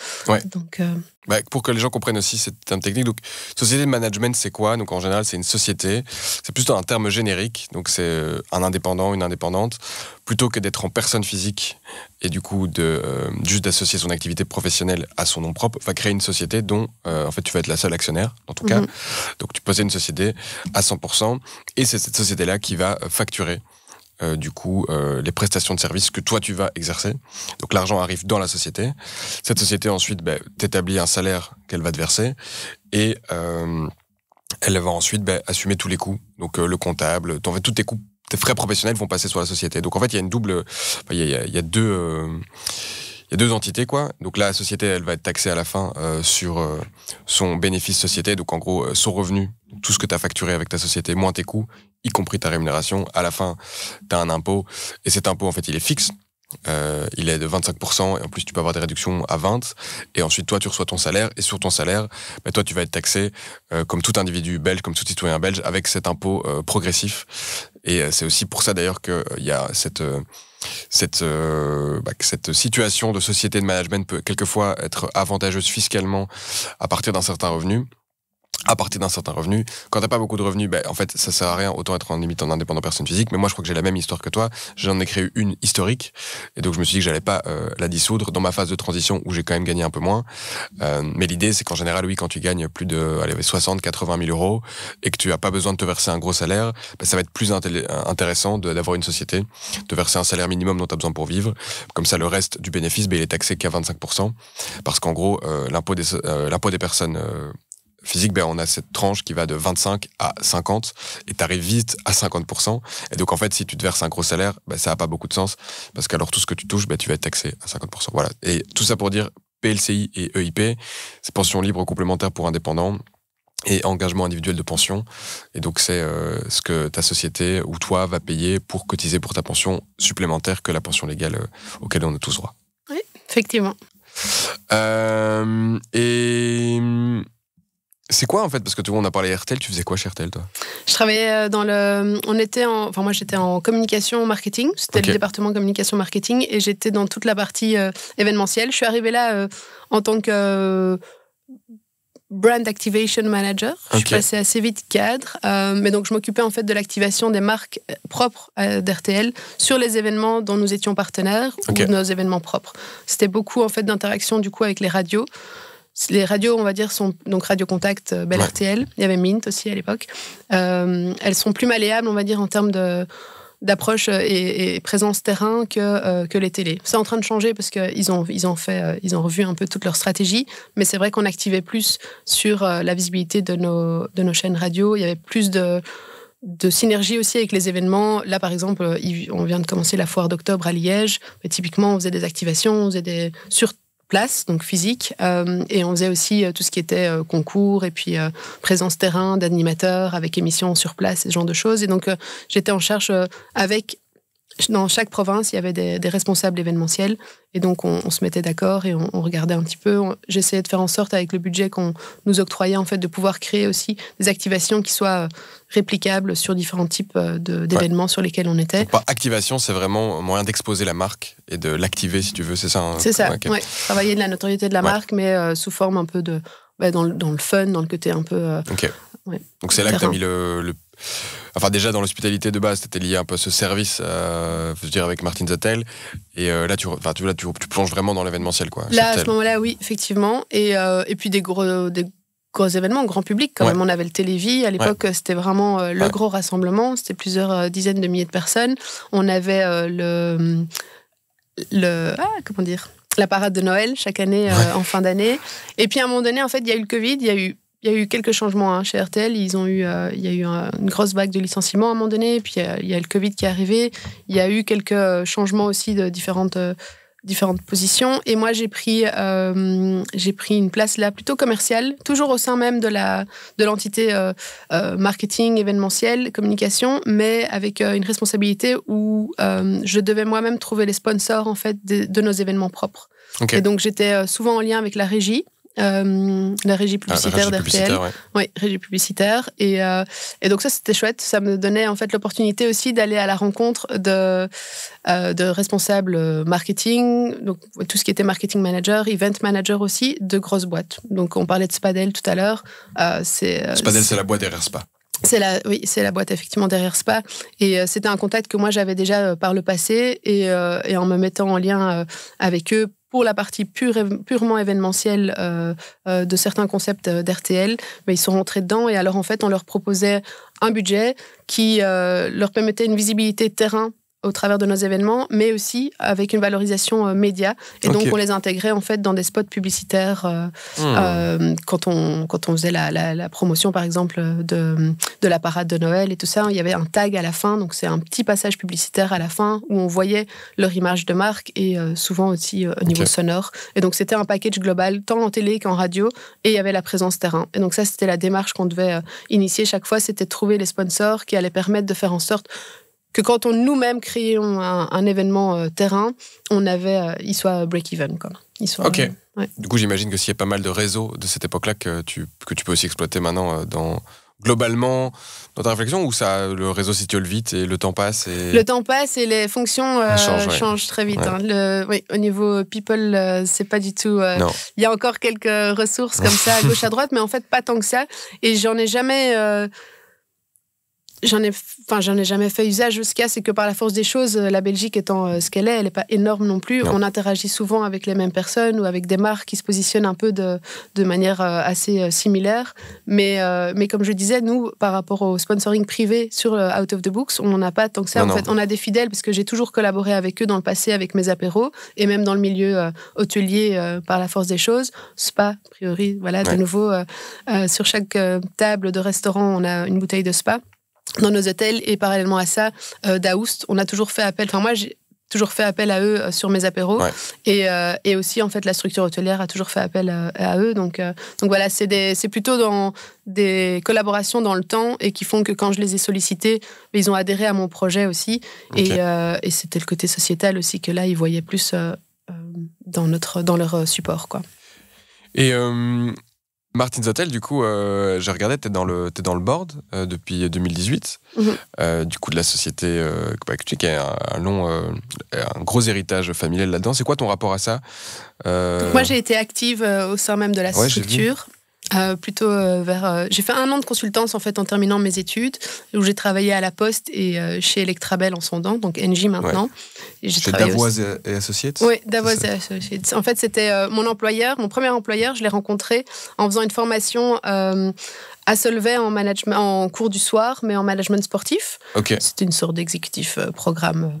Donc, pour que les gens comprennent aussi cette terme technique, donc société de management, c'est quoi? Donc en général, c'est une société, c'est plutôt un terme générique, donc c'est un indépendant, une indépendante, plutôt que d'être en personne physique et du coup juste d'associer son activité professionnelle à son nom propre, va créer une société dont en fait tu vas être la seule actionnaire dans ton cas. Donc tu possèdes une société à 100%, et c'est cette société-là qui va facturer du coup les prestations de services que toi tu vas exercer. Donc l'argent arrive dans la société. Cette société ensuite t'établit un salaire qu'elle va te verser, et elle va ensuite assumer tous les coûts. Donc le comptable, en fait tous tes coûts, tes frais professionnels vont passer sur la société. Donc en fait il y a une double, il y a deux entités, quoi. Donc la société, elle va être taxée à la fin sur son bénéfice société, donc en gros son revenu, tout ce que tu as facturé avec ta société, moins tes coûts, y compris ta rémunération. À la fin, tu as un impôt, et cet impôt, en fait, il est fixe. il est de 25%, et en plus tu peux avoir des réductions à 20%, et ensuite toi tu reçois ton salaire, et sur ton salaire, toi tu vas être taxé comme tout individu belge, comme tout citoyen belge, avec cet impôt progressif. Et c'est aussi pour ça d'ailleurs qu'il y a cette situation de société de management peut quelquefois être avantageuse fiscalement à partir d'un certain revenu. Quand t'as pas beaucoup de revenus, en fait, ça sert à rien, autant être en limite en indépendant personne physique. Mais moi, je crois que j'ai la même histoire que toi. J'en ai créé une historique. Et donc, je me suis dit que j'allais pas la dissoudre dans ma phase de transition où j'ai quand même gagné un peu moins. Mais l'idée, c'est qu'en général, oui, quand tu gagnes plus de 60, 80 000 euros et que tu as pas besoin de te verser un gros salaire, ça va être plus intéressant d'avoir une société, de verser un salaire minimum dont tu as besoin pour vivre. Comme ça, le reste du bénéfice, il est taxé qu'à 25%. Parce qu'en gros, l'impôt des personnes physique, on a cette tranche qui va de 25 à 50 et t'arrives vite à 50%. Et donc, en fait, si tu te verses un gros salaire, ça n'a pas beaucoup de sens parce qu'alors tout ce que tu touches, tu vas être taxé à 50%. Voilà. Et tout ça pour dire PLCI et EIP, c'est pension libre complémentaire pour indépendants et engagement individuel de pension. Et donc, c'est ce que ta société ou toi va payer pour cotiser pour ta pension supplémentaire que la pension légale auquel on a tous droit. Oui, effectivement. Et c'est quoi en fait? Parce que tout le monde a parlé RTL, tu faisais quoi chez RTL toi? Je travaillais moi j'étais en communication marketing, c'était le département communication marketing et j'étais dans toute la partie événementielle. Je suis arrivée là en tant que Brand Activation Manager. Je suis passée assez vite cadre, mais donc je m'occupais en fait de l'activation des marques propres d'RTL sur les événements dont nous étions partenaires ou nos événements propres. C'était beaucoup en fait d'interaction du coup avec les radios. Les radios, on va dire, sont donc Radio Contact, Bell RTL. Il y avait Mint aussi à l'époque. Elles sont plus malléables, on va dire, en termes d'approche et présence terrain que les télés. C'est en train de changer parce qu'ils ont revu un peu toute leur stratégie. Mais c'est vrai qu'on activait plus sur la visibilité de nos chaînes radio. Il y avait plus de synergie aussi avec les événements. Là, par exemple, on vient de commencer la foire d'octobre à Liège. Mais typiquement, on faisait des activations, on faisait des sur place, donc physique, et on faisait aussi tout ce qui était concours et puis présence terrain d'animateurs avec émissions sur place, ce genre de choses. Et donc, j'étais en charge dans chaque province, il y avait des responsables événementiels. Et donc, on se mettait d'accord et on regardait un petit peu. J'essayais de faire en sorte, avec le budget qu'on nous octroyait, en fait, de pouvoir créer aussi des activations qui soient réplicables sur différents types d'événements sur lesquels on était. Donc, activation, c'est vraiment un moyen d'exposer la marque et de l'activer, si tu veux, c'est ça hein? C'est ça, ouais. Travailler de la notoriété de la marque, mais sous forme un peu de... dans le fun, dans le côté un peu... Donc, c'est là que tu as mis le... Enfin, déjà, dans l'hospitalité de base, t'étais lié un peu à ce service, je veux dire, avec Martin's Hotel. Et là, tu plonges vraiment dans l'événementiel, quoi. Là, à ce moment-là, oui, effectivement. Et puis des gros événements, grand public, quand même. On avait le Télévis. À l'époque, c'était vraiment le gros rassemblement. C'était plusieurs dizaines de milliers de personnes. On avait comment dire, la parade de Noël, chaque année, en fin d'année. Et puis, à un moment donné, en fait, il y a eu le Covid, il y a eu quelques changements chez RTL. Il y a eu une grosse vague de licenciements à un moment donné. Puis il y a le Covid qui est arrivé. Il y a eu quelques changements aussi de différentes positions. Et moi, j'ai pris une place là plutôt commerciale, toujours au sein même de l'entité marketing, événementiel, communication, mais avec une responsabilité où je devais moi-même trouver les sponsors en fait de nos événements propres. Et donc j'étais souvent en lien avec la régie. La régie publicitaire d'RTL. Oui, régie publicitaire. Et donc ça, c'était chouette. Ça me donnait en fait l'opportunité aussi d'aller à la rencontre de responsables marketing, donc tout ce qui était marketing manager, event manager aussi, de grosses boîtes. Donc on parlait de Spadel tout à l'heure. Spadel, c'est la boîte derrière Spa. C'est la boîte effectivement derrière Spa. Et c'était un contact que moi j'avais déjà par le passé. Et en me mettant en lien avec eux, pour la partie purement événementielle de certains concepts d'RTL, ils sont rentrés dedans et alors en fait on leur proposait un budget qui leur permettait une visibilité terrain au travers de nos événements, mais aussi avec une valorisation média. Et donc, on les intégrait en fait dans des spots publicitaires quand on faisait la promotion, par exemple, de la parade de Noël et tout ça. Il y avait un tag à la fin, donc c'est un petit passage publicitaire à la fin où on voyait leur image de marque et souvent aussi au niveau sonore. Et donc, c'était un package global, tant en télé qu'en radio, et il y avait la présence terrain. Et donc, ça, c'était la démarche qu'on devait initier chaque fois, c'était de trouver les sponsors qui allaient permettre de faire en sorte que quand on nous-mêmes créions un événement terrain, il soit break-even, quoi. Ok. Ouais. Du coup, j'imagine que s'il y a pas mal de réseaux de cette époque-là que tu peux aussi exploiter maintenant globalement dans ta réflexion, ou le réseau s'étiole vite et le temps passe Le temps passe et les fonctions changent très vite. Ouais. Hein. Au niveau people, c'est pas du tout... Il y a encore quelques ressources comme ça à gauche, à droite, mais en fait, pas tant que ça. Et j'en ai jamais... J'en ai jamais fait usage. Ce qu'il y a, c'est que par la force des choses, la Belgique étant ce qu'elle est, elle n'est pas énorme non plus. Non. On interagit souvent avec les mêmes personnes ou avec des marques qui se positionnent un peu de manière assez similaire. Mais comme je disais, nous, par rapport au sponsoring privé sur Out of the Books, on n'en a pas tant que ça. En fait, on a des fidèles parce que j'ai toujours collaboré avec eux dans le passé avec mes apéros et même dans le milieu hôtelier par la force des choses. Spa, a priori, voilà, de nouveau, sur chaque table de restaurant, on a une bouteille de spa dans nos hôtels, et parallèlement à ça, Daoust, on a toujours fait appel, moi j'ai toujours fait appel à eux sur mes apéros, et aussi en fait la structure hôtelière a toujours fait appel à eux, donc voilà, c'est plutôt dans des collaborations dans le temps et qui font que quand je les ai sollicités, ils ont adhéré à mon projet aussi, et c'était le côté sociétal aussi que là ils voyaient plus dans leur support, quoi. Et Martin's Hotel, du coup, j'ai regardé, t'es dans le board depuis 2018, du coup de la société qui a un gros héritage familial là-dedans. C'est quoi ton rapport à ça? Donc moi, j'ai été active au sein même de la structure. Plutôt j'ai fait 1 an de consultance en fait en terminant mes études, où j'ai travaillé à la Poste et chez Electrabel en sondant, donc Engie maintenant. Et chez Davoise et Associates. Oui, Davoise et Associates. En fait, c'était mon premier employeur. Je l'ai rencontré en faisant une formation à Solvay en cours du soir, mais en management sportif. C'était une sorte d'exécutif programme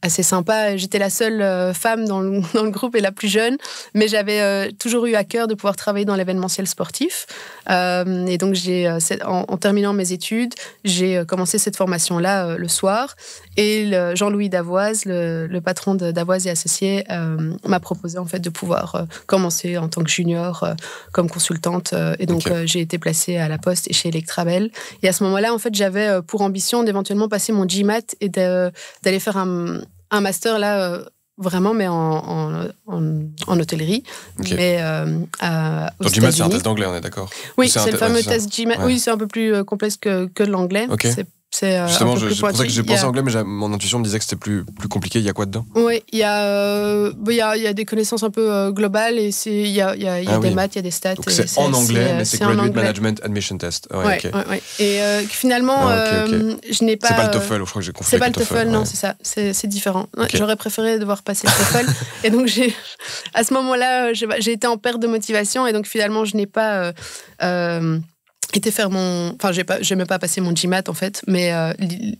assez sympa. J'étais la seule femme dans le groupe et la plus jeune, mais j'avais toujours eu à cœur de pouvoir travailler dans l'événementiel sportif. Et donc, en terminant mes études, j'ai commencé cette formation-là le soir. Et Jean-Louis Davoise, le patron de Davoise et Associés, m'a proposé en fait de pouvoir commencer en tant que junior comme consultante. Et donc, j'ai été placée à la Poste et chez Electrabel. Et à ce moment-là, en fait, j'avais pour ambition d'éventuellement passer mon GMAT et d'aller faire un master là, vraiment, mais en hôtellerie. Mais ton GMAT, c'est un test d'anglais, on est d'accord? Oui, c'est le fameux test GMAT. Oui, c'est un peu plus complexe que l'anglais. Justement, c'est pour ça que j'ai pensé anglais, mais mon intuition me disait que c'était plus compliqué. Il y a quoi dedans? Oui, il y a des connaissances un peu globales, et il y a des maths, il y a des stats. Donc c'est en anglais, mais c'est Graduate Management Admission Test. Et finalement, je n'ai pas... C'est pas le TOEFL, je crois que j'ai confondu. C'est pas le TOEFL, non, c'est ça. C'est différent. J'aurais préféré devoir passer le TOEFL. Et donc, à ce moment-là, j'ai été en perte de motivation, et donc finalement, je n'ai pas... j'aimais pas passer mon GMAT en fait, mais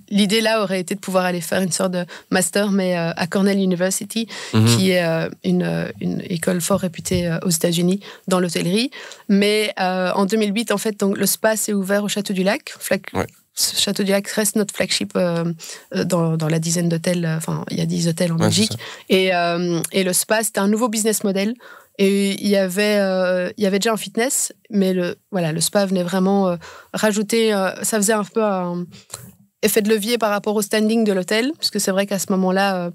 l'idée là aurait été de pouvoir aller faire une sorte de master, mais à Cornell University, qui est une école fort réputée aux États-Unis dans l'hôtellerie. Mais en 2008, en fait, donc, le spa s'est ouvert au Château du Lac. Ce Château du Lac reste notre flagship dans la dizaine d'hôtels. Enfin, il y a 10 hôtels en Belgique. Et le spa, c'était un nouveau business model. Et il y avait déjà un fitness, mais le spa venait vraiment rajouter... ça faisait un peu un effet de levier par rapport au standing de l'hôtel, parce que c'est vrai qu'à ce moment-là,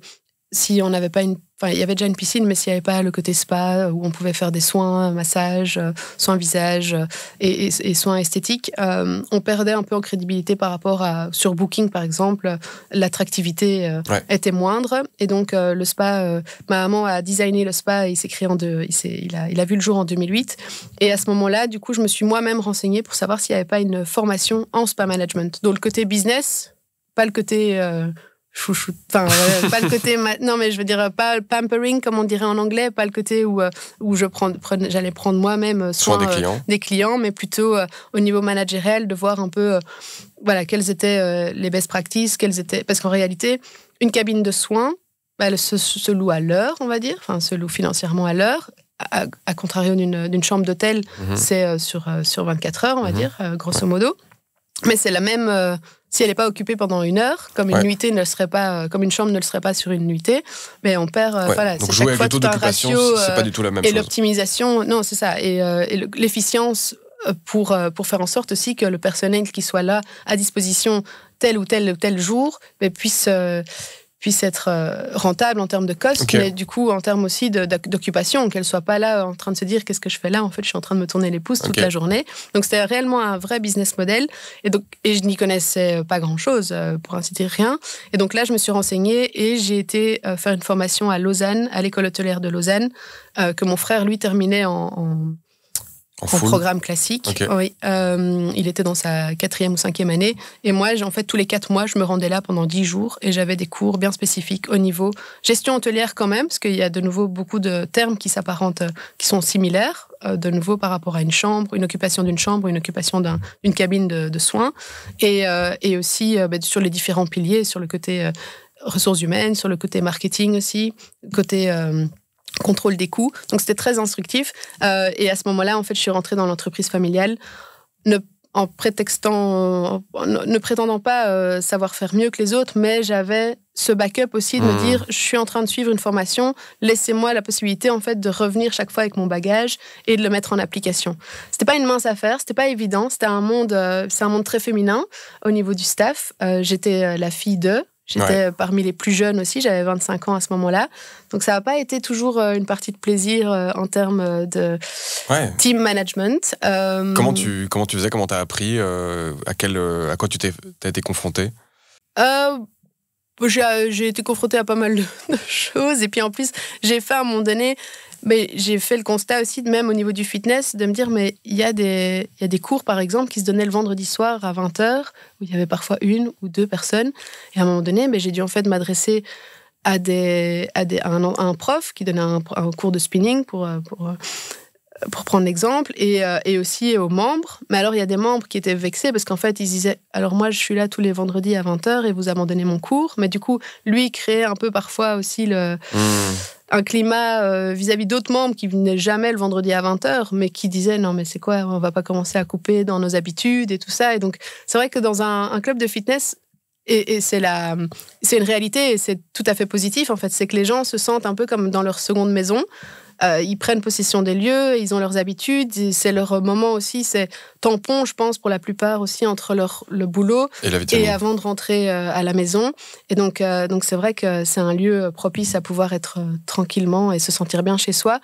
si on n'avait pas il y avait déjà une piscine, mais s'il n'y avait pas le côté spa, où on pouvait faire des soins, massages, soins visage et soins esthétiques, on perdait un peu en crédibilité par rapport sur Booking, par exemple, l'attractivité était moindre. Et donc, le spa, ma maman a designé le spa, et il s'est créé en deux. Il a vu le jour en 2008. Et à ce moment-là, du coup, je me suis moi-même renseignée pour savoir s'il n'y avait pas une formation en spa management. Donc, le côté business, pas le côté... chouchou, pas le côté, non, mais je veux dire, pas le pampering comme on dirait en anglais, pas le côté où j'allais prendre moi-même soin des clients, mais plutôt au niveau managérial, de voir un peu quelles étaient les best practices, parce qu'en réalité, une cabine de soins, elle se loue à l'heure, on va dire, se loue financièrement à l'heure. À contrario d'une chambre d'hôtel, c'est sur 24 heures, on va dire, grosso modo. Mais c'est la même... si elle n'est pas occupée pendant 1 heure, comme une nuitée ne le serait pas, comme une chambre ne le serait pas sur une nuitée, mais on perd. Donc jouer avec le taux d'occupation, c'est pas du tout la même chose. Et l'optimisation, non, c'est ça. Et l'efficience pour faire en sorte aussi que le personnel qui soit là à disposition tel ou tel jour puisse être rentable en termes de cost, mais du coup en termes aussi d'occupation, qu'elle soit pas là en train de se dire qu'est-ce que je fais là, en fait je suis en train de me tourner les pouces toute la journée. Donc c'était réellement un vrai business model, et je n'y connaissais pas grand-chose, pour ainsi dire rien. Et donc là je me suis renseignée et j'ai été faire une formation à Lausanne, à l'école hôtelière de Lausanne, que mon frère lui terminait en programme classique. Oui. Il était dans sa 4e ou 5e année. Et moi, en fait, tous les 4 mois, je me rendais là pendant 10 jours et j'avais des cours bien spécifiques au niveau gestion hôtelière quand même, parce qu'il y a de nouveau beaucoup de termes qui s'apparentent, qui sont similaires, de nouveau par rapport à une chambre, une occupation d'une chambre, une occupation d'une cabine de soins. Et aussi sur les différents piliers, sur le côté ressources humaines, sur le côté marketing aussi, côté contrôle des coûts. Donc, c'était très instructif. Et à ce moment-là, en fait, je suis rentrée dans l'entreprise familiale ne prétendant pas savoir faire mieux que les autres, mais j'avais ce backup aussi de me dire, je suis en train de suivre une formation, laissez-moi la possibilité, en fait, de revenir chaque fois avec mon bagage et de le mettre en application. C'était pas une mince affaire, c'était pas évident. C'est un monde très féminin au niveau du staff. J'étais la fille d'eux. J'étais parmi les plus jeunes aussi, j'avais 25 ans à ce moment-là. Donc ça n'a pas été toujours une partie de plaisir en termes de team management. Comment tu faisais, comment tu as appris, à quoi tu t'as été confrontée? J'ai été confrontée à pas mal de choses. Et puis en plus, j'ai fait à un moment donné... Mais j'ai fait le constat aussi, même au niveau du fitness, de me dire, mais il y a des cours, par exemple, qui se donnaient le vendredi soir à 20h, où il y avait parfois 1 ou 2 personnes. Et à un moment donné, j'ai dû en fait m'adresser à un prof qui donnait un cours de spinning pour prendre l'exemple, et aussi aux membres. Mais alors, il y a des membres qui étaient vexés parce qu'en fait, ils disaient, alors moi, je suis là tous les vendredis à 20h et vous abandonnez mon cours. Mais du coup, lui créait un peu parfois aussi un climat vis-à-vis d'autres membres qui venaient jamais le vendredi à 20h, mais qui disaient, non, mais c'est quoi, on va pas commencer à couper dans nos habitudes et tout ça. Et donc, c'est vrai que dans un club de fitness, et c'est une réalité, et c'est tout à fait positif, en fait, c'est que les gens se sentent un peu comme dans leur seconde maison. Ils prennent possession des lieux, ils ont leurs habitudes, c'est leur moment aussi, c'est tampon, je pense, pour la plupart aussi, entre le boulot et avant de rentrer à la maison. Et donc c'est vrai que c'est un lieu propice à pouvoir être tranquillement et se sentir bien chez soi.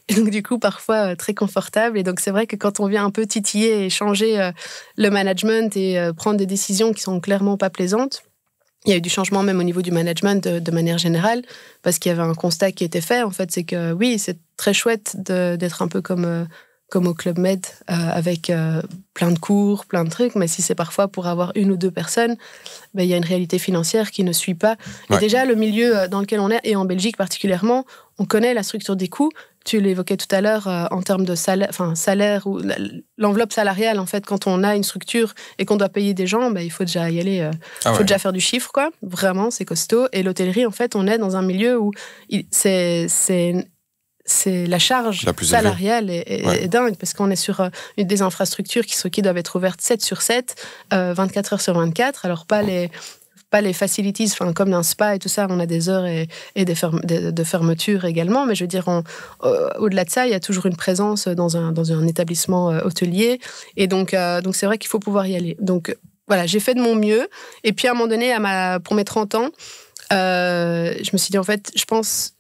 Et donc, du coup, parfois très confortable. Et donc, c'est vrai que quand on vient un peu titiller et changer le management et prendre des décisions qui sont clairement pas plaisantes, il y a eu du changement même au niveau du management de manière générale, parce qu'il y avait un constat qui était fait, en fait, c'est que oui, c'est très chouette d'être un peu comme au Club Med, avec plein de cours, plein de trucs, mais si c'est parfois pour avoir 1 ou 2 personnes, il y a une réalité financière qui ne suit pas. Et déjà, le milieu dans lequel on est, et en Belgique particulièrement, on connaît la structure des coûts. Tu l'évoquais tout à l'heure en termes de salaire ou l'enveloppe salariale, en fait, quand on a une structure et qu'on doit payer des gens, il faut déjà y aller, faut déjà faire du chiffre, quoi. Vraiment, c'est costaud. Et l'hôtellerie, en fait, on est dans un milieu où c'est la charge salariale est dingue, parce qu'on est sur des infrastructures qui doivent être ouvertes 7/7, 24 heures sur 24. Alors pas les facilities, comme un spa et tout ça, on a des heures et de fermeture également, mais je veux dire, au-delà de ça, il y a toujours une présence dans un établissement hôtelier, et donc c'est vrai qu'il faut pouvoir y aller. Donc voilà, j'ai fait de mon mieux, et puis à un moment donné, pour mes 30 ans, je me suis dit, en fait, je pense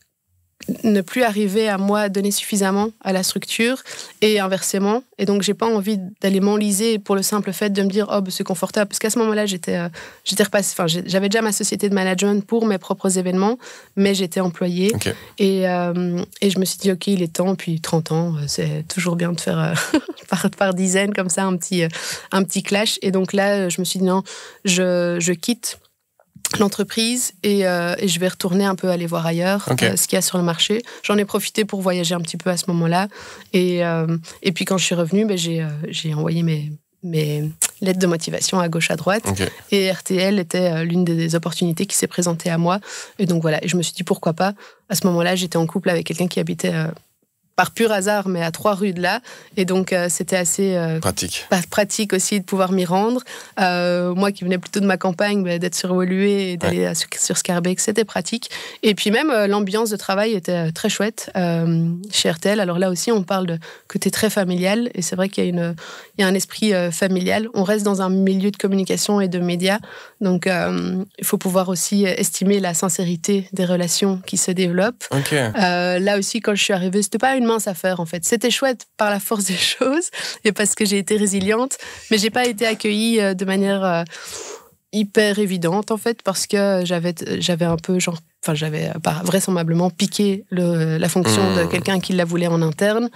ne plus arriver à moi donner suffisamment à la structure et inversement, et donc j'ai pas envie d'aller m'enliser pour le simple fait de me dire c'est confortable, parce qu'à ce moment-là j'étais repassée, j'avais déjà ma société de management pour mes propres événements, mais j'étais employée. Et je me suis dit il est temps, puis 30 ans c'est toujours bien de faire par dizaines comme ça un petit clash, et donc là je me suis dit non, je quitte l'entreprise et je vais retourner un peu aller voir ailleurs ce qu'il y a sur le marché. J'en ai profité pour voyager un petit peu à ce moment-là, et puis quand je suis revenue, j'ai envoyé mes lettres de motivation à gauche à droite, et RTL était l'une des opportunités qui s'est présentée à moi, et donc voilà, et je me suis dit pourquoi pas. À ce moment-là, j'étais en couple avec quelqu'un qui habitait par pur hasard, mais à 3 rues de là. Et donc, c'était assez pratique aussi de pouvoir m'y rendre. Moi qui venais plutôt de ma campagne, d'être sur Woluwe et d'aller sur Schaerbeek, c'était pratique. Et puis même, l'ambiance de travail était très chouette chez RTL. Alors là aussi, on parle de côté très familial. Et c'est vrai qu'il y a un esprit familial. On reste dans un milieu de communication et de médias. Donc, il faut pouvoir aussi estimer la sincérité des relations qui se développent. Okay. Là aussi, quand je suis arrivée, c'était pas une mince affaire en fait. C'était chouette par la force des choses et parce que j'ai été résiliente, mais j'ai pas été accueillie de manière hyper évidente en fait, parce que j'avais un peu j'avais vraisemblablement piqué la fonction de quelqu'un qui la voulait en interne,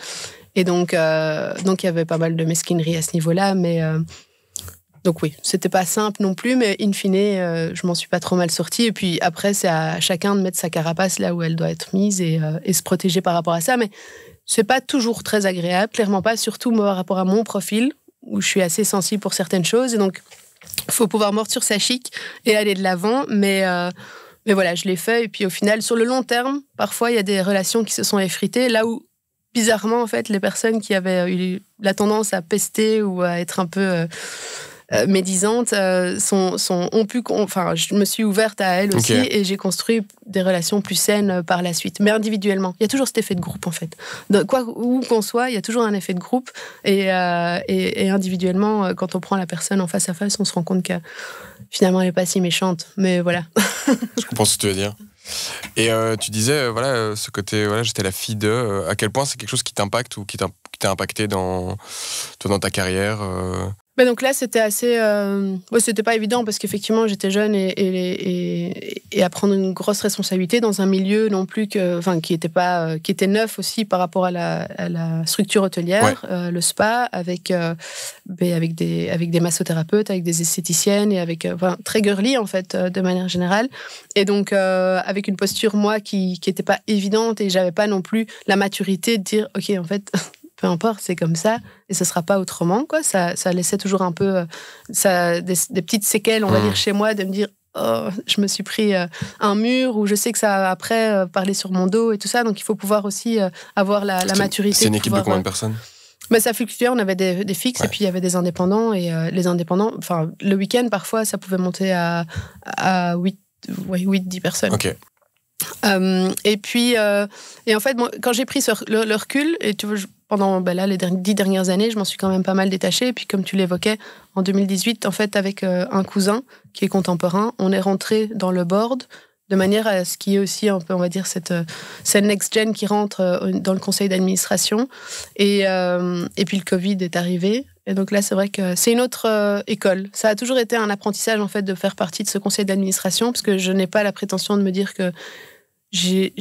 et donc il y avait pas mal de mesquinerie à ce niveau-là, mais donc oui, c'était pas simple non plus, mais in fine, je m'en suis pas trop mal sortie. Et puis après, c'est à chacun de mettre sa carapace là où elle doit être mise et se protéger par rapport à ça. Mais c'est pas toujours très agréable, clairement pas, surtout par rapport à mon profil, où je suis assez sensible pour certaines choses. Et donc, il faut pouvoir mordre sur sa chic et aller de l'avant. Mais voilà, je l'ai fait. Et puis au final, sur le long terme, parfois, il y a des relations qui se sont effritées, là où, bizarrement, en fait, les personnes qui avaient eu la tendance à pester ou à être un peu médisantes je me suis ouverte à elles aussi, et j'ai construit des relations plus saines par la suite, mais individuellement. Il y a toujours cet effet de groupe en fait. Où qu'on soit, il y a toujours un effet de groupe, et individuellement, quand on prend la personne en face à face, on se rend compte que finalement elle n'est pas si méchante, mais voilà. Je comprends ce que tu veux dire. Et tu disais, ce côté, j'étais la fille de... à quel point c'est quelque chose qui t'impacte ou qui t'a impacté dans ta carrière Mais donc là, c'était assez... c'était pas évident parce qu'effectivement, j'étais jeune et à prendre une grosse responsabilité dans un milieu non plus qui était neuf aussi par rapport à la structure hôtelière, le spa, avec des massothérapeutes, avec des esthéticiennes et avec très girly en fait, de manière générale. Et donc, avec une posture, moi, qui était pas évidente, et j'avais pas non plus la maturité de dire, OK, en fait... peu importe, c'est comme ça, et ce sera pas autrement, quoi. Ça laissait toujours un peu des petites séquelles, on va dire, chez moi, de me dire, oh, je me suis pris un mur, ou je sais que ça va après parler sur mon dos et tout ça, donc il faut pouvoir aussi avoir la maturité. C'est une équipe de combien de personnes? Mais ça fluctuait, on avait des fixes, et puis il y avait des indépendants, et les indépendants, le week-end, parfois, ça pouvait monter à 8-10 personnes. Ok. Et puis, et en fait, moi, quand j'ai pris le recul, et tu vois, pendant les 10 dernières années, je m'en suis quand même pas mal détachée. Et puis, comme tu l'évoquais, en 2018, en fait, avec un cousin qui est contemporain, on est rentré dans le board de manière à ce qu'il y ait aussi un peu, on va dire, cette next-gen qui rentre dans le conseil d'administration. Et puis, le Covid est arrivé. Et donc là, c'est vrai que c'est une autre école. Ça a toujours été un apprentissage, en fait, de faire partie de ce conseil d'administration, parce que je n'ai pas la prétention de me dire que j'ai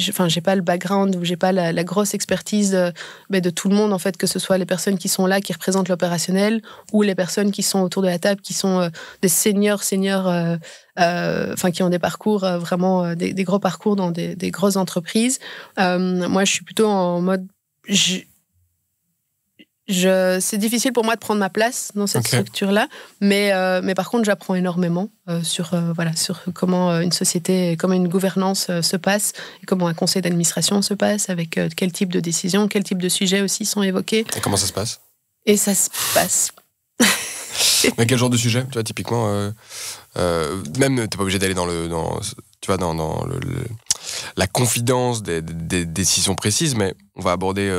pas le background, ou j'ai pas la grosse expertise de tout le monde, en fait, que ce soit les personnes qui sont là, qui représentent l'opérationnel, ou les personnes qui sont autour de la table, qui sont des seniors, qui ont des parcours vraiment, des gros parcours dans des grosses entreprises. Moi, je suis plutôt en mode... c'est difficile pour moi de prendre ma place dans cette structure-là, mais par contre, j'apprends énormément sur comment une société, comment une gouvernance se passe, et comment un conseil d'administration se passe, avec quel type de décisions, quel type de sujets aussi sont évoqués. Et comment ça se passe? Et ça se passe. Mais quel genre de sujet? Tu vois, typiquement, même, t'es pas obligé d'aller dans la confidence des décisions précises, mais on va aborder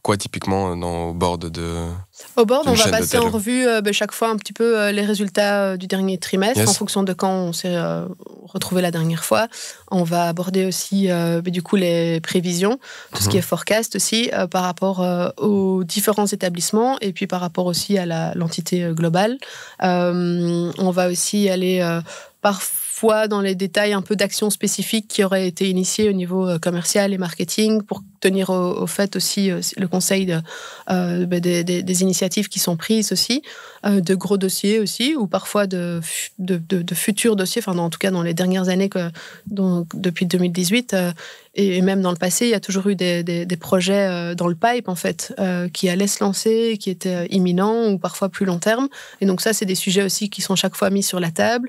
quoi typiquement au board de... Au board, on va passer en revue chaque fois un petit peu les résultats du dernier trimestre, en fonction de quand on s'est retrouvé la dernière fois. On va aborder aussi du coup les prévisions, tout ce qui est forecast aussi, par rapport aux différents établissements, et puis par rapport aussi à l'entité globale. On va aussi aller parfois dans les détails un peu d'actions spécifiques qui auraient été initiées au niveau commercial et marketing, pour tenir au fait aussi le conseil des initiatives qui sont prises aussi, de gros dossiers aussi, ou parfois de futurs dossiers, en tout cas dans les dernières années, depuis 2018, et même dans le passé, il y a toujours eu des projets dans le pipe, en fait, qui allaient se lancer, qui étaient imminents, ou parfois plus long terme. Et donc ça, c'est des sujets aussi qui sont chaque fois mis sur la table.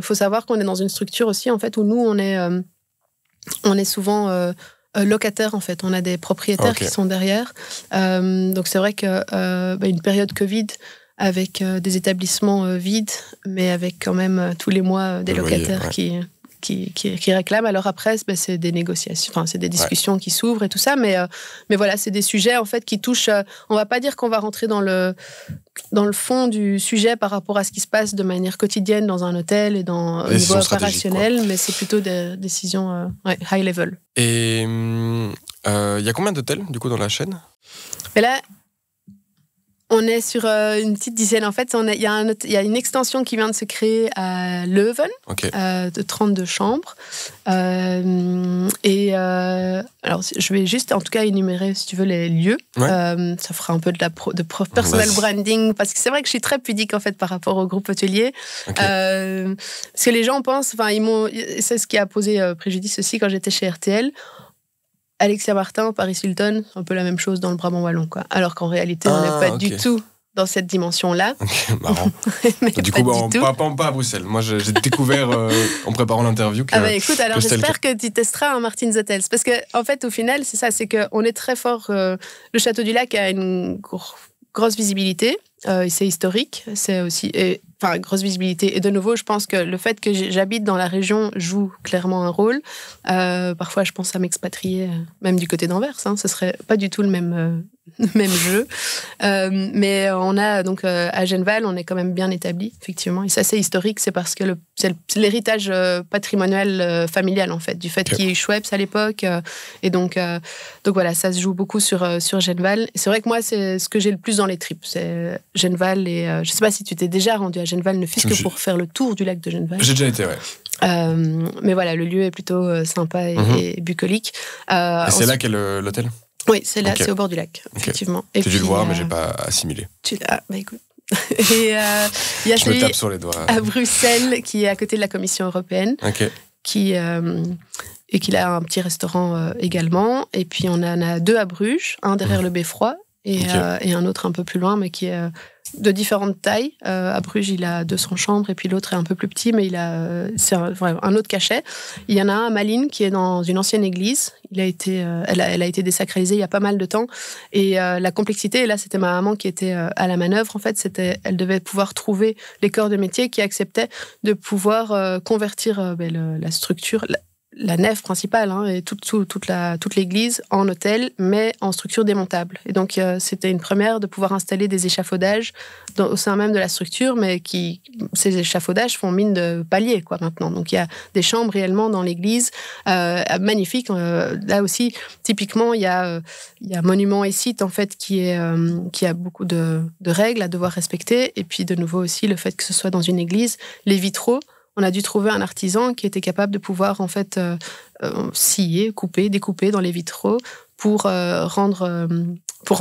Faut savoir qu'on est dans une structure aussi, en fait, où nous, on est souvent locataires en fait. On a des propriétaires qui sont derrière. Donc c'est vrai que une période Covid avec des établissements vides, mais avec quand même tous les mois des locataires qui réclament. Alors après, c'est des négociations, enfin c'est des discussions qui s'ouvrent et tout ça, mais voilà, c'est des sujets en fait qui touchent. On va pas dire qu'on va rentrer dans le fond du sujet par rapport à ce qui se passe de manière quotidienne dans un hôtel et au niveau opérationnel, mais c'est plutôt des décisions high level. Et il y a combien d'hôtels du coup dans la chaîne? Mais là, on est sur une petite dizaine. En fait, il y a une extension qui vient de se créer à Leuven, de 32 chambres. Alors, je vais juste, en tout cas, énumérer, si tu veux, les lieux. Ça fera un peu de personal branding, parce que c'est vrai que je suis très pudique, en fait, par rapport au groupe hôtelier. Parce que les gens pensent, c'est ce qui a posé préjudice aussi quand j'étais chez RTL. Alexia Martin, Paris Hilton, un peu la même chose dans le Brabant wallon, quoi. Alors qu'en réalité, on n'est pas du tout dans cette dimension-là. Marrant. Du coup, pas à Bruxelles. Moi, j'ai découvert en préparant l'interview que... écoute, alors j'espère que tu testeras un Martins Hotels. Parce que, en fait, au final, c'est ça, c'est qu'on est très fort. Le Château du Lac a une grosse visibilité. C'est historique, c'est aussi grosse visibilité. Et de nouveau, je pense que le fait que j'habite dans la région joue clairement un rôle. Parfois, je pense à m'expatrier, même du côté d'Anvers. Ce serait pas du tout le même jeu. Mais on a donc à Genval, on est quand même bien établi, effectivement. Et ça, c'est historique, c'est parce que c'est l'héritage patrimonial familial, en fait, du fait qu'il y ait eu Schweppes à l'époque. Et donc voilà, ça se joue beaucoup sur Genval. Et c'est vrai que moi, c'est ce que j'ai le plus dans les tripes. C'est Genval et je sais pas si tu t'es déjà rendu à Genval, ne fût-ce que pour faire le tour du lac de Genval. J'ai déjà été, mais voilà, le lieu est plutôt sympa et bucolique. Et c'est là qu'est l'hôtel? Oui, c'est là, c'est au bord du lac, effectivement. J'ai dû le voir, mais j'ai pas assimilé. Écoute. Et il y a je me tape sur les doigts. À Bruxelles, qui est à côté de la Commission européenne, qui a un petit restaurant également. Et puis on en a 2 à Bruges, un derrière le Beffroi et un autre un peu plus loin, mais qui est de différentes tailles. À Bruges, il a 200 chambres et puis l'autre est un peu plus petit, mais c'est un autre cachet. Il y en a un à Malines qui est dans une ancienne église. Elle a été désacralisée il y a pas mal de temps. Et la complexité, et là c'était ma maman qui était à la manœuvre, en fait, elle devait pouvoir trouver les corps de métier qui acceptaient de pouvoir convertir la structure, la nef principale et toute l'église en hôtel, mais en structure démontable. Et donc, c'était une première de pouvoir installer des échafaudages au sein même de la structure, mais ces échafaudages font mine de palier, quoi, maintenant. Donc, il y a des chambres réellement dans l'église, magnifiques. Là aussi, typiquement, il y a Monument et Site, en fait, qui a beaucoup de règles à devoir respecter. Et puis, de nouveau aussi, le fait que ce soit dans une église, les vitraux, on a dû trouver un artisan qui était capable de pouvoir en fait scier, couper, découper dans les vitraux pour en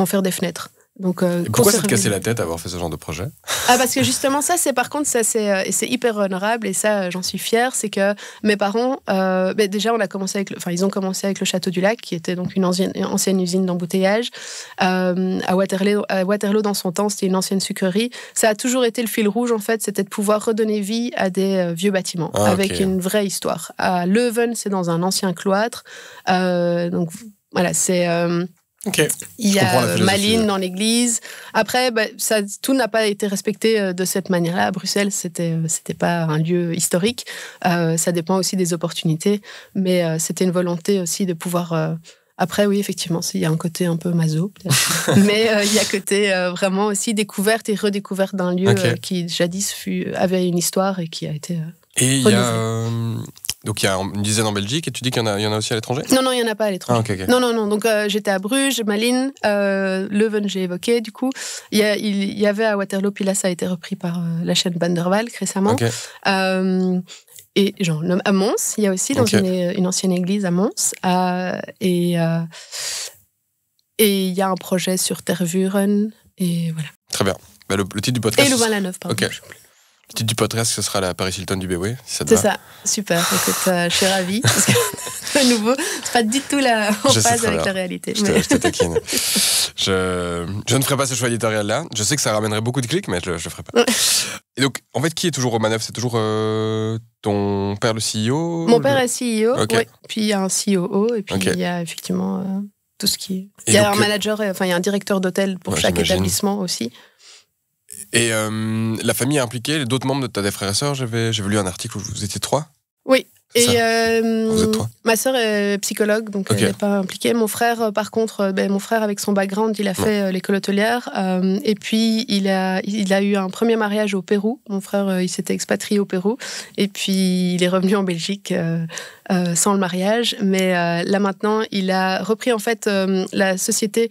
faire des fenêtres. Donc, et pourquoi ça te cassait la tête d'avoir fait ce genre de projet? Parce que justement c'est hyper honorable et ça j'en suis fière, c'est que mes parents déjà ils ont commencé avec le Château du Lac qui était donc une ancienne usine d'embouteillage à Waterloo dans son temps, c'était une ancienne sucrerie. Ça a toujours été le fil rouge en fait, c'était de pouvoir redonner vie à des vieux bâtiments avec une vraie histoire. À Leuven, c'est dans un ancien cloître, donc voilà, c'est il y a Malines dans l'église. Après, tout n'a pas été respecté de cette manière-là. À Bruxelles, c'était pas un lieu historique. Ça dépend aussi des opportunités, mais c'était une volonté aussi de pouvoir. Après, oui, effectivement, il y a un côté un peu maso, peut-être. Mais il y a un côté vraiment aussi découverte et redécouverte d'un lieu qui jadis avait une histoire et qui a été. Et il y a. Donc il y a une dizaine en Belgique et tu dis qu'il y en a aussi à l'étranger? Non, il n'y en a pas à l'étranger. Non. Donc j'étais à Bruges, Malines, Leuven, j'ai évoqué du coup. Il y avait à Waterloo, puis là ça a été repris par la chaîne Van der Valk récemment. Et j'en nomme à Mons, il y a aussi dans une ancienne église à Mons. Et il y a un projet sur Tervuren et voilà. Très bien. Le titre du podcast. Et Louvain-la-Neuve, pardon. Tu podcast, ce sera la Paris Hilton du BW, si ça te C'est va. ça, super. Écoute, je suis ravie. Parce que, de nouveau, c'est pas du tout en phase avec la réalité. Je te taquine. Je ne ferai pas ce choix éditorial-là. Je sais que ça ramènerait beaucoup de clics, mais je ne le ferai pas. Ouais. Et donc, en fait, qui est toujours aux manœuvres? C'est toujours ton père, le CEO? Mon père est CEO, okay. Oui. Puis il y a un COO, et puis il y a effectivement tout ce qui... Il y a un manager, il y a un directeur d'hôtel pour chaque établissement aussi. Et la famille est impliquée, d'autres membres de ta frères et sœurs, j'avais lu un article où vous étiez 3. Oui. Et vous êtes 3. Ma sœur est psychologue, donc elle n'est pas impliquée. Mon frère, par contre, mon frère avec son background, il a fait l'école hôtelière. Et puis il a eu un premier mariage au Pérou. Mon frère, il s'était expatrié au Pérou. Et puis il est revenu en Belgique sans le mariage. Mais là maintenant, il a repris en fait la société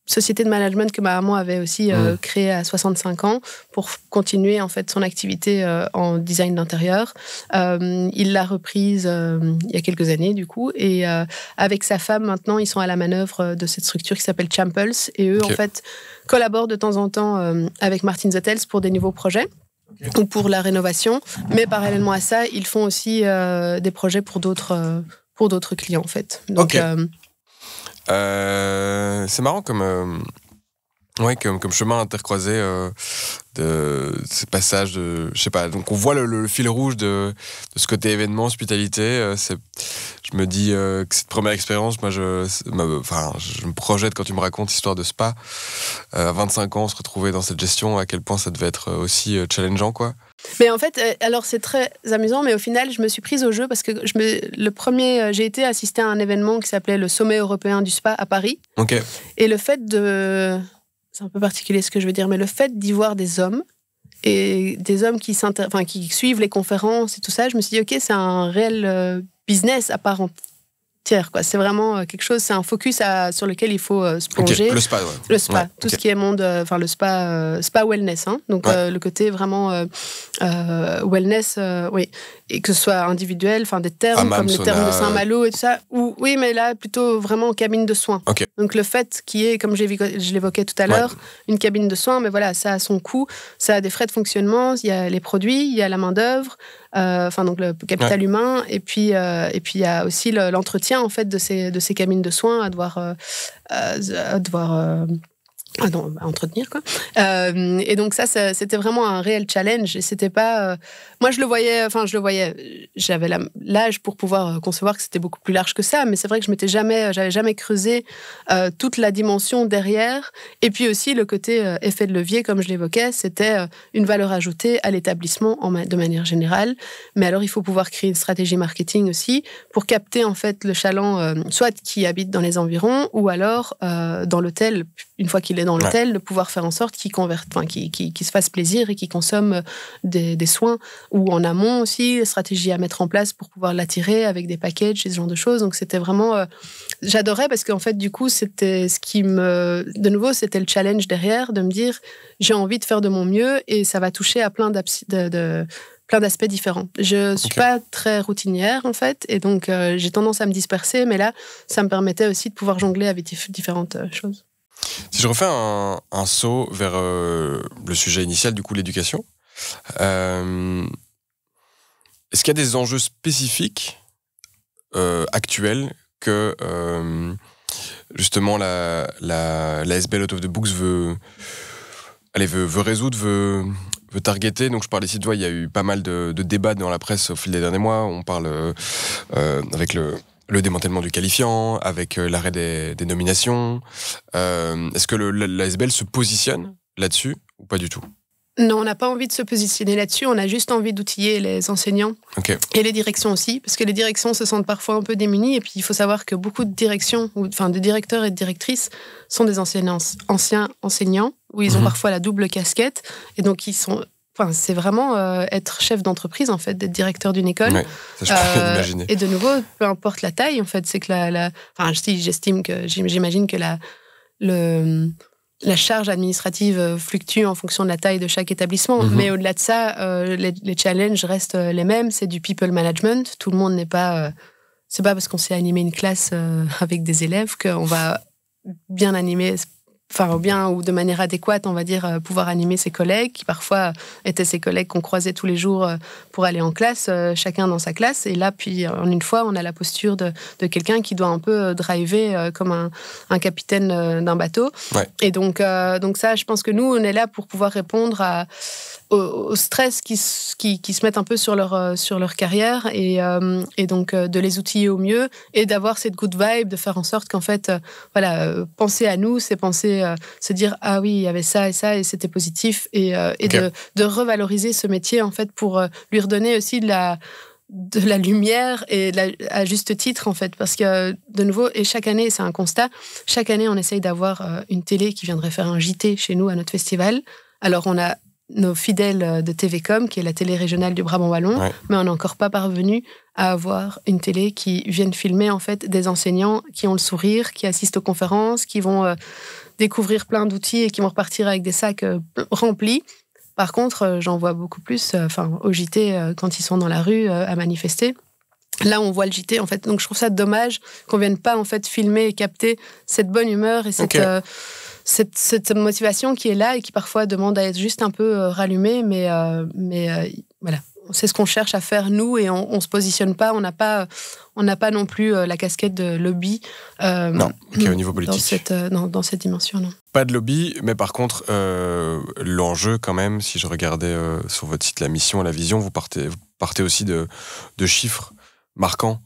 de management que ma maman avait aussi créée à 65 ans pour continuer en fait son activité en design d'intérieur. Il l'a reprise il y a quelques années du coup, et avec sa femme maintenant ils sont à la manœuvre de cette structure qui s'appelle Champels, et eux en fait collaborent de temps en temps avec Martin's Hotels pour des nouveaux projets ou pour la rénovation, mais parallèlement à ça ils font aussi des projets pour d'autres clients en fait. Donc c'est marrant comme chemin intercroisé de ces passages de, je sais pas, donc on voit le fil rouge de ce côté événement, hospitalité. Je me dis que cette première expérience, moi je me projette quand tu me racontes l'histoire de spa. À 25 ans, se retrouver dans cette gestion, à quel point ça devait être aussi challengeant, quoi. Mais en fait, alors c'est très amusant, mais au final, je me suis prise au jeu parce que j'ai été assister à un événement qui s'appelait le Sommet européen du spa à Paris. Okay. Et le fait c'est un peu particulier ce que je veux dire, mais le fait d'y voir des hommes et des hommes qui suivent les conférences et tout ça, je me suis dit, ok, c'est un réel business à part entière, quoi. C'est vraiment quelque chose, c'est un focus sur lequel il faut se plonger. Okay. Le spa, ouais. Le spa, tout ce qui est monde, le spa wellness, hein. Donc le côté vraiment wellness, oui. Et que ce soit individuel, des termes comme les termes de Saint-Malo et tout ça. Oui, mais là, plutôt vraiment en cabine de soins. Okay. Donc le fait qu'il y ait, comme je l'évoquais tout à l'heure, une cabine de soins, mais voilà, ça a son coût, ça a des frais de fonctionnement, il y a les produits, il y a la main-d'œuvre, donc le capital humain, et puis il y a aussi l'entretien en fait de ces cabines de soins à devoir entretenir, quoi. Et donc ça, c'était vraiment un réel challenge, et c'était pas moi je le voyais, j'avais l'âge pour pouvoir concevoir que c'était beaucoup plus large que ça, mais c'est vrai que j'avais jamais creusé toute la dimension derrière. Et puis aussi le côté effet de levier, comme je l'évoquais, c'était une valeur ajoutée à l'établissement de manière générale. Mais alors il faut pouvoir créer une stratégie marketing aussi pour capter en fait le chaland, soit qui habite dans les environs, ou alors dans l'hôtel, une fois qu'il est dans l'hôtel, de pouvoir faire en sorte qu'il se fasse plaisir et qu'il consomme des soins, ou en amont aussi, stratégies à mettre en place pour pouvoir l'attirer avec des packages et ce genre de choses. Donc c'était vraiment... j'adorais parce qu'en fait, du coup, c'était de nouveau, c'était le challenge derrière, de me dire, j'ai envie de faire de mon mieux et ça va toucher à plein d'aspects différents. Je ne suis pas très routinière, en fait, et donc j'ai tendance à me disperser, mais là, ça me permettait aussi de pouvoir jongler avec différentes choses. Si je refais un saut vers le sujet initial, du coup, l'éducation, est-ce qu'il y a des enjeux spécifiques actuels que justement la SBL Out of the Books veut résoudre, veut targeter? Donc je parle ici de il y a eu pas mal de débats dans la presse au fil des derniers mois. On parle avec le démantèlement du qualifiant, avec l'arrêt des nominations. Est-ce que la SBL se positionne là-dessus ou pas du tout? Non, on n'a pas envie de se positionner là-dessus, on a juste envie d'outiller les enseignants et les directions aussi, parce que les directions se sentent parfois un peu démunies, et puis il faut savoir que beaucoup de directions, de directeurs et de directrices sont des anciens enseignants, où ils ont parfois la double casquette, et donc c'est vraiment être chef d'entreprise, en fait, d'être directeur d'une école. Ouais, ça, je peux imaginer. Et de nouveau, peu importe la taille, en fait, c'est que j'imagine que la charge administrative fluctue en fonction de la taille de chaque établissement. Mais au-delà de ça, les challenges restent les mêmes. C'est du people management. Tout le monde n'est pas... c'est pas parce qu'on sait animer une classe avec des élèves qu'on va bien animer ou bien ou de manière adéquate, on va dire, pouvoir animer ses collègues, qui parfois étaient ses collègues qu'on croisait tous les jours pour aller en classe, chacun dans sa classe. Et là, puis en une fois, on a la posture de quelqu'un qui doit un peu driver comme un capitaine d'un bateau. Ouais. Et donc ça, je pense que nous, on est là pour pouvoir répondre au stress qui se mettent un peu sur leur carrière et donc de les outiller au mieux et d'avoir cette good vibe, de faire en sorte qu'en fait, penser à nous, c'est penser, se dire ah oui, il y avait ça et c'était positif et Okay. de revaloriser ce métier en fait pour lui redonner aussi de la lumière et à juste titre en fait, parce que de nouveau, et chaque année, c'est un constat, chaque année on essaye d'avoir une télé qui viendrait faire un JT chez nous à notre festival. Alors on a nos fidèles de TVcom, qui est la télé régionale du Brabant Wallon, Ouais. mais on n'est encore pas parvenu à avoir une télé qui vienne filmer en fait des enseignants qui ont le sourire, qui assistent aux conférences, qui vont découvrir plein d'outils et qui vont repartir avec des sacs remplis. Par contre, j'en vois beaucoup plus au JT quand ils sont dans la rue à manifester. Là, on voit le JT, en fait. Donc, je trouve ça dommage qu'on vienne pas, en fait, filmer et capter cette bonne humeur et cette motivation qui est là et qui parfois demande à être juste un peu rallumée, mais voilà. C'est ce qu'on cherche à faire, nous, et on se positionne pas, on n'a pas non plus la casquette de lobby Non, au niveau politique. dans cette dimension, non. Pas de lobby, mais par contre, l'enjeu quand même, si je regardais sur votre site La Mission et La Vision, vous partez aussi de chiffres marquants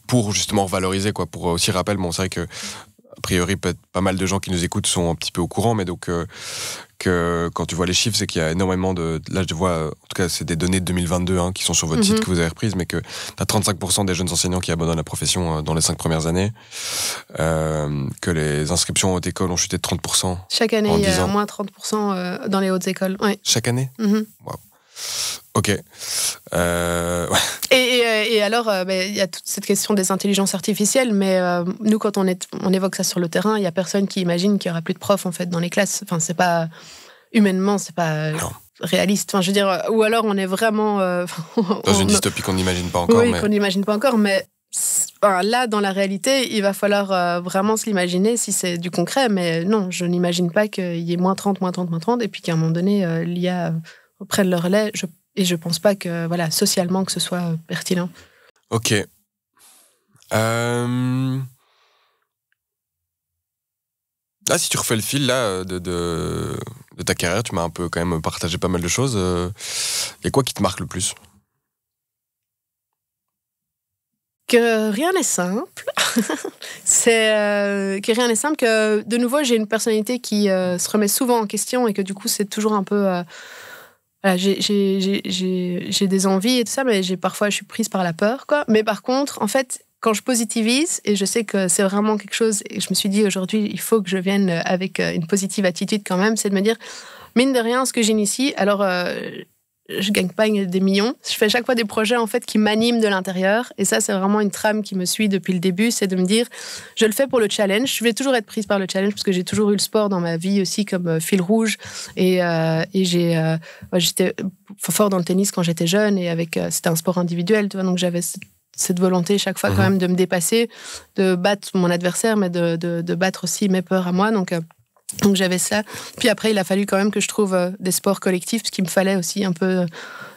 pour justement valoriser, quoi, pour aussi rappel, bon, c'est vrai que a priori, peut-être pas mal de gens qui nous écoutent sont un petit peu au courant, mais donc que quand tu vois les chiffres, c'est qu'il y a énormément de... Là, je vois, en tout cas, c'est des données de 2022 qui sont sur votre site que vous avez reprises, mais que tu as 35% des jeunes enseignants qui abandonnent la profession dans les 5 premières années, que les inscriptions aux hautes écoles ont chuté de 30%. Chaque année, il y a moins 30% dans les hautes écoles. Ouais. Chaque année Wow. Ok. Ouais. Et alors, il y a toute cette question des intelligences artificielles, mais nous, quand on évoque ça sur le terrain, il n'y a personne qui imagine qu'il n'y aura plus de profs en fait, dans les classes. Enfin, c'est pas... Humainement, c'est pas réaliste. Enfin, je veux dire, ou alors on est vraiment... dans une dystopie qu'on n'imagine pas encore. Oui, qu'on n'imagine pas encore, mais... Là, dans la réalité, il va falloir vraiment se l'imaginer si c'est du concret, mais non, je n'imagine pas qu'il y ait moins 30, et puis qu'à un moment donné, l'IA prenne le relais. Et je pense pas que, voilà, socialement, que ce soit pertinent. Ok. Là, si tu refais le fil là, de ta carrière, tu m'as un peu quand même partagé pas mal de choses. Et quoi qui te marque le plus ? Que rien n'est simple. Que rien n'est simple, que de nouveau, j'ai une personnalité qui se remet souvent en question et que du coup, c'est toujours un peu... Voilà, j'ai des envies et tout ça, mais parfois, je suis prise par la peur, quoi. Mais par contre, en fait, quand je positivise, et je sais que c'est vraiment quelque chose, et je me suis dit aujourd'hui, il faut que je vienne avec une positive attitude quand même, c'est de me dire, mine de rien, ce que j'initie, alors... je gagne des millions. Je fais chaque fois des projets en fait qui m'animent de l'intérieur. Et ça, c'est vraiment une trame qui me suit depuis le début. C'est de me dire, je le fais pour le challenge. Je vais toujours être prise par le challenge parce que j'ai toujours eu le sport dans ma vie aussi comme fil rouge. Et j'étais fort dans le tennis quand j'étais jeune et c'était un sport individuel, tu vois. Donc j'avais cette volonté chaque fois quand même de me dépasser, de battre mon adversaire, mais de battre aussi mes peurs à moi. Donc j'avais ça. Puis après, il a fallu quand même que je trouve des sports collectifs, parce qu'il me fallait aussi un peu,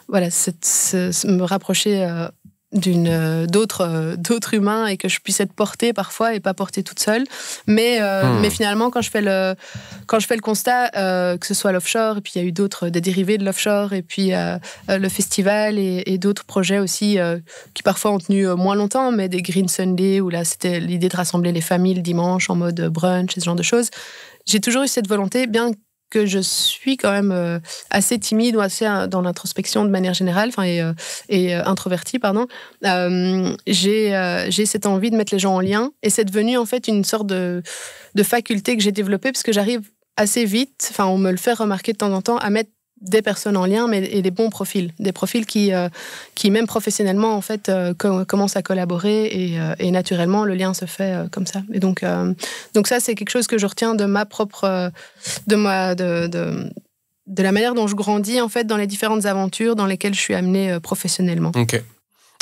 me rapprocher d'autres humains et que je puisse être portée parfois et pas portée toute seule. Mais finalement, quand je fais le constat, que ce soit l'offshore, et puis il y a eu des dérivés de l'offshore, et puis le festival et d'autres projets aussi qui parfois ont tenu moins longtemps, mais des Green Sunday, où là c'était l'idée de rassembler les familles le dimanche en mode brunch et ce genre de choses. J'ai toujours eu cette volonté, bien que je suis quand même assez timide ou assez dans l'introspection de manière générale, et introvertie, pardon. J'ai cette envie de mettre les gens en lien, et c'est devenu en fait une sorte de faculté que j'ai développée, parce que j'arrive assez vite, on me le fait remarquer de temps en temps, à mettre des personnes en lien, et des bons profils. Des profils qui même professionnellement, en fait, commencent à collaborer, et naturellement, le lien se fait comme ça. Et donc ça, c'est quelque chose que je retiens de ma propre... de la manière dont je grandis, en fait, dans les différentes aventures dans lesquelles je suis amenée professionnellement. Ok.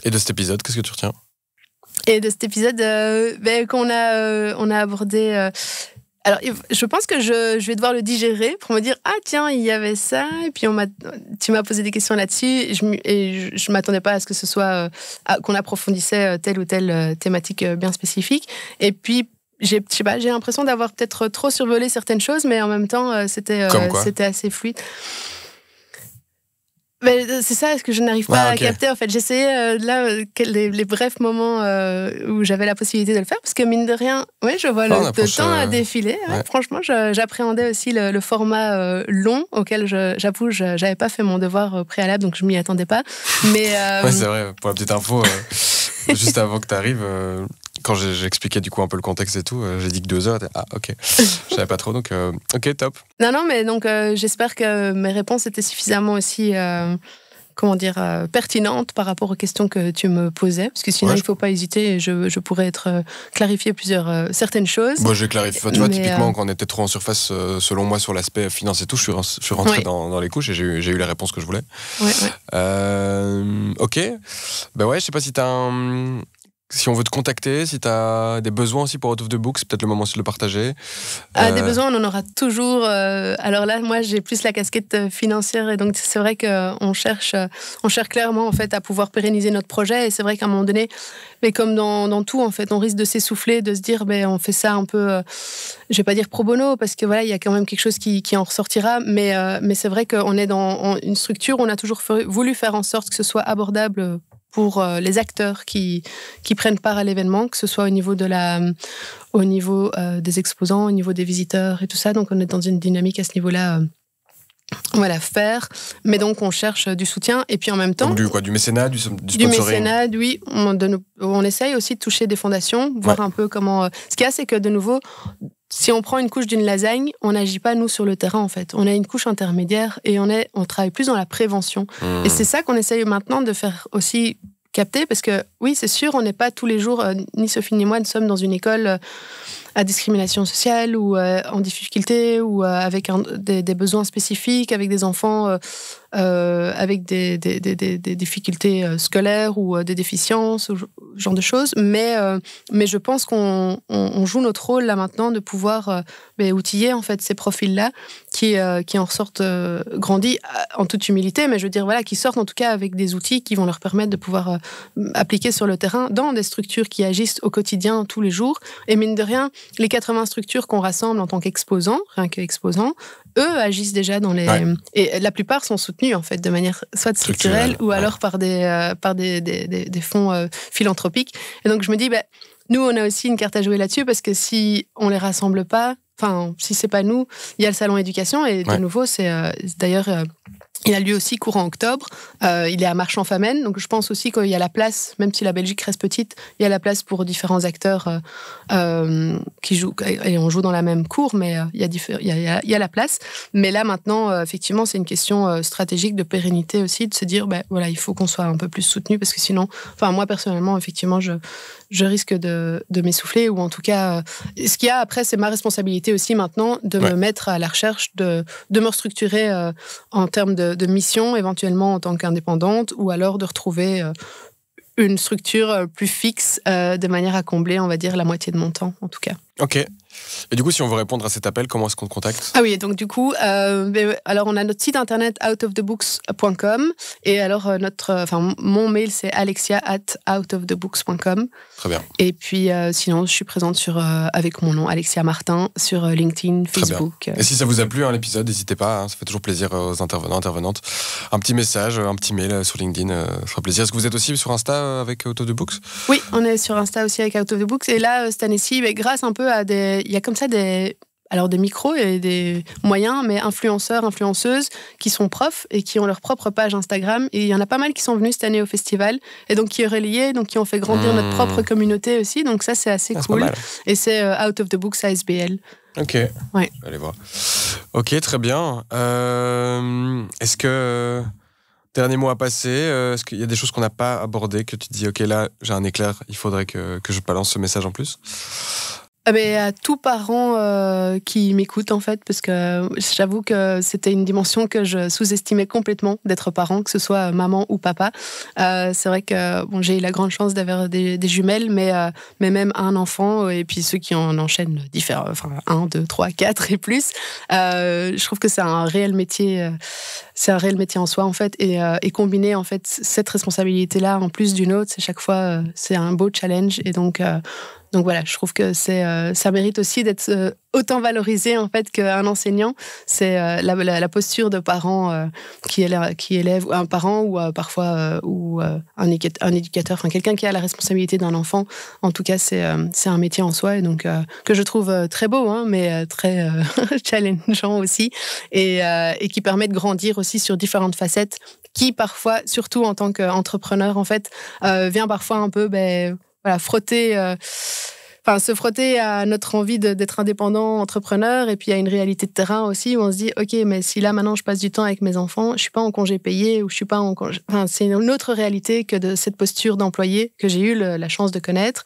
Et de cet épisode, qu'est-ce que tu retiens ? Et de cet épisode qu'on a abordé... Alors, je pense que je vais devoir le digérer pour me dire « Ah tiens, il y avait ça » et puis tu m'as posé des questions là-dessus et je m'attendais pas à ce que ce soit qu'on approfondissait telle ou telle thématique bien spécifique. Et puis, j'ai l'impression d'avoir peut-être trop survolé certaines choses, mais en même temps, c'était assez fluide. Mais c'est ça, ce que je n'arrive pas à capter. En fait, j'essayais les brefs moments où j'avais la possibilité de le faire, parce que mine de rien, je vois le temps à défiler. Ouais. Franchement, j'appréhendais aussi le format long auquel j'avoue, j'avais pas fait mon devoir préalable, donc je m'y attendais pas. Mais c'est vrai. Pour la petite info, juste avant que tu arrives. Quand j'expliquais du coup un peu le contexte et tout, j'ai dit que 2 heures. Ah, ok. Je savais pas trop, donc ok, top. Non, mais donc j'espère que mes réponses étaient suffisamment aussi, pertinentes par rapport aux questions que tu me posais, parce que sinon il faut pas hésiter. Et je pourrais être clarifier certaines choses. Moi, j'ai clarifié. Tu vois, typiquement, quand on était trop en surface, selon moi, sur l'aspect finance et tout, je suis rentré dans les couches et j'ai eu les réponses que je voulais. Ok. Ben ouais, je sais pas si t'as si on veut te contacter, si tu as des besoins aussi pour Out of the Book, c'est peut-être le moment aussi de le partager. Des besoins, on en aura toujours. Alors là, moi, j'ai plus la casquette financière et donc c'est vrai qu'on cherche clairement en fait à pouvoir pérenniser notre projet. Et c'est vrai qu'à un moment donné, mais comme dans tout, en fait, on risque de s'essouffler, de se dire, on fait ça un peu, je vais pas dire pro bono, parce que voilà, il y a quand même quelque chose qui en ressortira. Mais c'est vrai qu'on est dans une structure où on a toujours voulu faire en sorte que ce soit abordable pour les acteurs qui prennent part à l'événement, que ce soit au niveau des exposants, au niveau des visiteurs et tout ça. Donc on est dans une dynamique à ce niveau-là. Faire. Mais donc on cherche du soutien et puis en même temps... Donc du mécénat, du sponsoring. Du mécénat, oui. On essaye aussi de toucher des fondations, voir un peu comment... Ce qu'il y a, c'est que de nouveau... Si on prend une couche d'une lasagne, on n'agit pas, nous, sur le terrain, en fait. On a une couche intermédiaire et on travaille plus dans la prévention. Et c'est ça qu'on essaye maintenant de faire aussi capter, parce que, oui, c'est sûr, on n'est pas tous les jours, ni Sophie ni moi, ne sommes dans une école à discrimination sociale ou en difficulté ou avec des besoins spécifiques, avec des enfants avec des difficultés scolaires ou des déficiences, ou ce genre de choses. Mais je pense qu'on joue notre rôle là maintenant de pouvoir outiller en fait ces profils-là qui en ressortent grandis en toute humilité, mais je veux dire qui sortent en tout cas avec des outils qui vont leur permettre de pouvoir appliquer sur le terrain dans des structures qui agissent au quotidien tous les jours. Et mine de rien, les 80 structures qu'on rassemble en tant qu'exposants, rien qu'exposants, eux agissent déjà dans les... Et la plupart sont soutenus, en fait, de manière soit structurelle ou alors par des fonds philanthropiques. Et donc, je me dis, nous, on a aussi une carte à jouer là-dessus, parce que si on les rassemble pas, si c'est pas nous, il y a le salon éducation, et de nouveau, c'est d'ailleurs... il a lieu aussi courant octobre. Il est à Marchand-Famenne, donc je pense aussi qu'il y a la place, même si la Belgique reste petite, il y a la place pour différents acteurs qui jouent, et on joue dans la même cour, mais il y a la place. Mais là maintenant, effectivement, c'est une question stratégique de pérennité aussi, de se dire, il faut qu'on soit un peu plus soutenu, parce que sinon, moi personnellement, effectivement, je risque de m'essouffler, ou en tout cas, ce qu'il y a après, c'est ma responsabilité aussi maintenant de me mettre à la recherche, de me restructurer en termes de mission, éventuellement en tant qu'indépendante, ou alors de retrouver une structure plus fixe de manière à combler, on va dire, la moitié de mon temps, en tout cas. Ok. Et du coup, si on veut répondre à cet appel, comment est-ce qu'on te contacte ? Ah oui, donc du coup, alors on a notre site internet outofthebooks.com, et alors mon mail c'est alexia@outofthebooks.com. Très bien. Et puis sinon, je suis présente avec mon nom, Alexia Martin, sur LinkedIn, Facebook. Et si ça vous a plu l'épisode, n'hésitez pas, ça fait toujours plaisir aux intervenants, intervenantes. Un petit message, un petit mail sur LinkedIn, ça fera plaisir. Est-ce que vous êtes aussi sur Insta avec Out of the Books ? Oui, on est sur Insta aussi avec Out of the Books, et là, cette année-ci, grâce un peu à il y a comme ça des micros et des moyens, mais influenceurs, influenceuses qui sont profs et qui ont leur propre page Instagram. Et il y en a pas mal qui sont venus cette année au festival et donc qui ont relayé, donc qui ont fait grandir notre propre communauté aussi. Donc ça, c'est assez cool. Et c'est Out of the Books ASBL. Ok. Ouais. Allez voir. Ok, très bien. Est-ce que... Dernier mot à passer, est-ce qu'il y a des choses qu'on n'a pas abordées, que tu te dis, ok, là, j'ai un éclair, il faudrait que je balance ce message en plus ? À tous parents qui m'écoutent en fait, parce que j'avoue que c'était une dimension que je sous-estimais complètement d'être parent, que ce soit maman ou papa. C'est vrai que j'ai eu la grande chance d'avoir des jumelles, mais même un enfant, et puis ceux qui en enchaînent différents, enfin 1, 2, 3, 4 et plus. Je trouve que c'est un réel métier. C'est un réel métier en soi en fait, et combiner en fait cette responsabilité-là en plus d'une autre, c'est chaque fois c'est un beau challenge, et donc voilà, je trouve que ça mérite aussi d'être autant valorisé en fait qu'un enseignant. C'est la posture de parent qui élève un parent ou parfois un éducateur, enfin quelqu'un qui a la responsabilité d'un enfant. En tout cas, c'est un métier en soi, et donc que je trouve très beau, mais très challengeant aussi, et qui permet de grandir aussi sur différentes facettes, qui parfois, surtout en tant qu'entrepreneur en fait, vient parfois un peu se frotter à notre envie d'être indépendant, entrepreneur, et puis à une réalité de terrain aussi où on se dit ok, mais si là maintenant je passe du temps avec mes enfants, je suis pas en congé payé, ou je suis pas en congé... Enfin, c'est une autre réalité que de cette posture d'employé que j'ai eu la chance de connaître,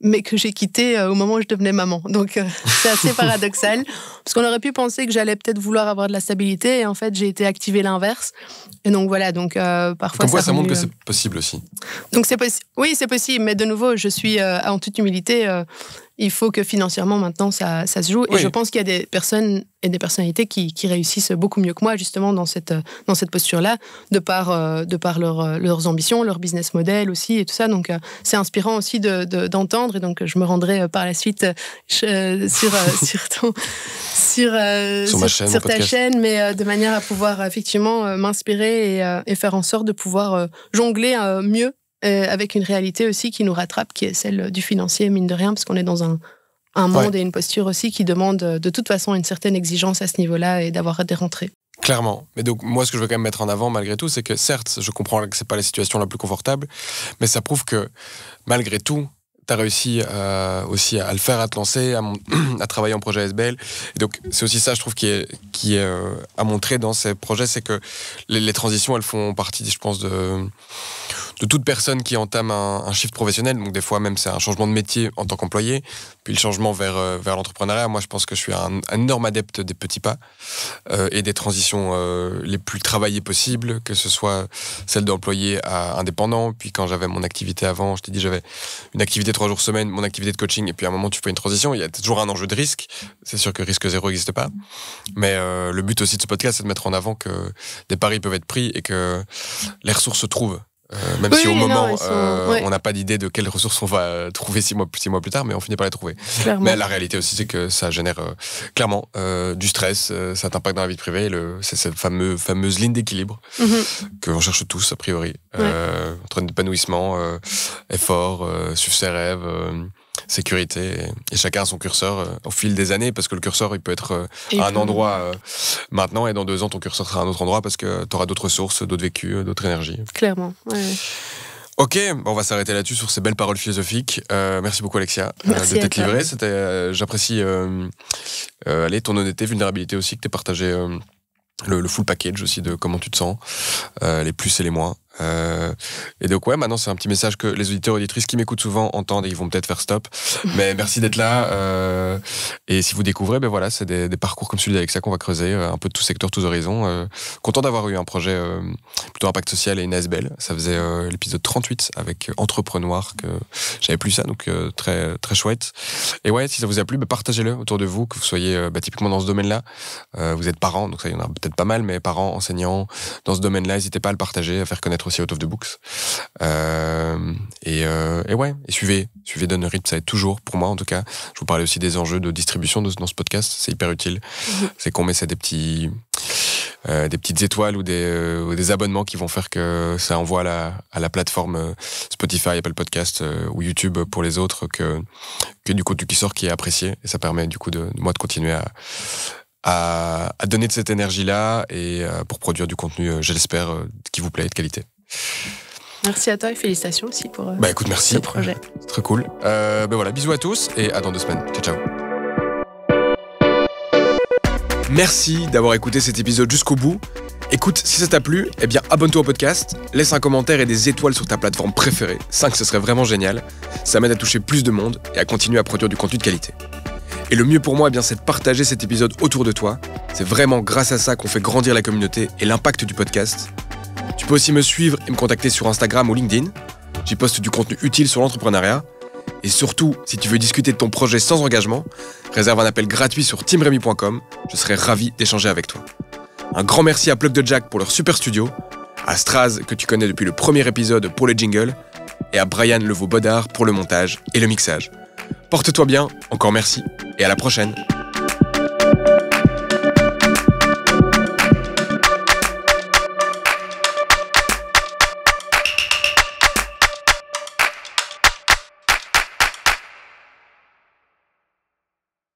mais que j'ai quitté au moment où je devenais maman. Donc c'est assez paradoxal, parce qu'on aurait pu penser que j'allais peut-être vouloir avoir de la stabilité, et en fait j'ai été activer l'inverse. Et donc voilà, parfois comme quoi ça montre que c'est possible aussi. Donc oui, c'est possible, mais de nouveau, je suis en toute humilité. Il faut que financièrement, maintenant, ça se joue. Oui. Et je pense qu'il y a des personnes et des personnalités qui réussissent beaucoup mieux que moi, justement, dans cette posture-là, de par leurs ambitions, leur business model aussi, et tout ça. Donc, c'est inspirant aussi d'entendre. Et donc, je me rendrai par la suite sur ta chaîne, mais de manière à pouvoir effectivement m'inspirer et faire en sorte de pouvoir jongler mieux avec une réalité aussi qui nous rattrape, qui est celle du financier, mine de rien, parce qu'on est dans un monde et une posture aussi qui demande de toute façon une certaine exigence à ce niveau-là, et d'avoir des rentrées. Clairement. Mais donc, moi, ce que je veux quand même mettre en avant, malgré tout, c'est que certes, je comprends que c'est pas la situation la plus confortable, mais ça prouve que, malgré tout, tu as réussi aussi à le faire, à te lancer, à travailler en projet SBL. Et donc, c'est aussi ça, je trouve, qui est à montrer dans ces projets, c'est que les transitions, elles font partie, je pense, de toute personne qui entame un shift professionnel. Donc, des fois, même, c'est un changement de métier en tant qu'employé, puis le changement vers l'entrepreneuriat. Moi, je pense que je suis un énorme adepte des petits pas et des transitions les plus travaillées possibles, que ce soit celle d'employé à indépendant. Puis, quand j'avais mon activité avant, je t'ai dit, j'avais une activité 3 jours semaine, mon activité de coaching, et puis à un moment, tu fais une transition. Il y a toujours un enjeu de risque. C'est sûr que risque zéro n'existe pas. Mais le but aussi de ce podcast, c'est de mettre en avant que des paris peuvent être pris et que les ressources se trouvent. Même si au moment, on n'a pas d'idée de quelles ressources on va trouver 6 mois plus tard, mais on finit par les trouver. Clairement. Mais la réalité aussi, c'est que ça génère clairement du stress, ça t'impacte dans la vie privée, c'est cette fameuse ligne d'équilibre que l'on cherche tous, a priori, entre épanouissement, effort, suivre ses rêves, sécurité, et chacun a son curseur au fil des années, parce que le curseur il peut être à un endroit maintenant, et dans 2 ans ton curseur sera à un autre endroit, parce que tu auras d'autres ressources, d'autres vécus, d'autres énergies. Clairement, ouais. Ok, on va s'arrêter là-dessus sur ces belles paroles philosophiques. Merci beaucoup Alexia de t'être livrée. J'apprécie ton honnêteté, vulnérabilité aussi, que tu aies partagé le full package aussi de comment tu te sens, les plus et les moins. Et donc maintenant c'est un petit message que les auditeurs et auditrices qui m'écoutent souvent entendent, et ils vont peut-être faire stop, mais merci d'être là, et si vous découvrez, voilà, c'est des parcours comme celui d'Alexia qu'on va creuser, un peu de tous secteurs, tous horizons. Content d'avoir eu un projet plutôt impact social et une ASBL. Ça faisait l'épisode 38 avec Entrepreneur que j'avais plus ça, donc très, très chouette. Et ouais, si ça vous a plu, partagez-le autour de vous, que vous soyez typiquement dans ce domaine-là. Vous êtes parents, donc ça, il y en a peut-être pas mal, mais parents, enseignants, dans ce domaine-là, n'hésitez pas à le partager, à faire connaître aussi Out of the Books. Et suivez Donne le rythme, ça aide toujours, pour moi en tout cas. Je vous parlais aussi des enjeux de distribution dans ce podcast, c'est hyper utile. C'est qu'on met ça des petites étoiles ou des abonnements qui vont faire que ça envoie à la plateforme Spotify, Apple Podcast ou YouTube pour les autres, que du contenu qui sort qui est apprécié, et ça permet du coup de moi de continuer à donner de cette énergie-là, et pour produire du contenu, je l'espère, qui vous plaît et de qualité. Merci à toi et félicitations aussi pour écoute, merci. ce projet. C'est très cool. Voilà, bisous à tous et à dans 2 semaines. Ciao, ciao. Merci d'avoir écouté cet épisode jusqu'au bout. Écoute, si ça t'a plu, eh bien abonne-toi au podcast, laisse un commentaire et des étoiles sur ta plateforme préférée. 5, ce serait vraiment génial. Ça m'aide à toucher plus de monde et à continuer à produire du contenu de qualité. Et le mieux pour moi, eh bien, c'est de partager cet épisode autour de toi. C'est vraiment grâce à ça qu'on fait grandir la communauté et l'impact du podcast. Tu peux aussi me suivre et me contacter sur Instagram ou LinkedIn. J'y poste du contenu utile sur l'entrepreneuriat. Et surtout, si tu veux discuter de ton projet sans engagement, réserve un appel gratuit sur teamremy.com. Je serai ravi d'échanger avec toi. Un grand merci à Plug de Jack pour leur super studio, à Straz que tu connais depuis le premier épisode pour les jingles, et à Brian Levaux-Bodard pour le montage et le mixage. Porte-toi bien, encore merci, et à la prochaine.